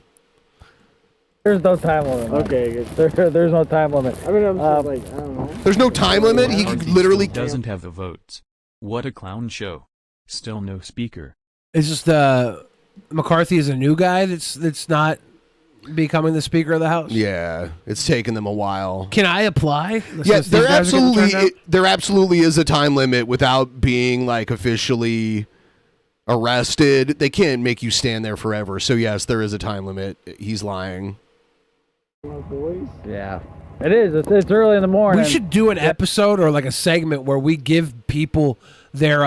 There's no time limit. man. Okay, There's no time limit. I mean, I'm just like, I don't know. there's no time limit. He could literally doesn't have the votes. What a clown show. Still no speaker. It's just McCarthy is a new guy that's not becoming the Speaker of the House. Yeah, it's taken them a while. Can I apply? Yeah, Since these guys are getting turned out? there absolutely is a time limit without being like officially arrested. They can't make you stand there forever. So yes, there is a time limit. He's lying. Yeah, it is. It's early in the morning. We should do an episode or like a segment where we give people their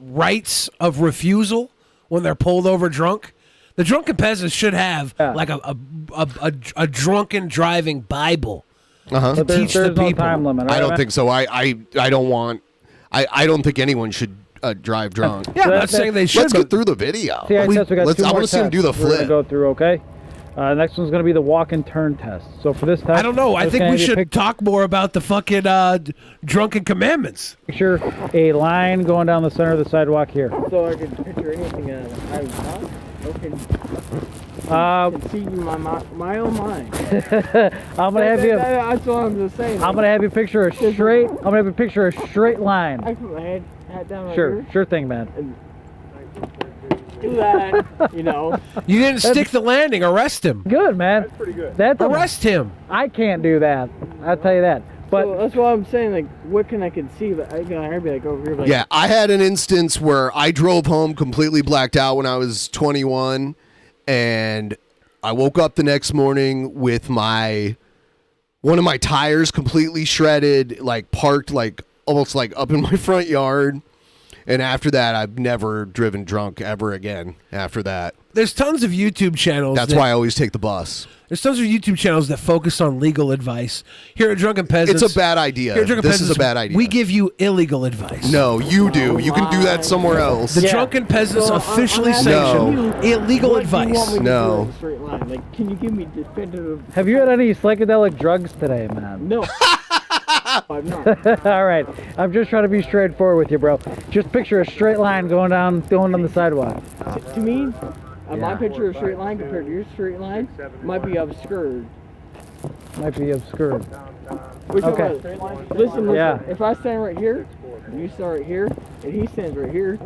rights of refusal when they're pulled over drunk. The Drunken Peasants should have like a drunken driving Bible to But teach the there's no people. time limit. I right, don't man? think so. I don't want. I don't think anyone should drive drunk. Yeah, I'm not saying they should. Let's get through the video. See, I guess we got 2 I more want to see him do the tests we're gonna flip. go through, okay? Next one's going to be the walk and turn test. So for this test, I don't know. I think we should talk more about the fucking drunken commandments. Picture a line going down the center of the sidewalk here. So I can picture anything I want. Okay. Can see my own mind. I'm gonna have you. That's what I'm just saying. I'm gonna have you picture a straight. I'm gonna have you picture a straight line. I put my hat down right Sure, here. sure thing, man. Do that, you know. You didn't stick the landing. Arrest him. Good, man. That's pretty good. Arrest him. I can't do that. I'll tell you that. But so that's what I'm saying. Like, what can I conceive? I can be like over here. Like, Yeah, I had an instance where I drove home completely blacked out when I was 21, and I woke up the next morning with one of my tires completely shredded, like parked like almost like up in my front yard. And after that, I've never driven drunk ever again after that. There's tons of YouTube channels. That's why I always take the bus. There's tons of YouTube channels that focus on legal advice. Here at Drunken Peasants, It's a bad idea. Here at Drunken This is Peasants, a bad idea. We give you illegal advice. No, you do. You can do that somewhere else. The Drunken Peasants officially sanction illegal advice. No. straight line. Like, can you give me definitive? have you had any psychedelic drugs today, man? No. I'm not. All right. I'm just trying to be straightforward with you, bro. Just picture a straight line going down the sidewalk. To me, my picture of straight line compared to your straight line might be obscured. Might be obscured. Which Okay. Listen. Yeah. If I stand right here, and you stand right here, and he stands right here,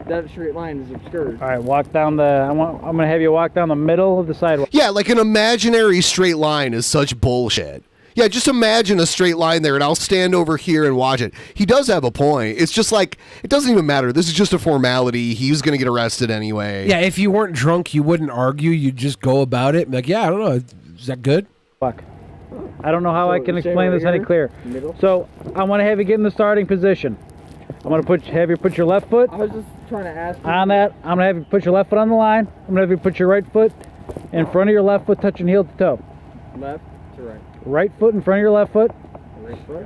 that straight line is obscured. All right. Walk down the. I'm gonna have you walk down the middle of the sidewalk. Yeah, like an imaginary straight line is such bullshit. Yeah, just imagine a straight line there, and I'll stand over here and watch it. He does have a point. It's just like, it doesn't even matter. This is just a formality. He was going to get arrested anyway. Yeah, if you weren't drunk, you wouldn't argue. You'd just go about it. Like, yeah, I don't know. Is that good? Fuck. I don't know how I can stay explain right this any here, clearer. middle. So I want to have you get in the starting position. I'm gonna have you put your left foot I was just trying to ask you. on that. I'm gonna have you put your left foot on the line. I'm gonna have you put your right foot in front of your left foot, touching heel to toe. Left to right. Right foot in front of your left foot. Right foot.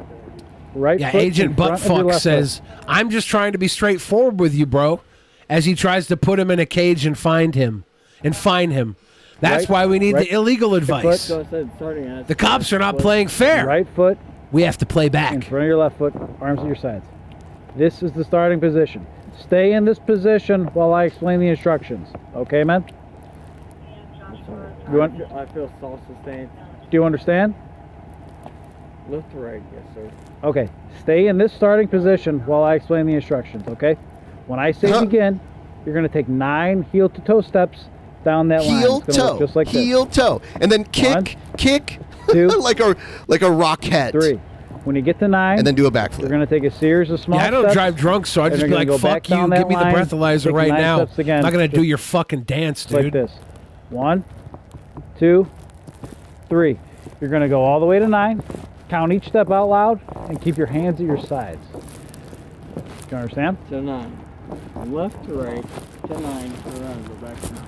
Right Yeah, foot Agent in front of your Buttfuck left says, I'm just trying to be straightforward with you, bro, as he tries to put him in a cage and find him. That's Right- why we need right the illegal foot. advice. So I said starting at The cops are not playing fair. Right foot We have to play in back. front of your left foot, arms at your sides. This is the starting position. Stay in this position while I explain the instructions. Okay, man? I feel self-sustained. Do you understand? Left to right, yes, sir. Okay, stay in this starting position while I explain the instructions, okay? When I say begin, you're going to take 9 heel-to-toe steps down that line. Heel It's gonna look toe, just like heel toe, and then kick, 1, kick, 2, like a rockette. 3. When you get to 9, and then do a backflip. you're going to take a series of small Yeah, I don't steps, drive drunk, so I'd and just you're be gonna like, go back fuck you, down that give me the line, breathalyzer take right 9 now. steps again, I'm not going to do just your fucking dance, like dude. this. 1, 2, 3. You're going to go all the way to 9, count each step out loud, and keep your hands at your sides. Do you understand? To 9. Left to right. To 9. To around. Go back to 9.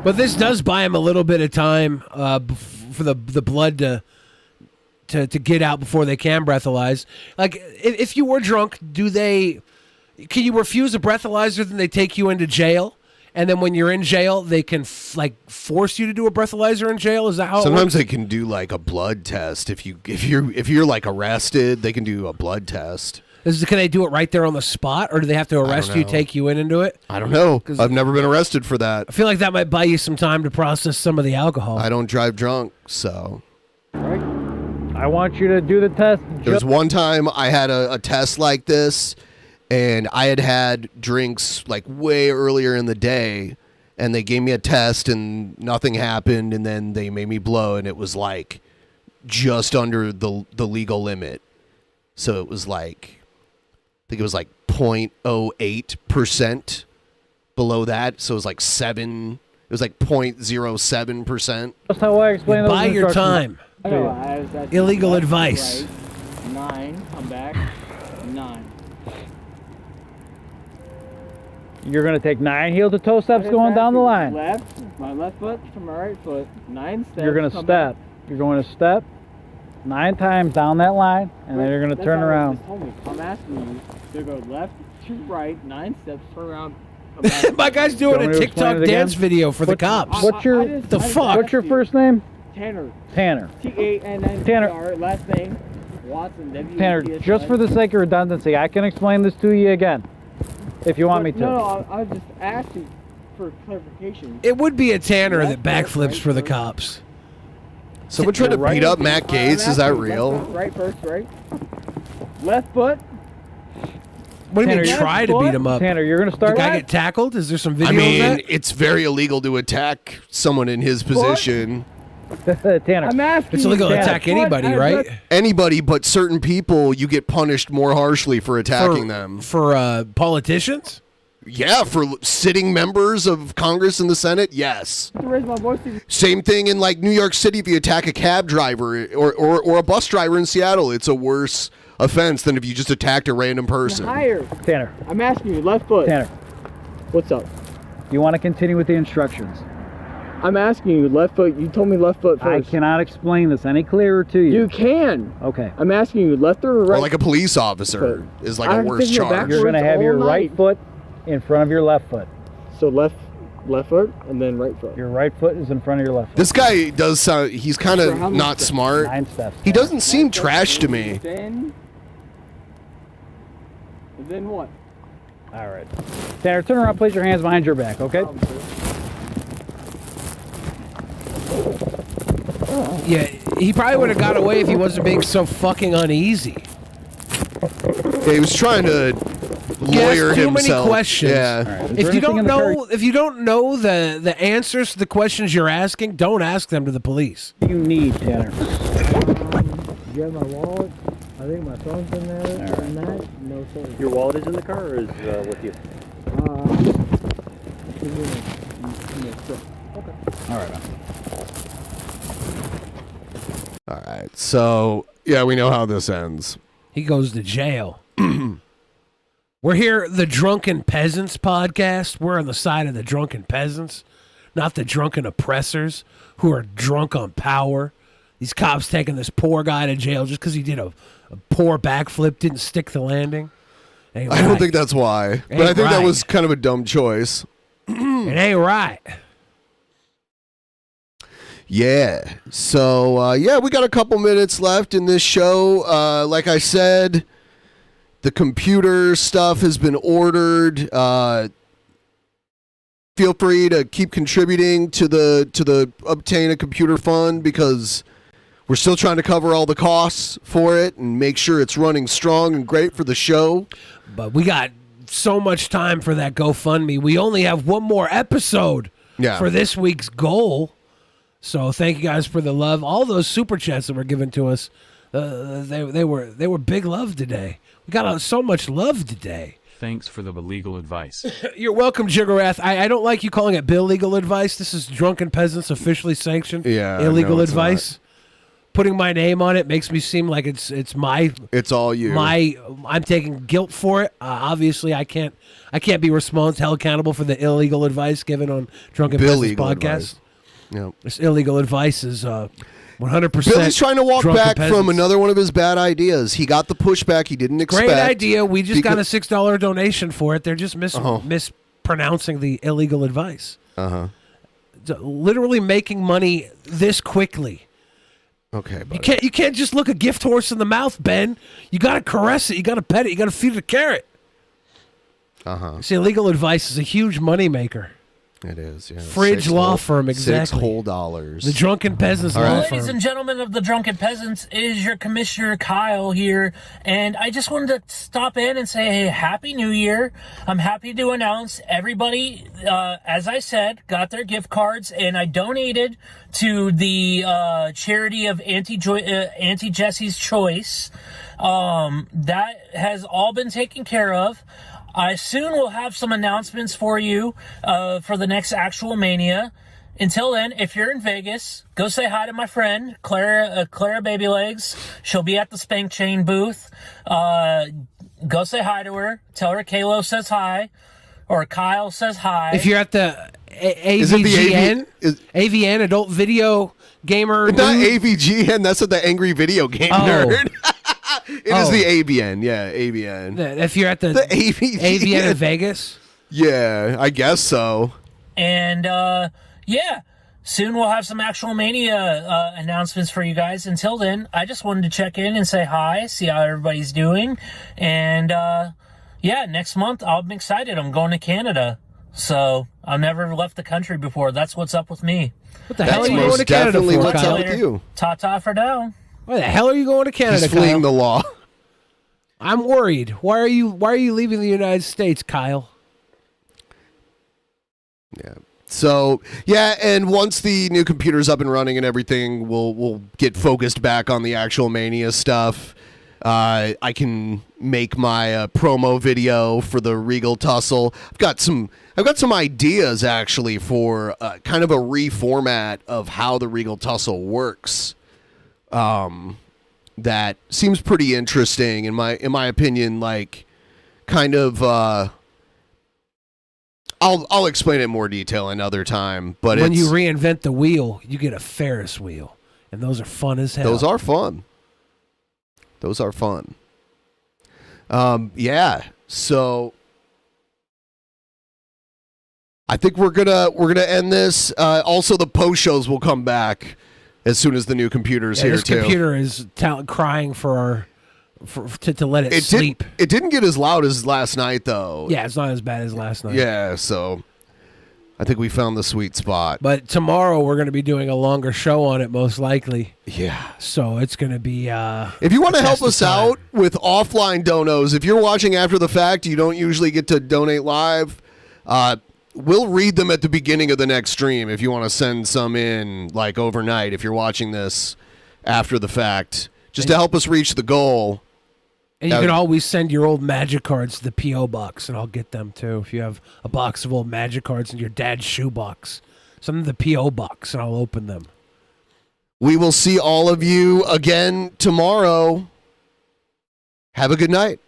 But this does buy him a little bit of time for the blood to get out before they can breathalyze. Like, if you were drunk, can you refuse a breathalyzer, then they take you into jail? And then when you're in jail, they can force you to do a breathalyzer in jail? Is that how Sometimes it works? they can do like a blood test. If you're like arrested, they can do a blood test. Can they do it right there on the spot, or do they have to arrest you, know. take you in and do it? I don't know. I've never been arrested for that. I feel like that might buy you some time to process some of the alcohol. I don't drive drunk, so. I want you to do the test. There was one time I had a test like this, and I had drinks like way earlier in the day, and they gave me a test, and nothing happened, and then they made me blow, and it was like just under the legal limit. So it was like, I think it was like 0.08% below that. So it was like 0.07%. That's how I explain those Buy your instructions. time. No, I was asking Illegal left to advice. Right, 9. Come back. 9. You're going to take 9 heel-to-toe steps going down the line. Left. My left foot to my right foot. 9 steps. You're going to come step. You're going to step 9 times down that line, and then you're going to That's turn how you around. just told me. I'm asking you to go left to right, 9 steps, turn around, My guy's doing a TikTok dance video for the cops. What's your fuck? What's your first name? Tanner. Tanner. T-A-N-N-E-R. Tanner. Last name Watson. Tanner, just for the sake of redundancy, I can explain this to you again, if you want me to. No, I was just asking for clarification. It would be a Tanner that backflips for the cops. Someone tried to beat up Matt Gates. Is that real? Right first, right? Left foot. What do you mean try to beat him up? Tanner, you're going to start. The guy get tackled? Is there some video I mean, of that? it's very illegal to attack someone in his position. Tanner, I'm asking. It's illegal to attack anybody, right? Anybody, but certain people, you get punished more harshly for attacking them. For politicians? Yeah, for sitting members of Congress and the Senate, yes. Raise my voice. Same thing in like New York City. If you attack a cab driver or a bus driver in Seattle, it's a worse offense than if you just attacked a random person. Higher. Tanner. I'm asking you, left foot. Tanner. What's up? You want to continue with the instructions? I'm asking you, left foot. You told me left foot first. I cannot explain this any clearer to you. You can. Okay. I'm asking you, left or right? Or like a police officer is like a worse charge. You're going to have your right foot in front of your left foot. So left foot and then right foot. Your right foot is in front of your left foot. This guy does sound, he's kind of not smart. 9 steps. He doesn't seem trash to me. Then what? All right. Tanner, turn around, place your hands behind your back, okay? Yeah, he probably would have got away if he wasn't being so fucking uneasy. Yeah, he was trying to lawyer too himself. many questions. Yeah. Right. If you don't know the answers to the questions you're asking, don't ask them to the police. You need, Tanner. You have my wallet? I think my phone's in there. And that? No, sir. Your wallet is in the car or is with you? Okay. All right. All right. So, yeah, we know how this ends. He goes to jail. We're here, the Drunken Peasants podcast. We're on the side of the drunken peasants, not the drunken oppressors who are drunk on power. These cops taking this poor guy to jail just because he did a poor backflip, didn't stick the landing. I don't think that's why. But I think that was kind of a dumb choice. It ain't right. Yeah. So, yeah, we got a couple minutes left in this show. Like I said, the computer stuff has been ordered. Feel free to keep contributing to the Obtain a Computer Fund because we're still trying to cover all the costs for it and make sure it's running strong and great for the show. But we got so much time for that GoFundMe. We only have one more episode for this week's goal. So thank you guys for the love. All those super chats that were given to us, they were big love today. We got so much love today. Thanks for the legal advice. You're welcome, Jiggerath. I don't like you calling it bill legal advice. This is Drunken Peasants officially sanctioned illegal advice. Putting my name on it makes me seem like it's my. It's all you. I'm taking guilt for it. Obviously, I can't be held accountable for the illegal advice given on Drunken Peasants podcast. Yep. This illegal advice is 100%. Billy's trying to walk back Peasants. from another one of his bad ideas. He got the pushback he didn't expect. Great idea. We just got a $6 donation for it. They're just mispronouncing the illegal advice. Literally making money this quickly. Okay, buddy. You can't just look a gift horse in the mouth, Ben. You got to caress it. You got to pet it. You got to feed it a carrot. See, illegal advice is a huge moneymaker. It is, yeah. Fridge law firm, exactly. $6 whole dollars. The Drunken Peasants law firm. Ladies and gentlemen of the Drunken Peasants, it is your Commissioner Kyle here, and I just wanted to stop in and say, hey, Happy New Year. I'm happy to announce everybody, as I said, got their gift cards, and I donated to the charity of Auntie Jessie's Choice. That has all been taken care of. I soon will have some announcements for you for the next actual Mania. Until then, if you're in Vegas, go say hi to my friend, Clara Babylegs. She'll be at the Spank Chain booth. Go say hi to her. Tell her Kalo says hi, or Kyle says hi. If you're at the AVGN, AVN, Adult Video Gamer. It's not AVGN, that's what the Angry Video Game Nerd. It is the ABN, yeah, ABN. If you're at the AVN in Vegas. Yeah, I guess so. And yeah, soon we'll have some actual Mania announcements for you guys. Until then, I just wanted to check in and say hi, see how everybody's doing. And yeah, next month I'm excited. I'm going to Canada. So I've never left the country before. That's what's up with me. What the hell are you going to Canada for? What's up with you? Ta-ta for now. Why the hell are you going to Canada? He's fleeing the law. I'm worried. Why are you leaving the United States, Kyle? Yeah. So, yeah, and once the new computer's up and running and everything, we'll get focused back on the actual Mania stuff. I can make my promo video for the Regal Tussle. I've got some ideas actually for kind of a reformat of how the Regal Tussle works. That seems pretty interesting in my opinion. Like, kind of. I'll explain it in more detail another time. But when you reinvent the wheel, you get a Ferris wheel, and those are fun as hell. Those are fun. Yeah. So I think we're gonna end this. Also, the post shows will come back as soon as the new computer's here this too. Computer is crying to let it sleep. It didn't get as loud as last night though. Yeah, it's not as bad as last night. Yeah, so I think we found the sweet spot. But tomorrow we're going to be doing a longer show on it, most likely. Yeah. So it's going to be. If you want to help us out with offline donos, if you're watching after the fact, you don't usually get to donate live. We'll read them at the beginning of the next stream if you want to send some in like overnight. If you're watching this after the fact, just to help us reach the goal. And you can always send your old Magic cards to the P.O. box, and I'll get them, too. If you have a box of old Magic cards in your dad's shoebox, send them to the P.O. box, and I'll open them. We will see all of you again tomorrow. Have a good night.